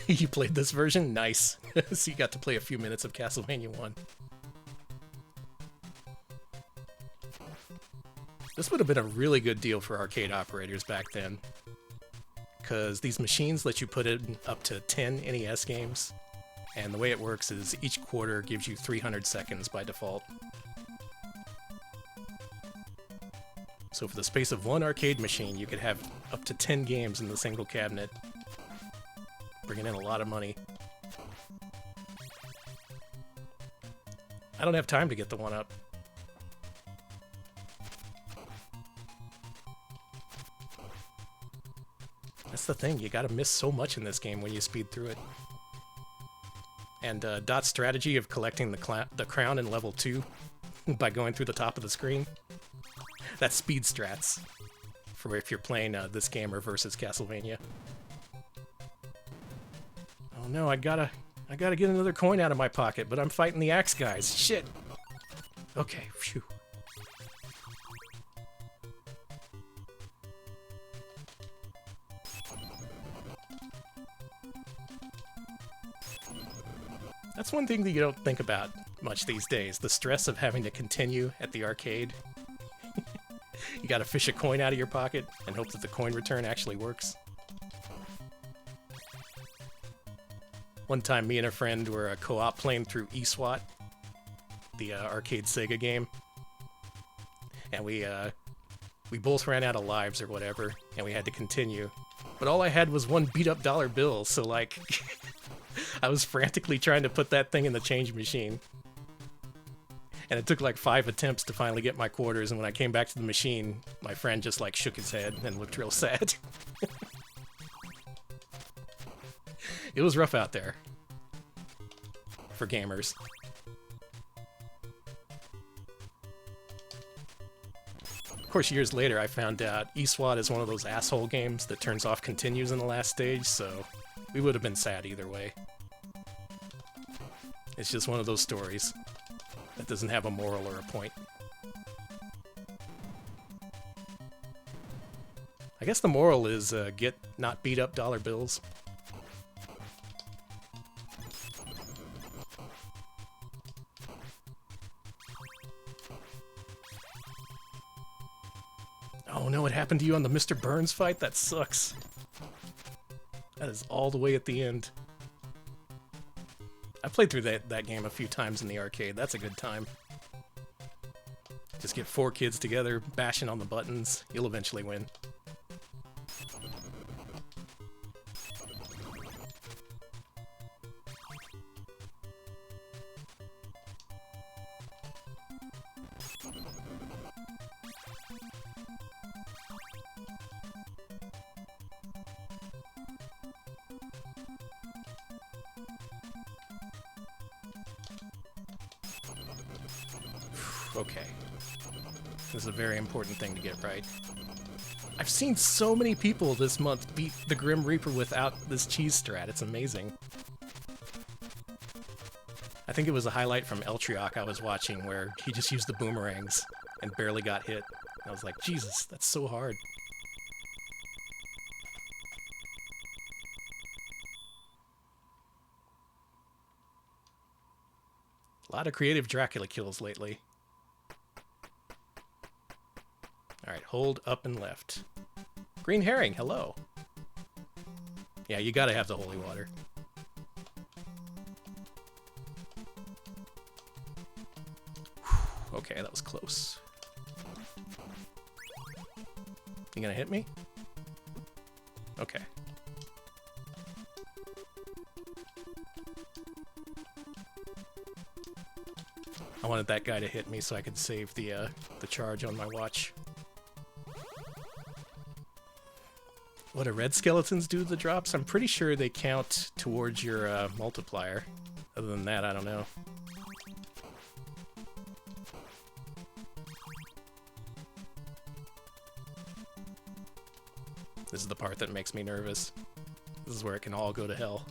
Speaker 1: You played this version? Nice. So you got to play a few minutes of Castlevania 1. This would have been a really good deal for arcade operators back then, because these machines let you put in up to 10 NES games, and the way it works is each quarter gives you 300 seconds by default. So for the space of one arcade machine, you could have up to 10 games in the single cabinet, bringing in a lot of money. I don't have time to get the one up. That's the thing, you gotta miss so much in this game when you speed through it. And Dot's strategy of collecting the crown in level 2 by going through the top of the screen, that's speed strats for if you're playing this game or versus Castlevania. Oh no, I gotta get another coin out of my pocket, but I'm fighting the axe guys. Shit. Okay, phew. That's one thing that you don't think about much these days, the stress of having to continue at the arcade. You gotta fish a coin out of your pocket and hope that the coin return actually works. One time, me and a friend were co-op playing through eSWAT, the arcade Sega game, and we both ran out of lives or whatever, and we had to continue. But all I had was one beat-up dollar bill, so like, I was frantically trying to put that thing in the change machine. And it took like 5 attempts to finally get my quarters, and when I came back to the machine, my friend just like shook his head and looked real sad. It was rough out there for gamers. Of course, years later, I found out eSWAT is one of those asshole games that turns off continues in the last stage, so we would have been sad either way. It's just one of those stories that doesn't have a moral or a point. I guess the moral is get not beat up dollar bills. Oh no, what happened to you on the Mr. Burns fight? That sucks. That is all the way at the end. I played through that game a few times in the arcade. That's a good time. Just get 4 kids together, bashing on the buttons. You'll eventually win. Okay. This is a very important thing to get right. I I've seen so many people this month beat the Grim Reaper without this cheese strat. It's amazing. I think it was a highlight from Eltriok I was watching where he just used the boomerangs and barely got hit. I was like, Jesus, that's so hard. A lot of creative Dracula kills lately. Alright, hold up and left. Green herring, hello. Yeah, you gotta have the holy water. Whew, okay, that was close. You gonna hit me? Okay. I wanted that guy to hit me so I could save the charge on my watch. What do red skeletons do to the drops? I'm pretty sure they count towards your multiplier. Other than that, I don't know. This is the part that makes me nervous. This is where it can all go to hell.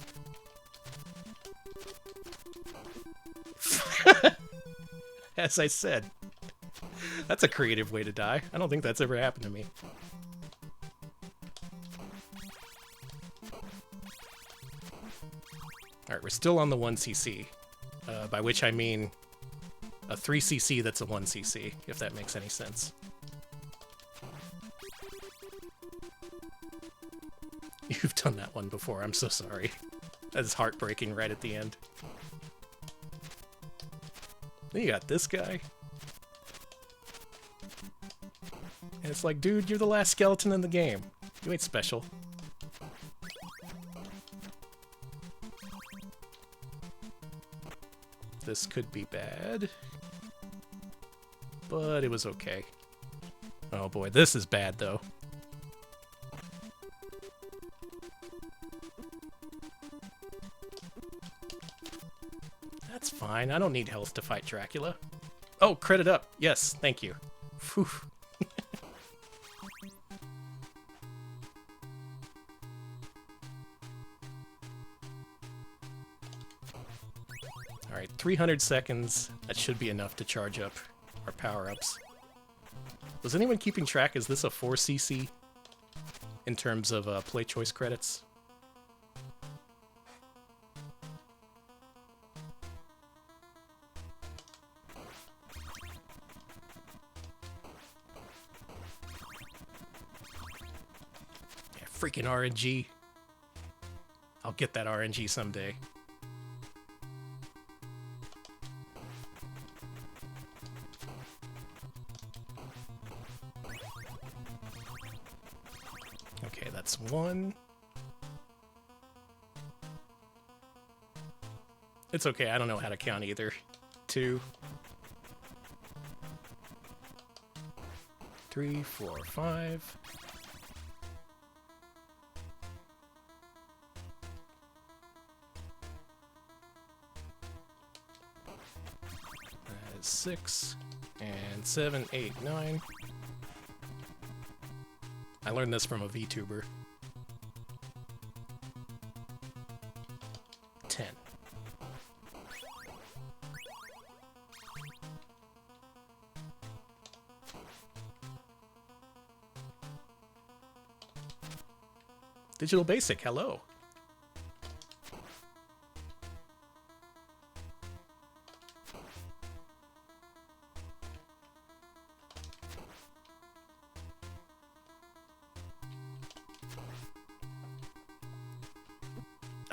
Speaker 1: As I said, that's a creative way to die. I don't think that's ever happened to me. Alright, we're still on the 1cc, by which I mean a 3cc that's a 1cc, if that makes any sense. You've done that one before, I'm so sorry. That's heartbreaking right at the end. Then you got this guy. And it's like, dude, you're the last skeleton in the game. You ain't special. This could be bad. But it was okay. Oh boy, this is bad though. That's fine. I don't need health to fight Dracula. Oh, credit up. Yes, thank you. Phew. Alright, 300 seconds. That should be enough to charge up our power-ups. Was anyone keeping track? Is this a 4cc in terms of play choice credits? Yeah, freaking RNG. I'll get that RNG someday. Okay, that's one. It's okay, I don't know how to count either. 2, 3, 4, 5. That is 6, and 7, 8, 9. I learned this from a VTuber. 10. Digital Basic, hello.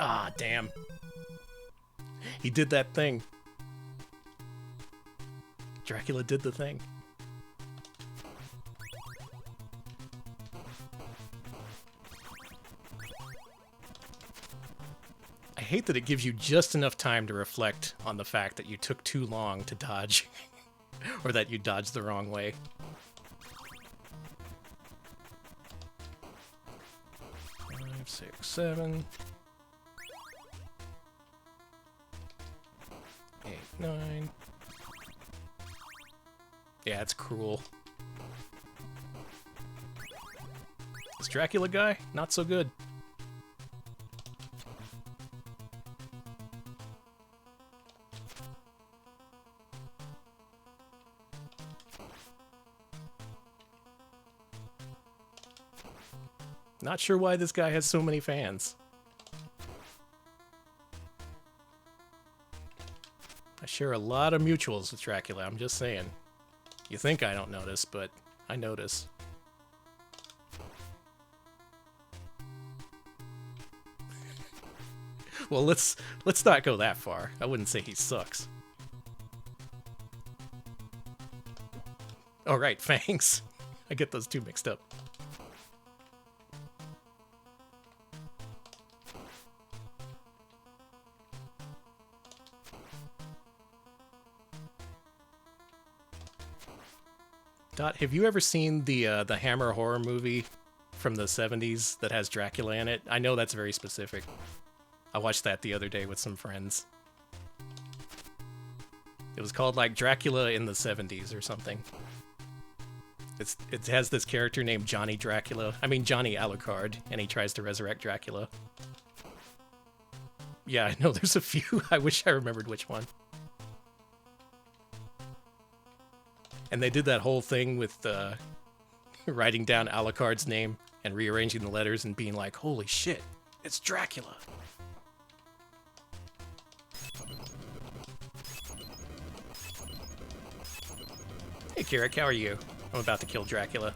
Speaker 1: Ah, damn. He did that thing. Dracula did the thing. I hate that it gives you just enough time to reflect on the fact that you took too long to dodge, or that you dodged the wrong way. Five, 6, 7. 8, 9. Yeah, it's cruel. This Dracula guy, not so good. Not sure why this guy has so many fans. I share a lot of mutuals with Dracula, I'm just saying. You think I don't notice, but I notice. Well, let's not go that far. I wouldn't say he sucks. Oh, right, Fangs. I get those two mixed up. Dot, have you ever seen the Hammer horror movie from the 70s that has Dracula in it? I know that's very specific. I watched that the other day with some friends. It was called like Dracula in the 70s or something. It has this character named Johnny Dracula. I mean Johnny Alucard, and he tries to resurrect Dracula. Yeah, I know there's a few. I wish I remembered which one. And they did that whole thing with writing down Alucard's name and rearranging the letters and being like, holy shit, it's Dracula. Hey, Kirik, how are you? I'm about to kill Dracula.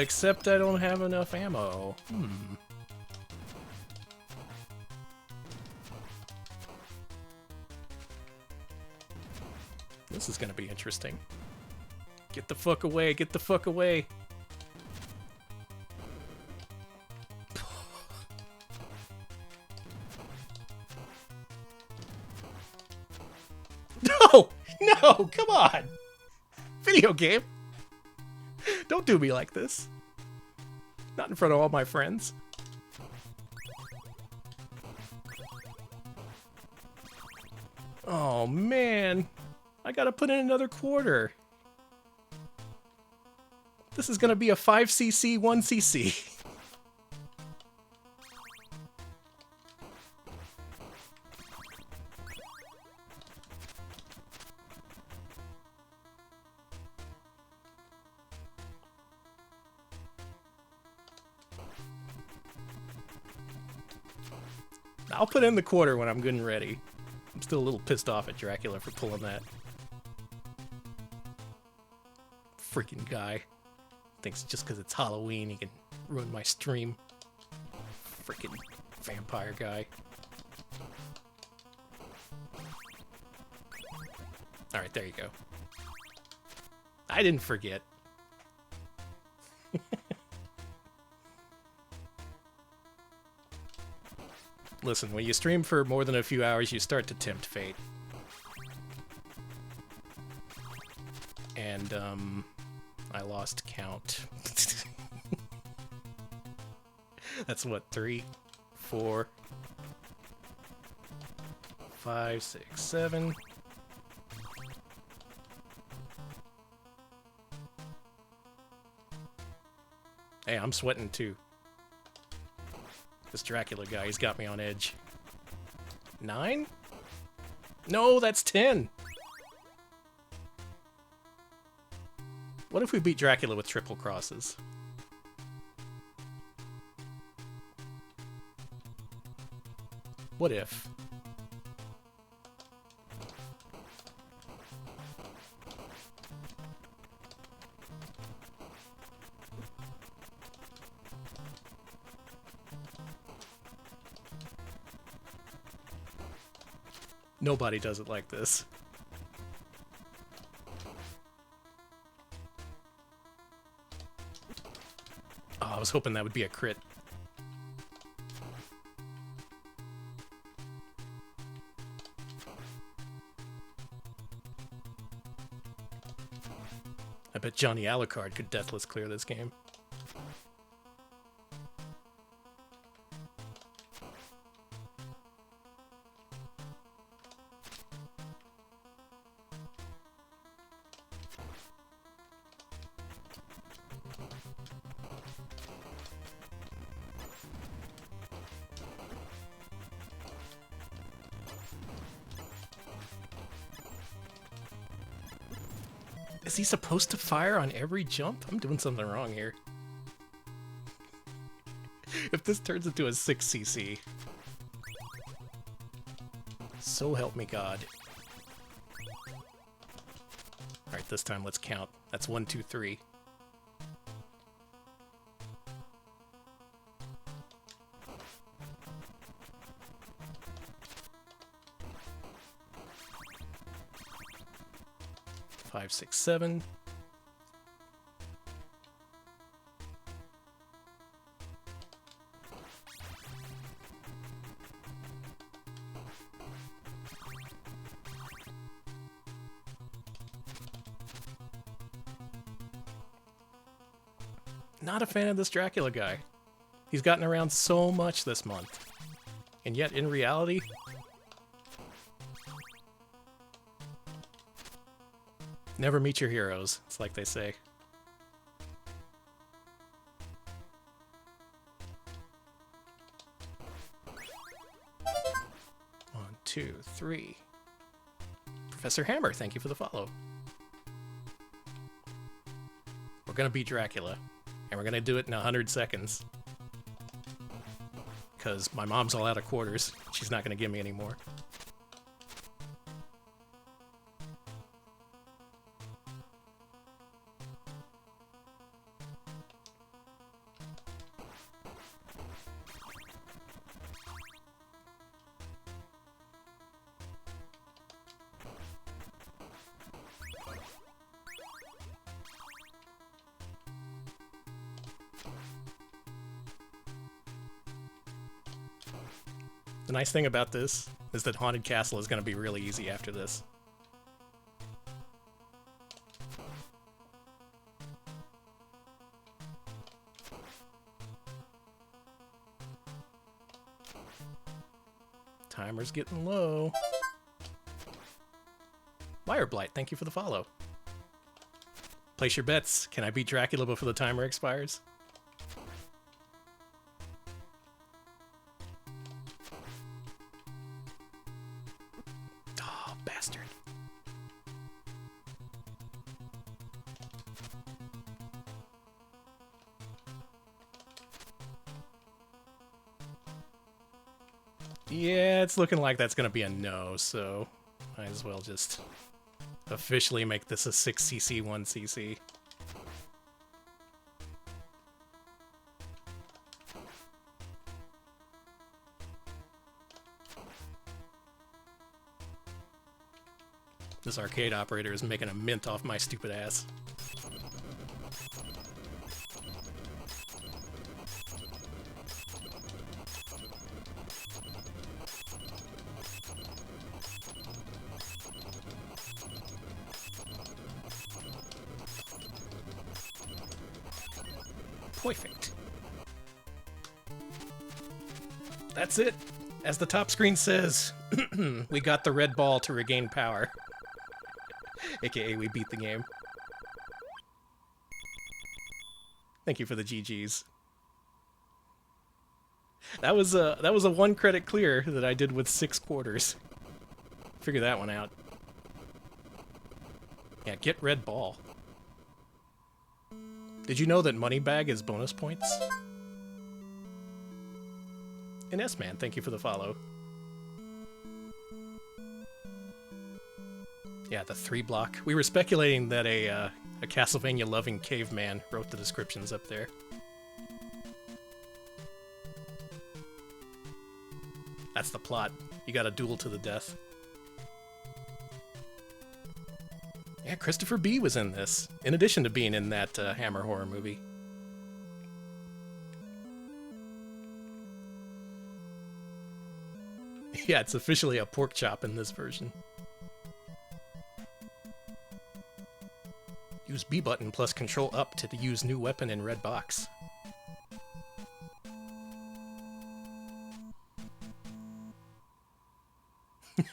Speaker 1: Except I don't have enough ammo. This is gonna be interesting. Get the fuck away, get the fuck away. No! No, come on! Video game! Don't do me like this. Not in front of all my friends. Oh, man. I gotta put in another quarter. This is gonna be a 5cc, 1cc. I'll put in the quarter when I'm good and ready. I'm still a little pissed off at Dracula for pulling that. Freaking guy. Thinks just because it's Halloween he can ruin my stream. Freaking vampire guy. Alright, there you go. I didn't forget. Listen, when you stream for more than a few hours, you start to tempt fate. And, I lost count. That's what, 3, 4, 5, 6, 7. Hey, I'm sweating too. This Dracula guy, he's got me on edge. 9? No, that's 10. What if we beat Dracula with triple crosses? What if? Nobody does it like this. Oh, I was hoping that would be a crit. I bet Johnny Alucard could deathless clear this game. Is he supposed to fire on every jump? I'm doing something wrong here. If this turns into a 6cc. So help me God. Alright, this time let's count. That's 1, 2, 3. Five, 6, 7. Not a fan of this Dracula guy. He's gotten around so much this month. And yet, in reality, never meet your heroes, it's like they say. 1, 2, 3. Professor Hammer, thank you for the follow. We're gonna beat Dracula, and we're gonna do it in 100 seconds. Because my mom's all out of quarters. She's not gonna give me any more. The nice thing about this is that Haunted Castle is going to be really easy after this. Timer's getting low. Wireblight, thank you for the follow. Place your bets. Can I beat Dracula before the timer expires? Oh, bastard. Yeah, it's looking like that's gonna be a no, so might as well just officially make this a 6cc, 1cc. This arcade operator is making a mint off my stupid ass. Perfect. That's it. As the top screen says, we got the red ball to regain power. AKA, we beat the game. Thank you for the GGs. That was a 1 credit clear that I did with 6 quarters. Figure that one out. Yeah, get red ball. Did you know that money bag is bonus points? And S-Man, thank you for the follow. Yeah, the 3 block. We were speculating that a Castlevania-loving caveman wrote the descriptions up there. That's the plot. You got a duel to the death. Yeah, Christopher B. was in this, in addition to being in that Hammer horror movie. Yeah, it's officially a pork chop in this version. Use B button plus control up to use new weapon in red box.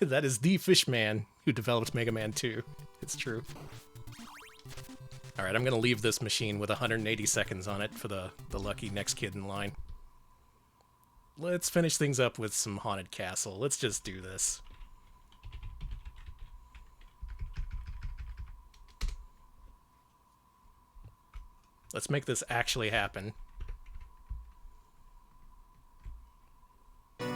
Speaker 1: That is the Fishman who developed Mega Man 2. It's true. Alright, I'm gonna leave this machine with 180 seconds on it for the lucky next kid in line. Let's finish things up with some Haunted Castle. Let's just do this. Let's make this actually happen. If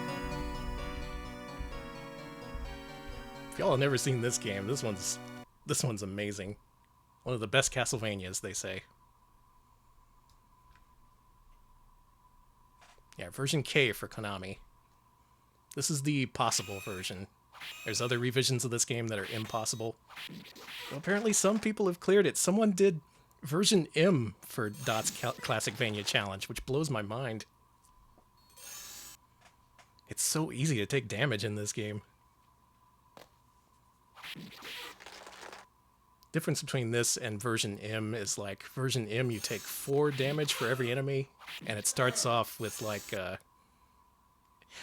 Speaker 1: y'all have never seen this game, this one's amazing. One of the best Castlevanias, they say. Yeah, version K for Konami. This is the possible version. There's other revisions of this game that are impossible. Well, apparently some people have cleared it. Someone did version M for Dot's Classic Vania Challenge, which blows my mind. It's so easy to take damage in this game. Difference between this and version M is like version M you take 4 damage for every enemy, and it starts off with like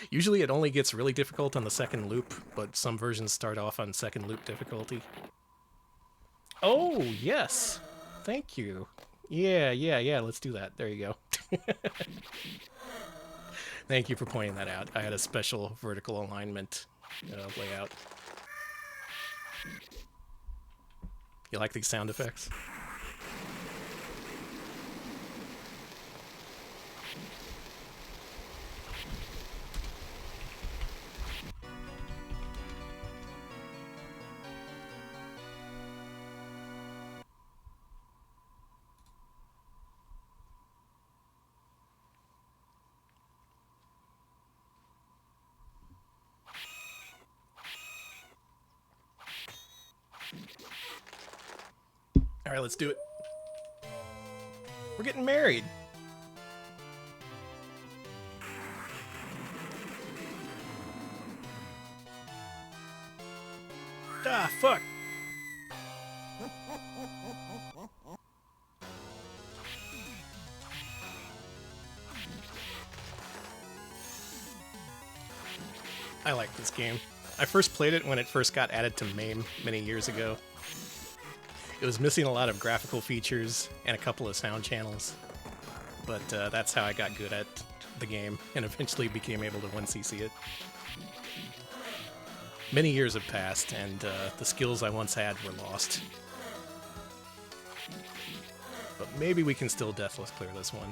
Speaker 1: usually it only gets really difficult on the second loop, but some versions start off on second loop difficulty. Oh, yes. Thank you. Yeah, let's do that. There you go. Thank you for pointing that out. I had a special vertical alignment layout. You like these sound effects? All right, let's do it. We're getting married. Ah, fuck. I like this game. I first played it when it first got added to MAME many years ago. It was missing a lot of graphical features and a couple of sound channels, but that's how I got good at the game and eventually became able to 1cc it. Many years have passed, and the skills I once had were lost. But maybe we can still deathless clear this one.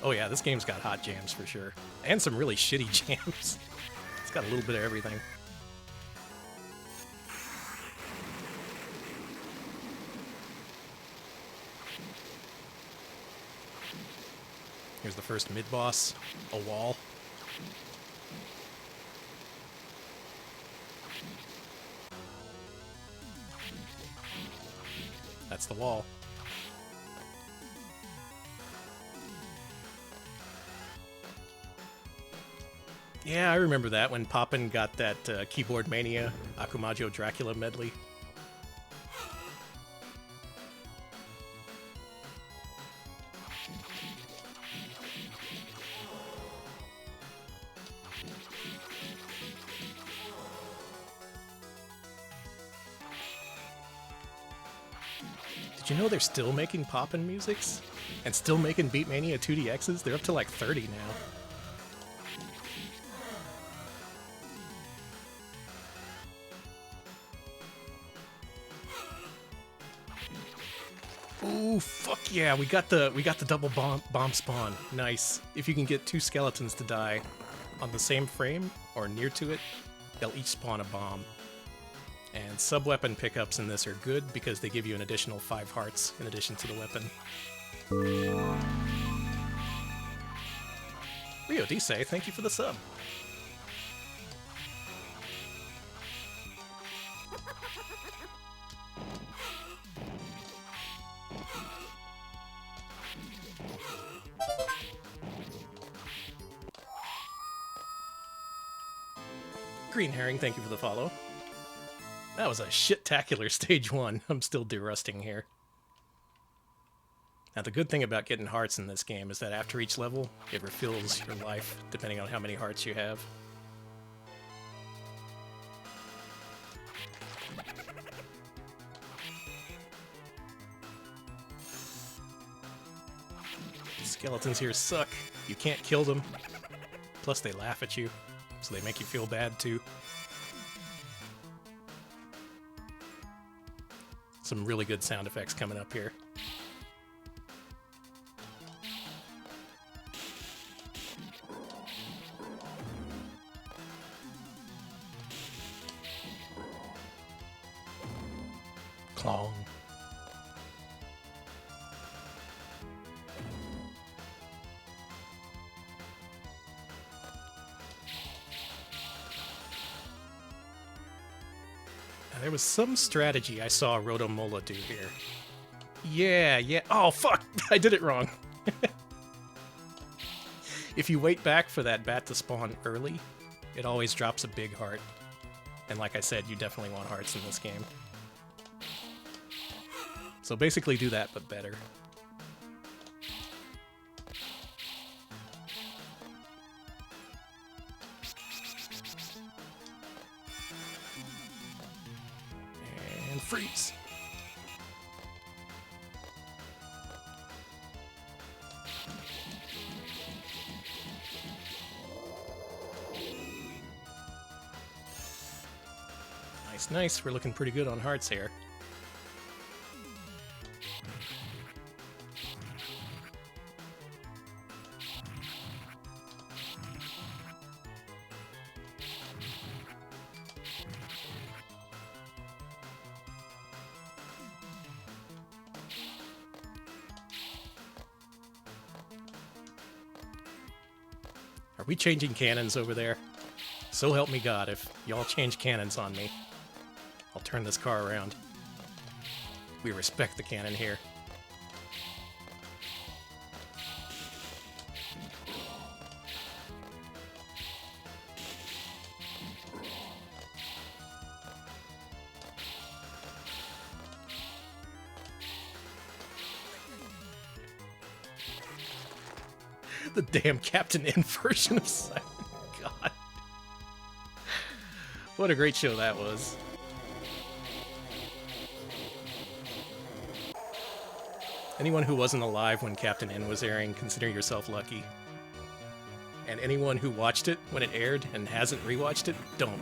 Speaker 1: Oh yeah, this game's got hot jams for sure. And some really shitty jams. It's got a little bit of everything. Here's the first mid-boss, a wall. That's the wall. Yeah, I remember that when Poppin got that Keyboard Mania Akumajo Dracula medley. Did you know they're still making Poppin' musics? And still making Beatmania 2DXs? They're up to like 30 now. Ooh, fuck yeah, we got the double bomb spawn. Nice. If you can get 2 skeletons to die on the same frame or near to it, they'll each spawn a bomb. And sub-weapon pickups in this are good because they give you an additional 5 hearts in addition to the weapon. Rio Dise, thank you for the sub. Green Herring, thank you for the follow. That was a shit-tacular stage 1. I'm still derusting here. Now, the good thing about getting hearts in this game is that after each level, it refills your life, depending on how many hearts you have. Skeletons here suck. You can't kill them. Plus, they laugh at you, so they make you feel bad, too. Some really good sound effects coming up here. Clong. There was some strategy I saw Rotomola do here. Yeah. Oh, fuck! I did it wrong. If you wait back for that bat to spawn early, it always drops a big heart. And like I said, you definitely want hearts in this game. So basically do that, but better. And freeze. Nice. We're looking pretty good on hearts here. Are we changing cannons over there? So help me God, if y'all change cannons on me, I'll turn this car around. We respect the cannon here. The damn Captain N version of Simon. God. What a great show that was. Anyone who wasn't alive when Captain N was airing, consider yourself lucky. And anyone who watched it when it aired and hasn't rewatched it, don't.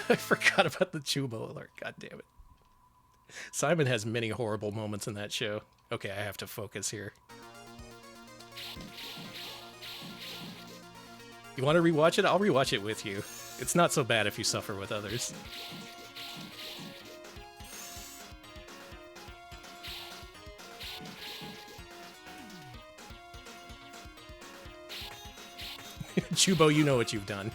Speaker 1: I forgot about the Chubo alert, god damn it. Simon has many horrible moments in that show. Okay, I have to focus here. You want to rewatch it? I'll rewatch it with you. It's not so bad if you suffer with others. Chubo, you know what you've done.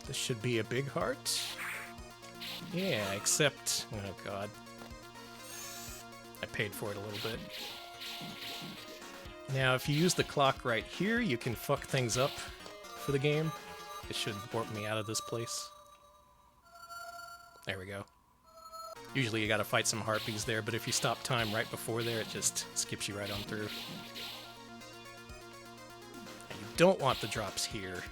Speaker 1: This should be a big heart. Yeah, except... oh god. I paid for it a little bit. Now, if you use the clock right here, you can fuck things up for the game. It should warp me out of this place. There we go. Usually you gotta fight some harpies there, but if you stop time right before there, it just skips you right on through. And you don't want the drops here.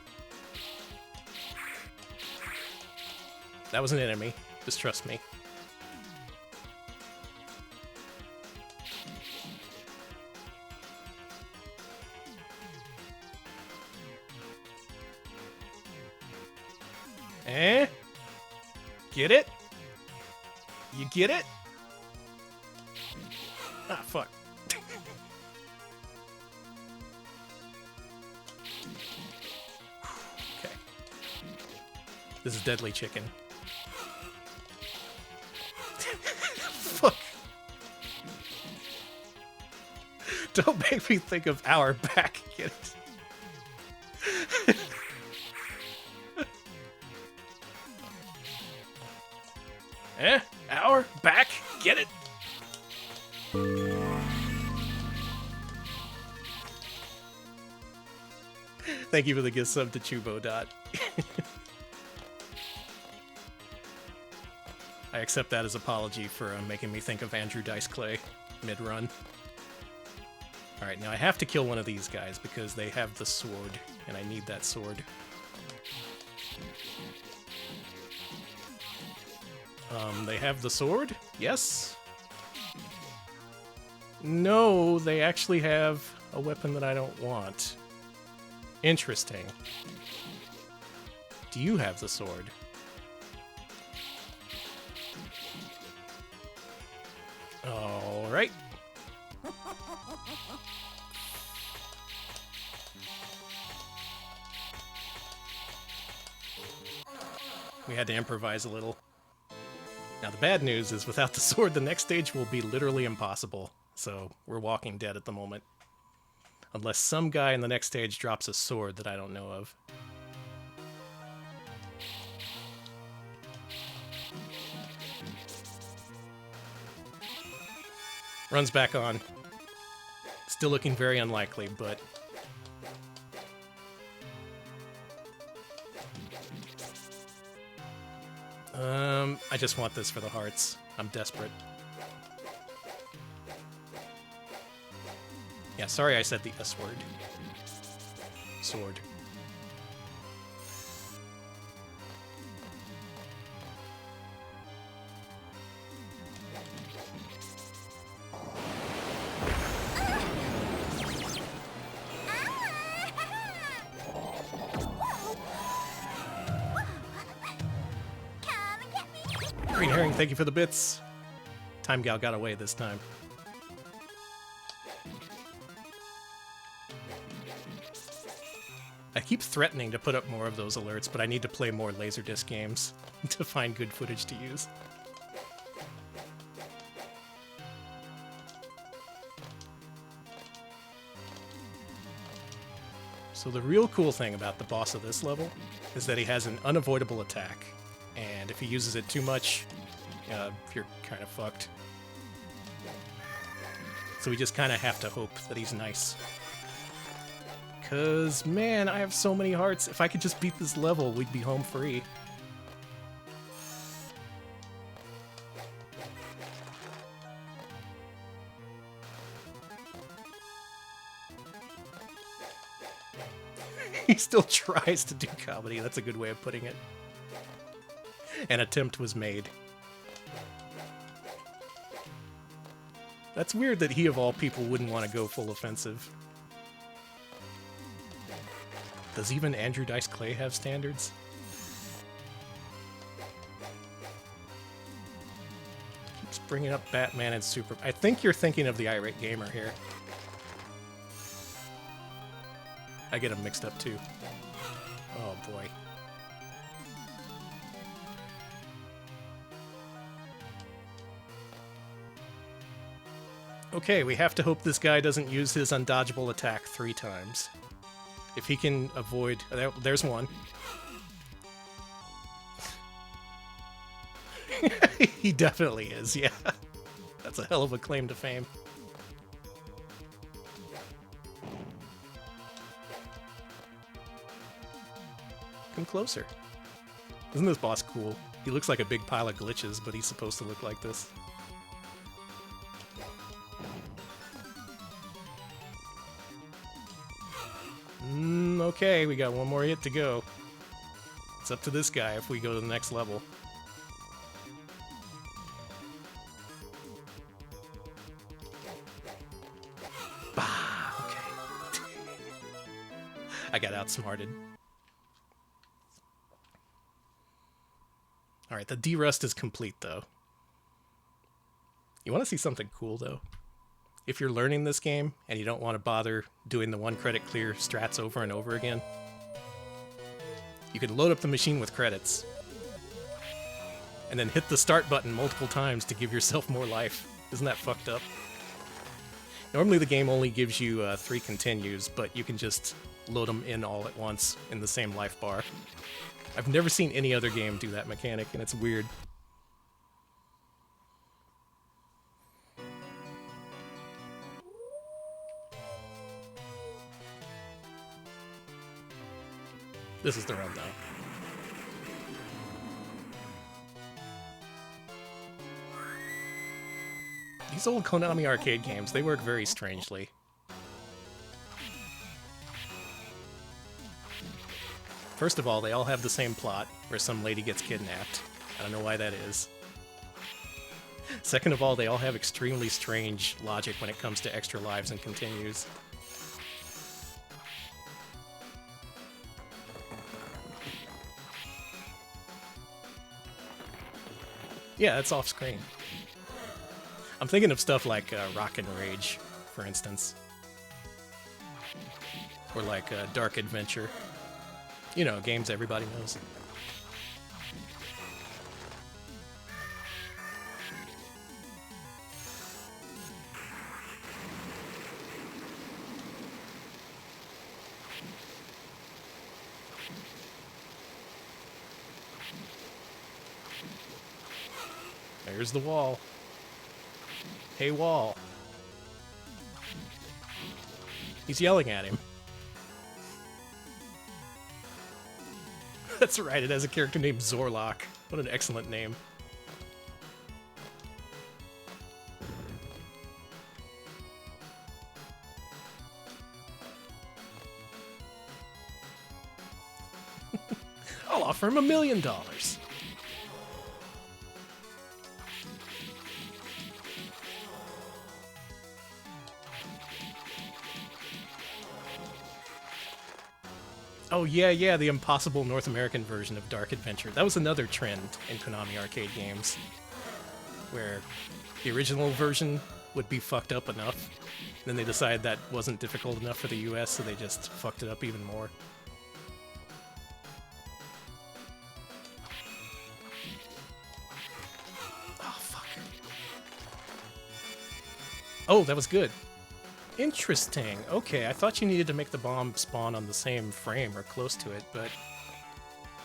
Speaker 1: That was an enemy. Just trust me. Eh? Get it? You get it? Ah, fuck. Okay. This is Deadly Chicken. Fuck. Don't make me think of our back. Get it? Eh? Our back? Get it? Thank you for the gift sub to Chubo Dot. I accept that as apology for making me think of Andrew Dice Clay mid-run. Alright, now I have to kill one of these guys because they have the sword, and I need that sword. They have the sword? Yes? No, they actually have a weapon that I don't want. Interesting. Do you have the sword? All right. We had to improvise a little. Now the bad news is without the sword, the next stage will be literally impossible. So we're walking dead at the moment. Unless some guy in the next stage drops a sword that I don't know of. Runs back on. Still looking very unlikely, but... I just want this for the hearts. I'm desperate. Yeah, sorry I said the S word. Sword. Green Herring, thank you for the bits. Time Gal got away this time. I keep threatening to put up more of those alerts, but I need to play more Laserdisc games to find good footage to use. So the real cool thing about the boss of this level is that he has an unavoidable attack. And if he uses it too much, you're kind of fucked. So we just kind of have to hope that he's nice. Cause, man, I have so many hearts. If I could just beat this level, we'd be home free. He still tries to do comedy. That's a good way of putting it. An attempt was made. That's weird that he, of all people, wouldn't want to go full offensive. Does even Andrew Dice Clay have standards? Keeps bringing up Batman and Super... I think you're thinking of the Irate Gamer here. I get them mixed up, too. Oh, boy. Okay, we have to hope this guy doesn't use his undodgeable attack 3 times. If he can avoid... There's one. He definitely is, yeah. That's a hell of a claim to fame. Come closer. Isn't this boss cool? He looks like a big pile of glitches, but he's supposed to look like this. Okay, we got one more hit to go. It's up to this guy if we go to the next level. Bah, okay. I got outsmarted. Alright, the D-Rust is complete, though. You want to see something cool, though? If you're learning this game and you don't want to bother doing the 1-credit clear strats over and over again, you can load up the machine with credits and then hit the start button multiple times to give yourself more life. Isn't that fucked up? Normally the game only gives you 3 continues, but you can just load them in all at once in the same life bar. I've never seen any other game do that mechanic, and it's weird. This is the run, though. These old Konami arcade games, they work very strangely. First of all, they all have the same plot, where some lady gets kidnapped. I don't know why that is. Second of all, they all have extremely strange logic when it comes to extra lives and continues. Yeah, it's off screen. I'm thinking of stuff like Rock and Rage, for instance. Or like Dark Adventure. You know, games everybody knows. There's the wall. Hey, wall. He's yelling at him. That's right, it has a character named Zorlok. What an excellent name. I'll offer him $1 million. Oh, yeah, the impossible North American version of Dark Adventure. That was another trend in Konami arcade games, where the original version would be fucked up enough, then they decided that wasn't difficult enough for the US, so they just fucked it up even more. Oh, fuck. Oh, that was good. Interesting. Okay, I thought you needed to make the bomb spawn on the same frame or close to it, but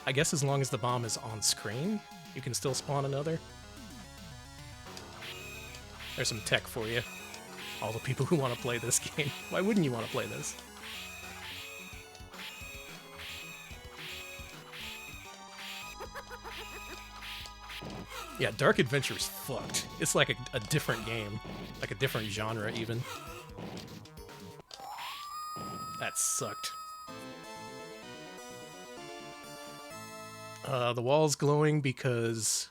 Speaker 1: I guess as long as the bomb is on screen, you can still spawn another. There's some tech for you. All the people who want to play this game. Why wouldn't you want to play this? Yeah, Dark Adventure is fucked. It's like a different game. Like a different genre, even. That sucked. The wall's glowing because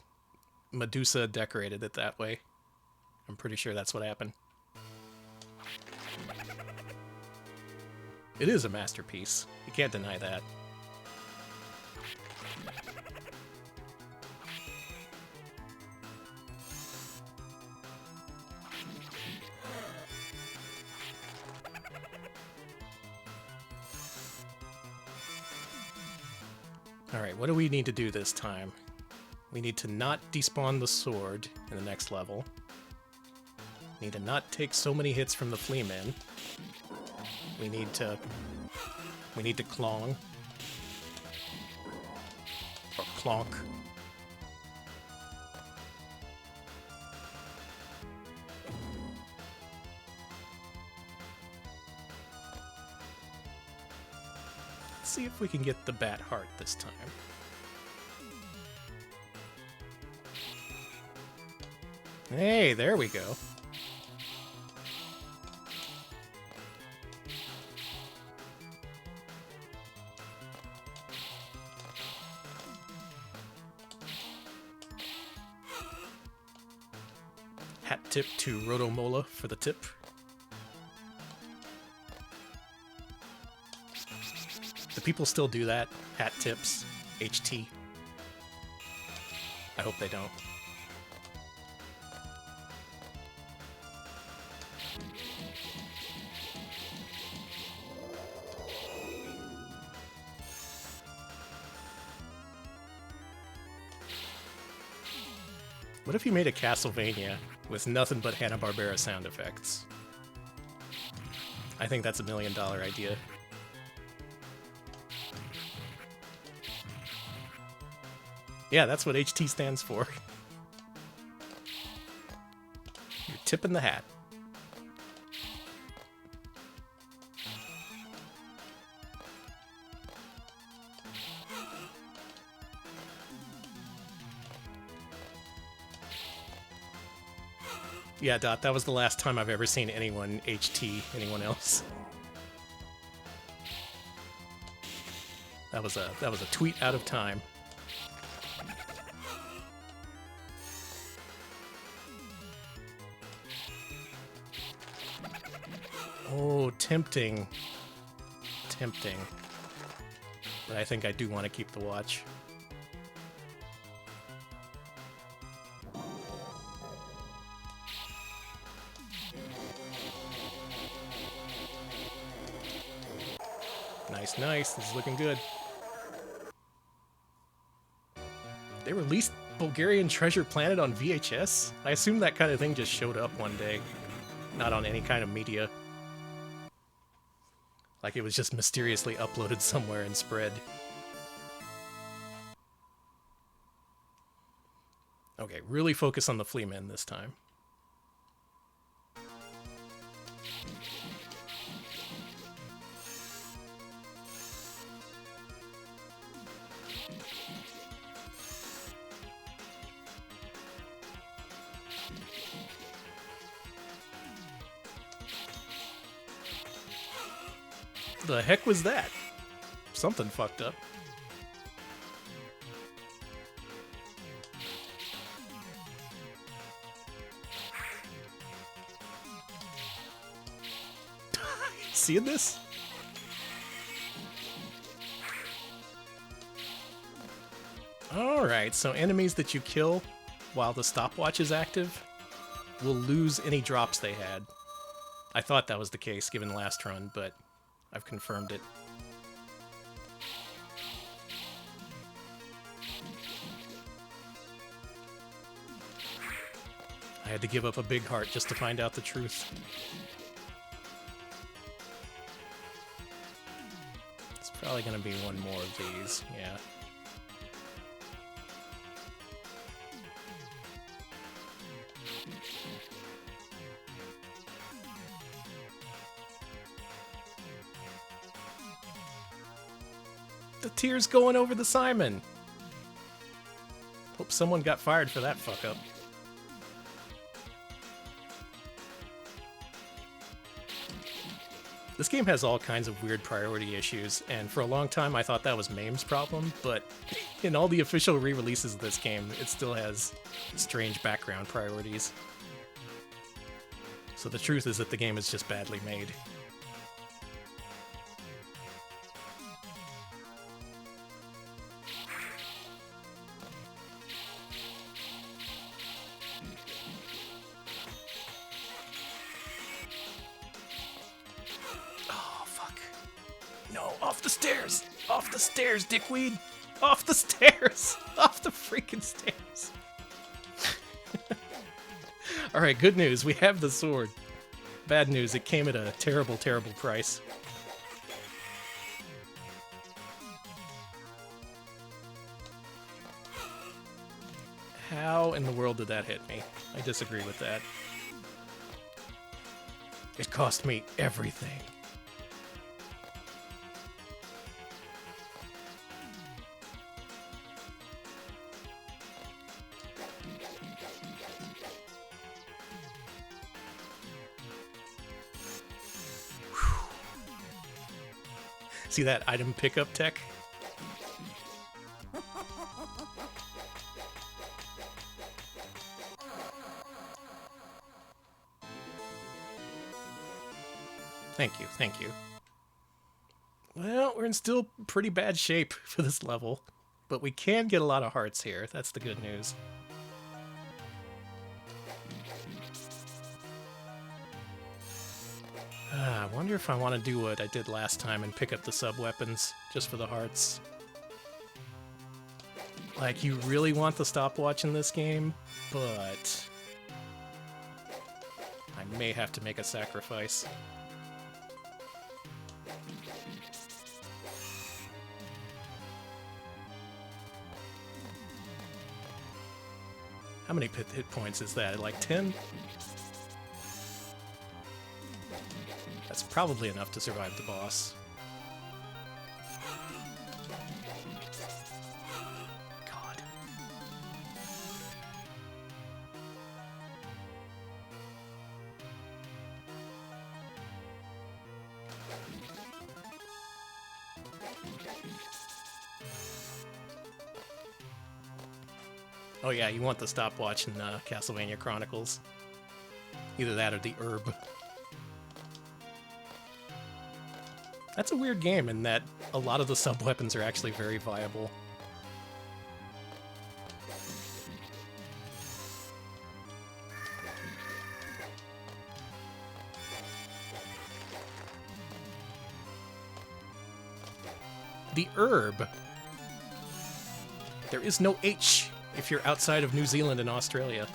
Speaker 1: Medusa decorated it that way. I'm pretty sure that's what happened. It is a masterpiece. You can't deny that. Alright, what do we need to do this time? We need to not despawn the sword in the next level. We need to not take so many hits from the Fleaman. We need to clong. Or clonk. Let's see if we can get the bat heart this time. Hey, there we go. Hat tip to Rotomola for the tip. Do people still do that? Hat tips? HT? I hope they don't. What if you made a Castlevania with nothing but Hanna-Barbera sound effects? I think that's $1 million idea. Yeah, that's what HT stands for. You're tipping the hat. Yeah, Dot, that was the last time I've ever seen anyone HT anyone else. That was a tweet out of time. Oh, tempting. Tempting. But I think I do want to keep the watch. Nice, nice. This is looking good. They released Bulgarian Treasure Planet on VHS? I assume that kind of thing just showed up one day. Not on any kind of media. Like it was just mysteriously uploaded somewhere and spread. Okay, really focus on the Fleamen this time. The heck was that? Something fucked up. Seeing this? Alright, so enemies that you kill while the stopwatch is active will lose any drops they had. I thought that was the case given last run, but I've confirmed it. I had to give up a big heart just to find out the truth. It's probably gonna be one more of these, yeah. The tear's going over the Simon. Hope someone got fired for that fuck up. This game has all kinds of weird priority issues, and for a long time I thought that was MAME's problem, but in all the official re-releases of this game, it still has strange background priorities. So the truth is that the game is just badly made. Off the stairs! Off the stairs, dickweed! Off the stairs! Off the freaking stairs! Alright, good news. We have the sword. Bad news. It came at a terrible, terrible price. How in the world did that hit me? I disagree with that. It cost me everything. See that item pickup tech? Thank you, thank you. Well, we're in still pretty bad shape for this level, but we can get a lot of hearts here. That's the good news. I wonder if I want to do what I did last time and pick up the sub-weapons just for the hearts. Like, you really want the stopwatch in this game, but I may have to make a sacrifice. How many hit points is that? Like 10? That's probably enough to survive the boss. God. Oh yeah, you want the stopwatch in Castlevania Chronicles. Either that or the herb. That's a weird game in that a lot of the sub-weapons are actually very viable. The herb. There is no H if you're outside of New Zealand and Australia.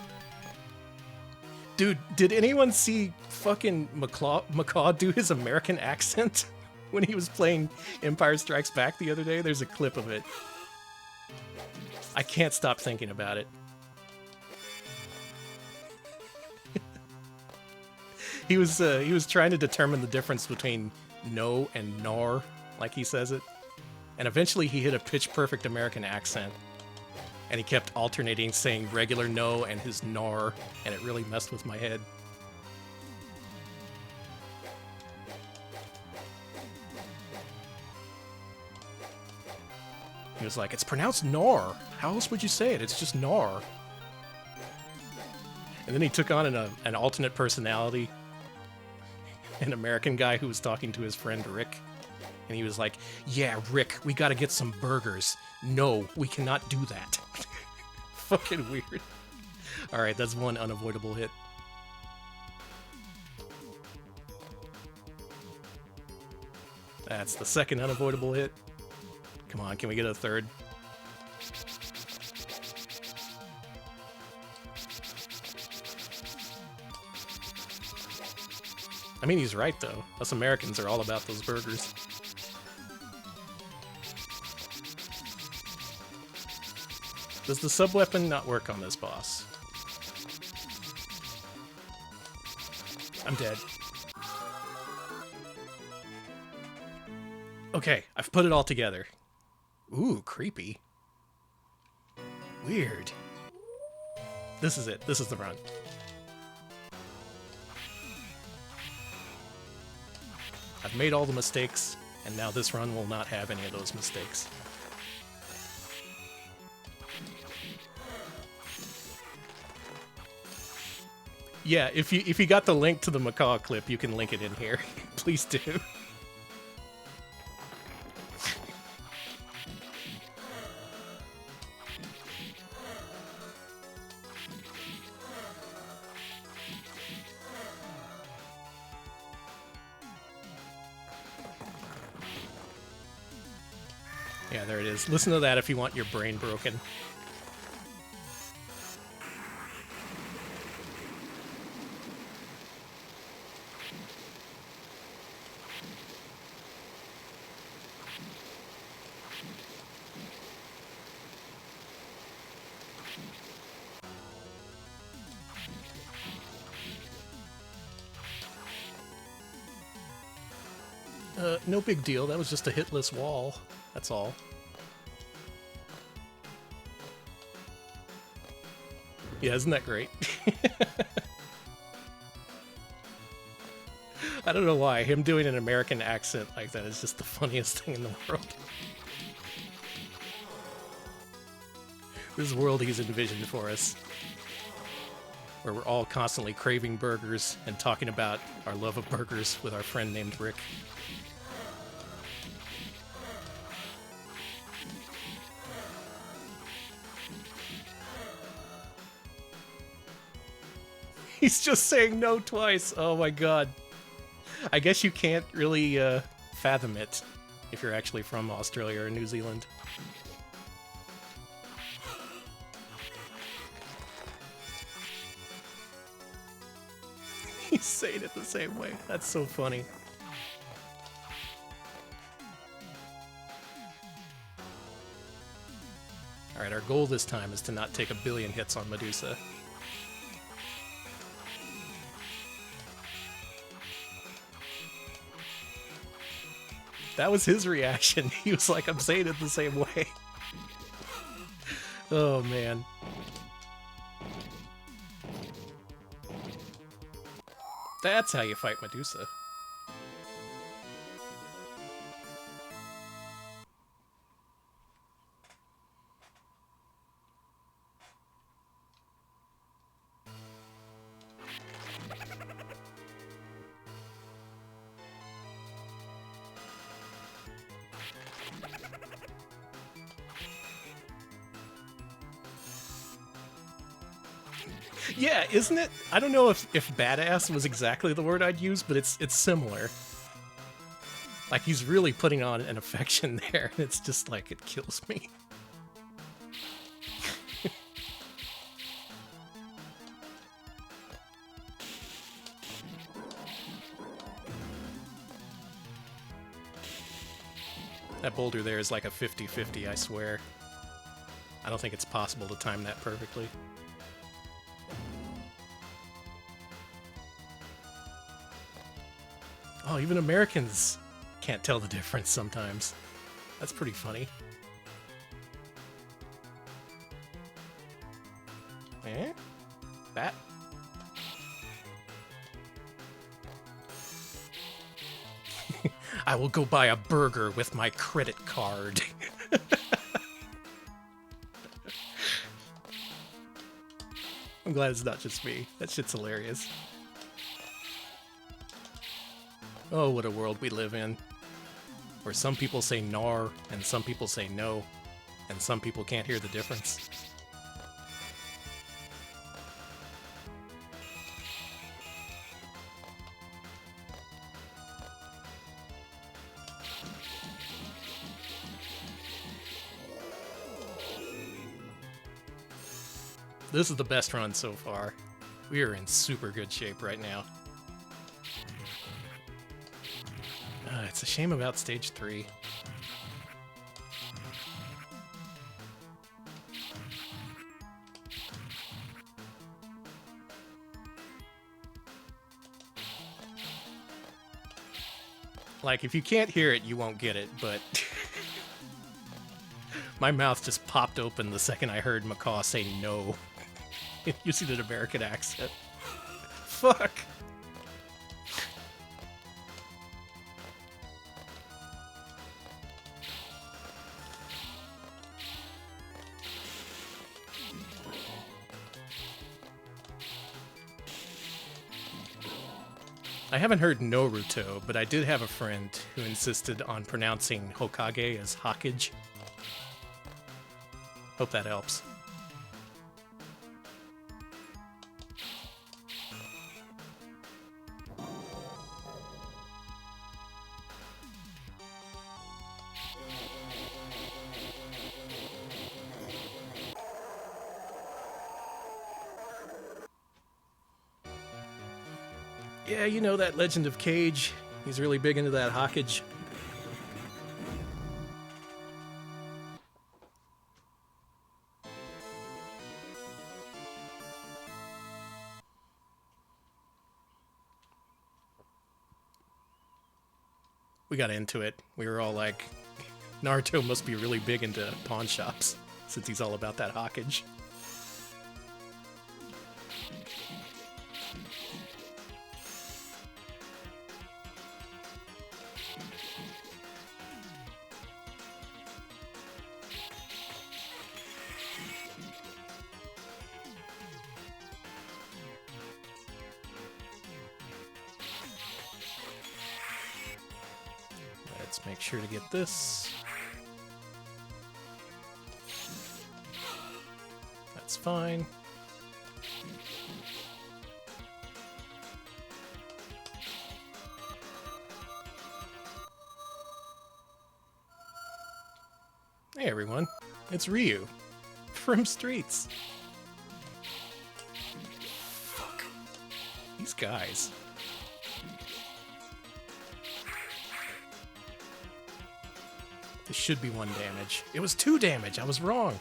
Speaker 1: Dude, did anyone see fucking Macaw do his American accent when he was playing Empire Strikes Back the other day? There's a clip of it. I can't stop thinking about it. He was trying to determine the difference between no and nor, like he says it. And eventually he hit a pitch-perfect American accent. And he kept alternating saying regular no and his nor, and it really messed with my head. He was like, it's pronounced nor. How else would you say it? It's just nor. And then he took on an alternate personality. An American guy who was talking to his friend Rick. And he was like, yeah, Rick, we gotta get some burgers. No, we cannot do that. Fucking weird. Alright, that's one unavoidable hit. That's the second unavoidable hit. Come on, can we get a third? I mean, he's right, though. Us Americans are all about those burgers. Does the sub-weapon not work on this boss? I'm dead. Okay, I've put it all together. Ooh, creepy. Weird. This is it. This is the run. I've made all the mistakes, and now this run will not have any of those mistakes. Yeah, if you got the link to the Macaw clip, you can link it in here. Please do. Yeah, there it is. Listen to that if you want your brain broken. No big deal. That was just a hitless wall. That's all. Yeah, isn't that great? I don't know why. Him doing an American accent like that is just the funniest thing in the world. This world he's envisioned for us, where we're all constantly craving burgers and talking about our love of burgers with our friend named Rick. He's just saying no twice. Oh my god. I guess you can't really fathom it if you're actually from Australia or New Zealand. He's saying it the same way. That's so funny. Alright, our goal this time is to not take 1 billion hits on Medusa. That was his reaction. He was like, I'm saying it the same way. Oh, man. That's how you fight Medusa. Yeah, isn't it? I don't know if badass was exactly the word I'd use, but it's similar. Like, he's really putting on an affection there, and it's just like, it kills me. That boulder there is like a 50-50, I swear. I don't think it's possible to time that perfectly. Oh, even Americans can't tell the difference sometimes. That's pretty funny. Eh? That? I will go buy a burger with my credit card. I'm glad it's not just me. That shit's hilarious. Oh, what a world we live in. Where some people say nar, and some people say no, and some people can't hear the difference. This is the best run so far. We are in super good shape right now. It's a shame about stage 3. Like, if you can't hear it, you won't get it, but... My mouth just popped open the second I heard Macaw say no. Using an American accent. Fuck! I haven't heard Naruto, but I did have a friend who insisted on pronouncing Hokage as Hokage. Hope that helps. Yeah, you know that Legend of Cage. He's really big into that Hokage. We got into it. We were all like, Naruto must be really big into pawn shops, since he's all about that Hokage. Let's make sure to get this. That's fine. Hey everyone, it's Ryu from Streets. Fuck. These guys. This should be 1 damage. It was 2 damage. I was wrong.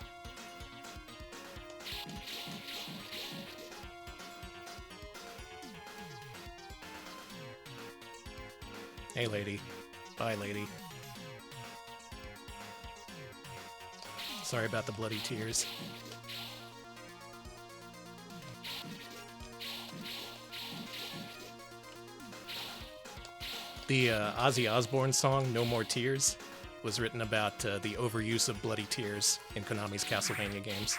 Speaker 1: Hey, lady. Bye, lady. Sorry about the bloody tears. The Ozzy Osbourne song, No More Tears, was written about the overuse of bloody tears in Konami's Castlevania games.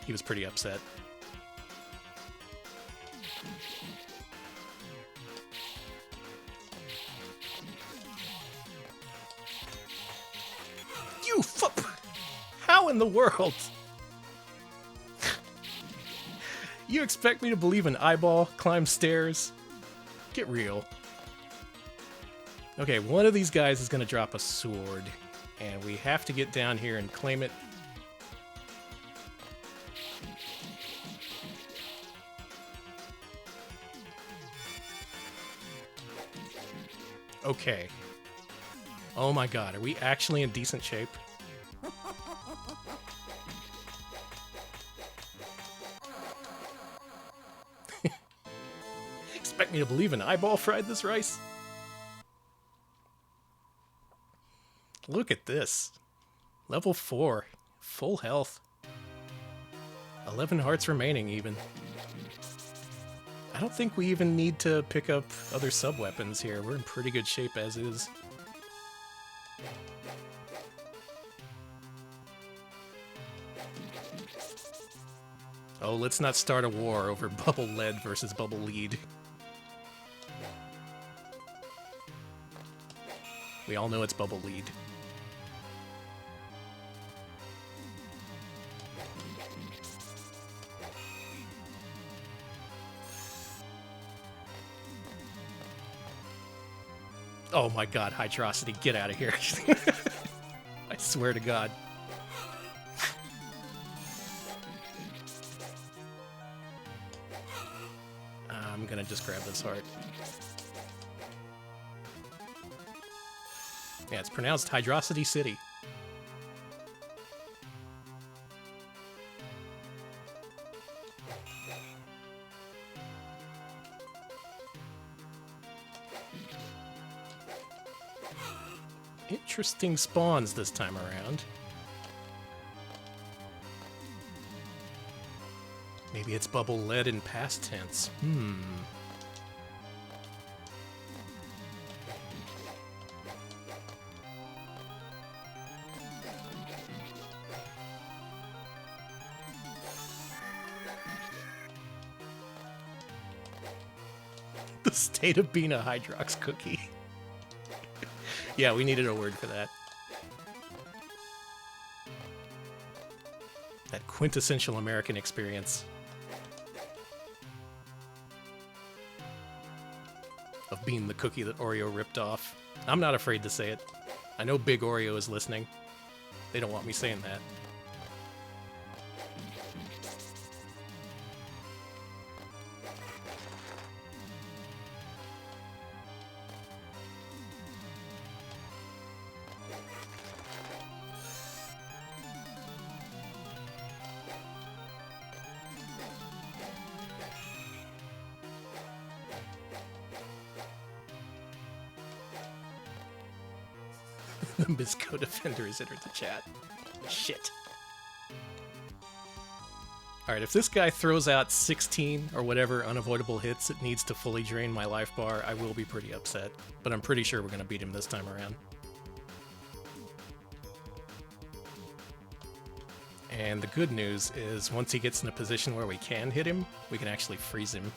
Speaker 1: He was pretty upset. You fuck! How in the world? You expect me to believe an eyeball climbs stairs? Get real. Okay, one of these guys is going to drop a sword, and we have to get down here and claim it. Okay. Oh my god, are we actually in decent shape? Expect me to believe an eyeball fried this rice? Look at this. Level 4. Full health. 11 hearts remaining, even. I don't think we even need to pick up other sub-weapons here. We're in pretty good shape as is. Oh, let's not start a war over Bubble Lead versus Bubble Lead. We all know it's Bubble Lead. Oh my god, Hydrosity, get out of here. I swear to god. I'm gonna just grab this heart. Yeah, it's pronounced Hydrosity City. Interesting spawns this time around. Maybe it's Bubble Lead in past tense. The state of being a Hydrox cookie. Yeah, we needed a word for that. That quintessential American experience. Of being the cookie that Oreo ripped off. I'm not afraid to say it. I know Big Oreo is listening. They don't want me saying that. The Misco Defender has entered the chat. Shit. Alright, if this guy throws out 16 or whatever unavoidable hits it needs to fully drain my life bar, I will be pretty upset. But I'm pretty sure we're going to beat him this time around. And the good news is, once he gets in a position where we can hit him, we can actually freeze him.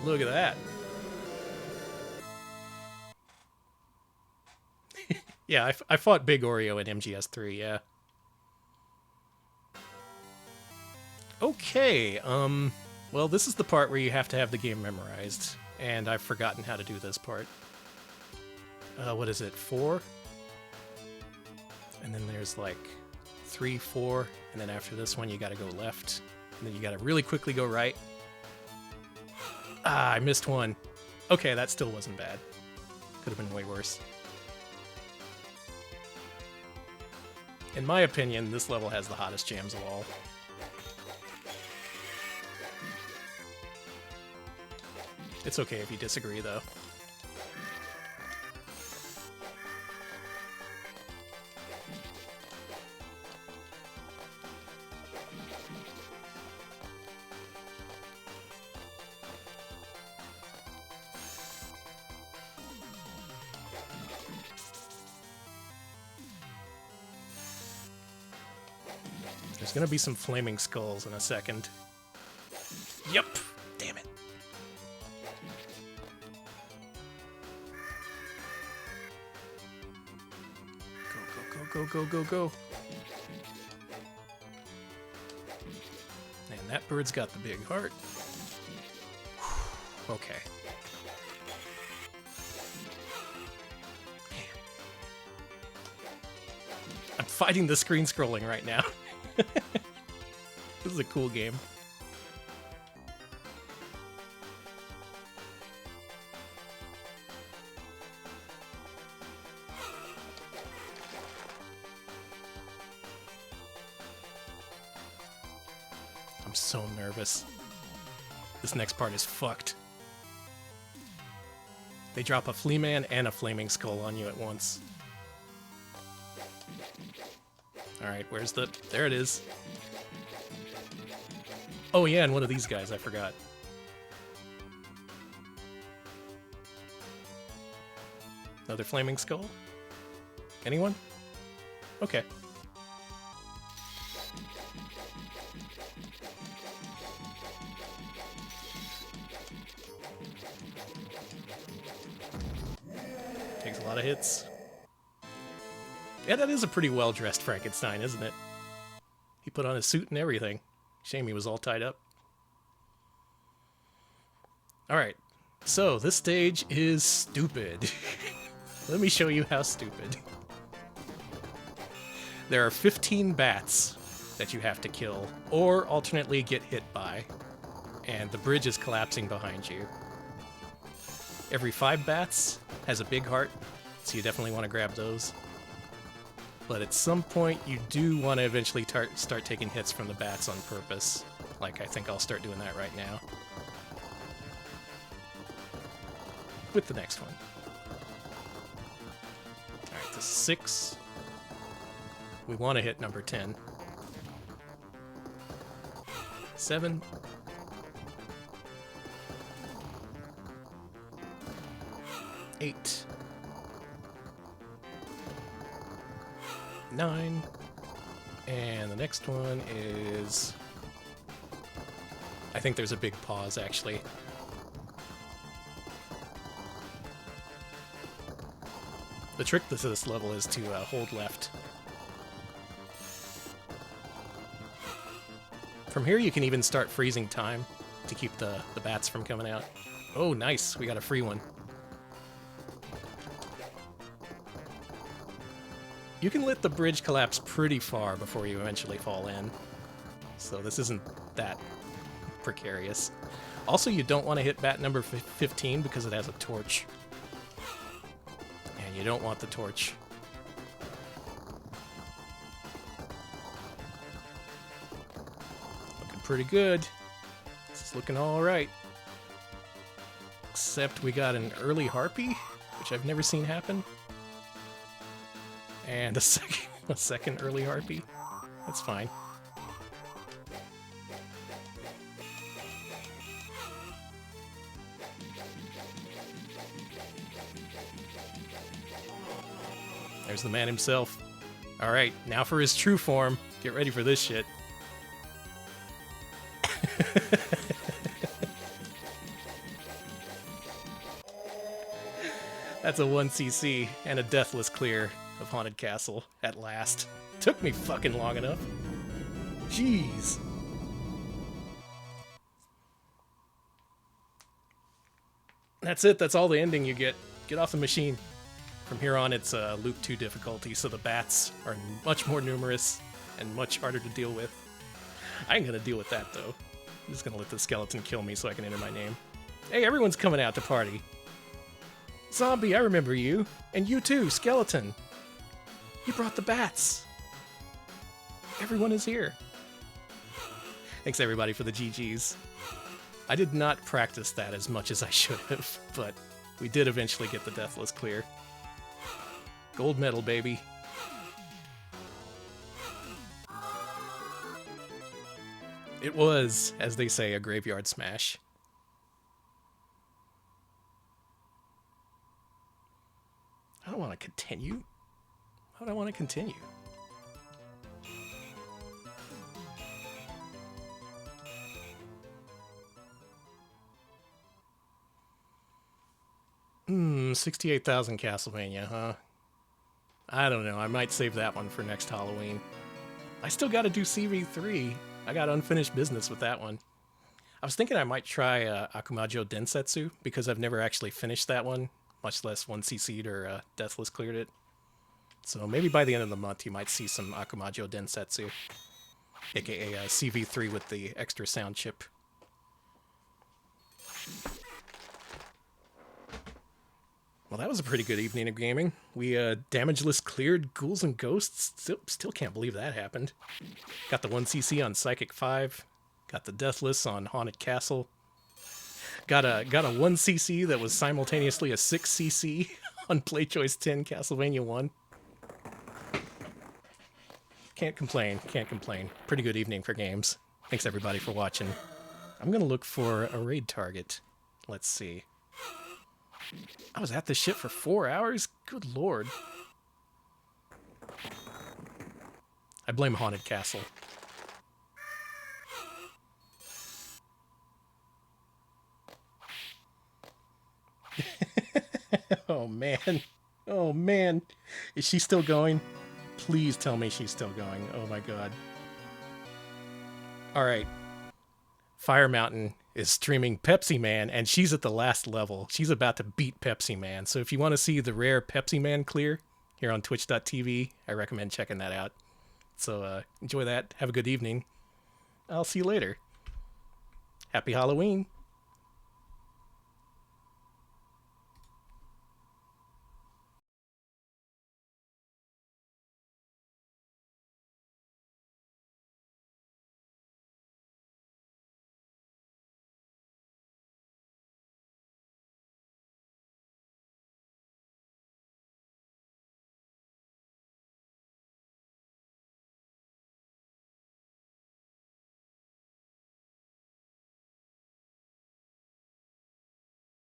Speaker 1: Look at that. Yeah, I fought Big Oreo in MGS3, yeah. Okay, well, this is the part where you have to have the game memorized, and I've forgotten how to do this part. What is it, 4? And then there's like 3, 4, and then after this one you gotta go left, and then you gotta really quickly go right. Ah, I missed one. Okay, that still wasn't bad. Could have been way worse. In my opinion, this level has the hottest jams of all. It's okay if you disagree, though. There's gonna be some flaming skulls in a second. Yep! Damn it. Go, go, go, Go, go, go, go. And that bird's got the big heart. Okay. I'm fighting the screen scrolling right now. This is a cool game. I'm so nervous. This next part is fucked. They drop a flea man and a flaming skull on you at once. Alright, where's the... There it is. Oh yeah, and one of these guys, I forgot. Another flaming skull? Anyone? Okay. Takes a lot of hits. Yeah, that is a pretty well-dressed Frankenstein, isn't it? He put on his suit and everything. Shame he was all tied up. Alright, so this stage is stupid. Let me show you how stupid. There are 15 bats that you have to kill, or alternately get hit by, and the bridge is collapsing behind you. Every 5 bats has a big heart, so you definitely want to grab those. But at some point, you do want to eventually start taking hits from the bats on purpose. Like, I think I'll start doing that right now. With the next one. Alright, this is 6. We want to hit number 10. 7. 8. 9. And the next one is... I think there's a big pause, actually. The trick to this level is to hold left. From here you can even start freezing time to keep the bats from coming out. Oh, nice! We got a free one. You can let the bridge collapse pretty far before you eventually fall in. So this isn't that precarious. Also, you don't want to hit bat number 15 because it has a torch. And you don't want the torch. Looking pretty good. This is looking alright. Except we got an early harpy, which I've never seen happen. And a second early harpy. That's fine. There's the man himself. Alright, now for his true form. Get ready for this shit. That's a 1cc and a deathless clear of Haunted Castle at last. Took me fucking long enough. Jeez. That's it. That's all the ending you get. Get off the machine. From here on, it's Loop 2 difficulty, so the bats are much more numerous and much harder to deal with. I ain't gonna deal with that, though. I'm just gonna let the skeleton kill me so I can enter my name. Hey, everyone's coming out to party. Zombie, I remember you. And you too, skeleton. You brought the bats. Everyone is here. Thanks, everybody, for the GGs. I did not practice that as much as I should have, but we did eventually get the deathless clear. Gold medal, baby. It was, as they say, a graveyard smash. I don't want to continue. How do I want to continue? Hmm, 68,000 Castlevania, huh? I don't know. I might save that one for next Halloween. I still got to do CV3. I got unfinished business with that one. I was thinking I might try Akumajo Densetsu because I've never actually finished that one, much less 1cc'd or Deathless cleared it. So maybe by the end of the month you might see some Akumajo Densetsu, aka CV3 with the extra sound chip. Well, that was a pretty good evening of gaming. We damageless cleared Ghouls and Ghosts. Still can't believe that happened. Got the 1cc on Psychic 5. Got the Deathless on Haunted Castle. Got a 1cc that was simultaneously a 6cc on Play Choice 10 Castlevania 1. Can't complain. Pretty good evening for games. Thanks everybody for watching. I'm gonna look for a raid target. Let's see. I was at this shit for 4 hours? Good lord. I blame Haunted Castle. Oh man. Oh man. Is she still going? Please tell me she's still going. Oh my god. Alright. Fire Mountain is streaming Pepsi Man, and she's at the last level. She's about to beat Pepsi Man. So if you want to see the rare Pepsi Man clear here on twitch.tv, I recommend checking that out. So enjoy that. Have a good evening. I'll see you later. Happy Halloween.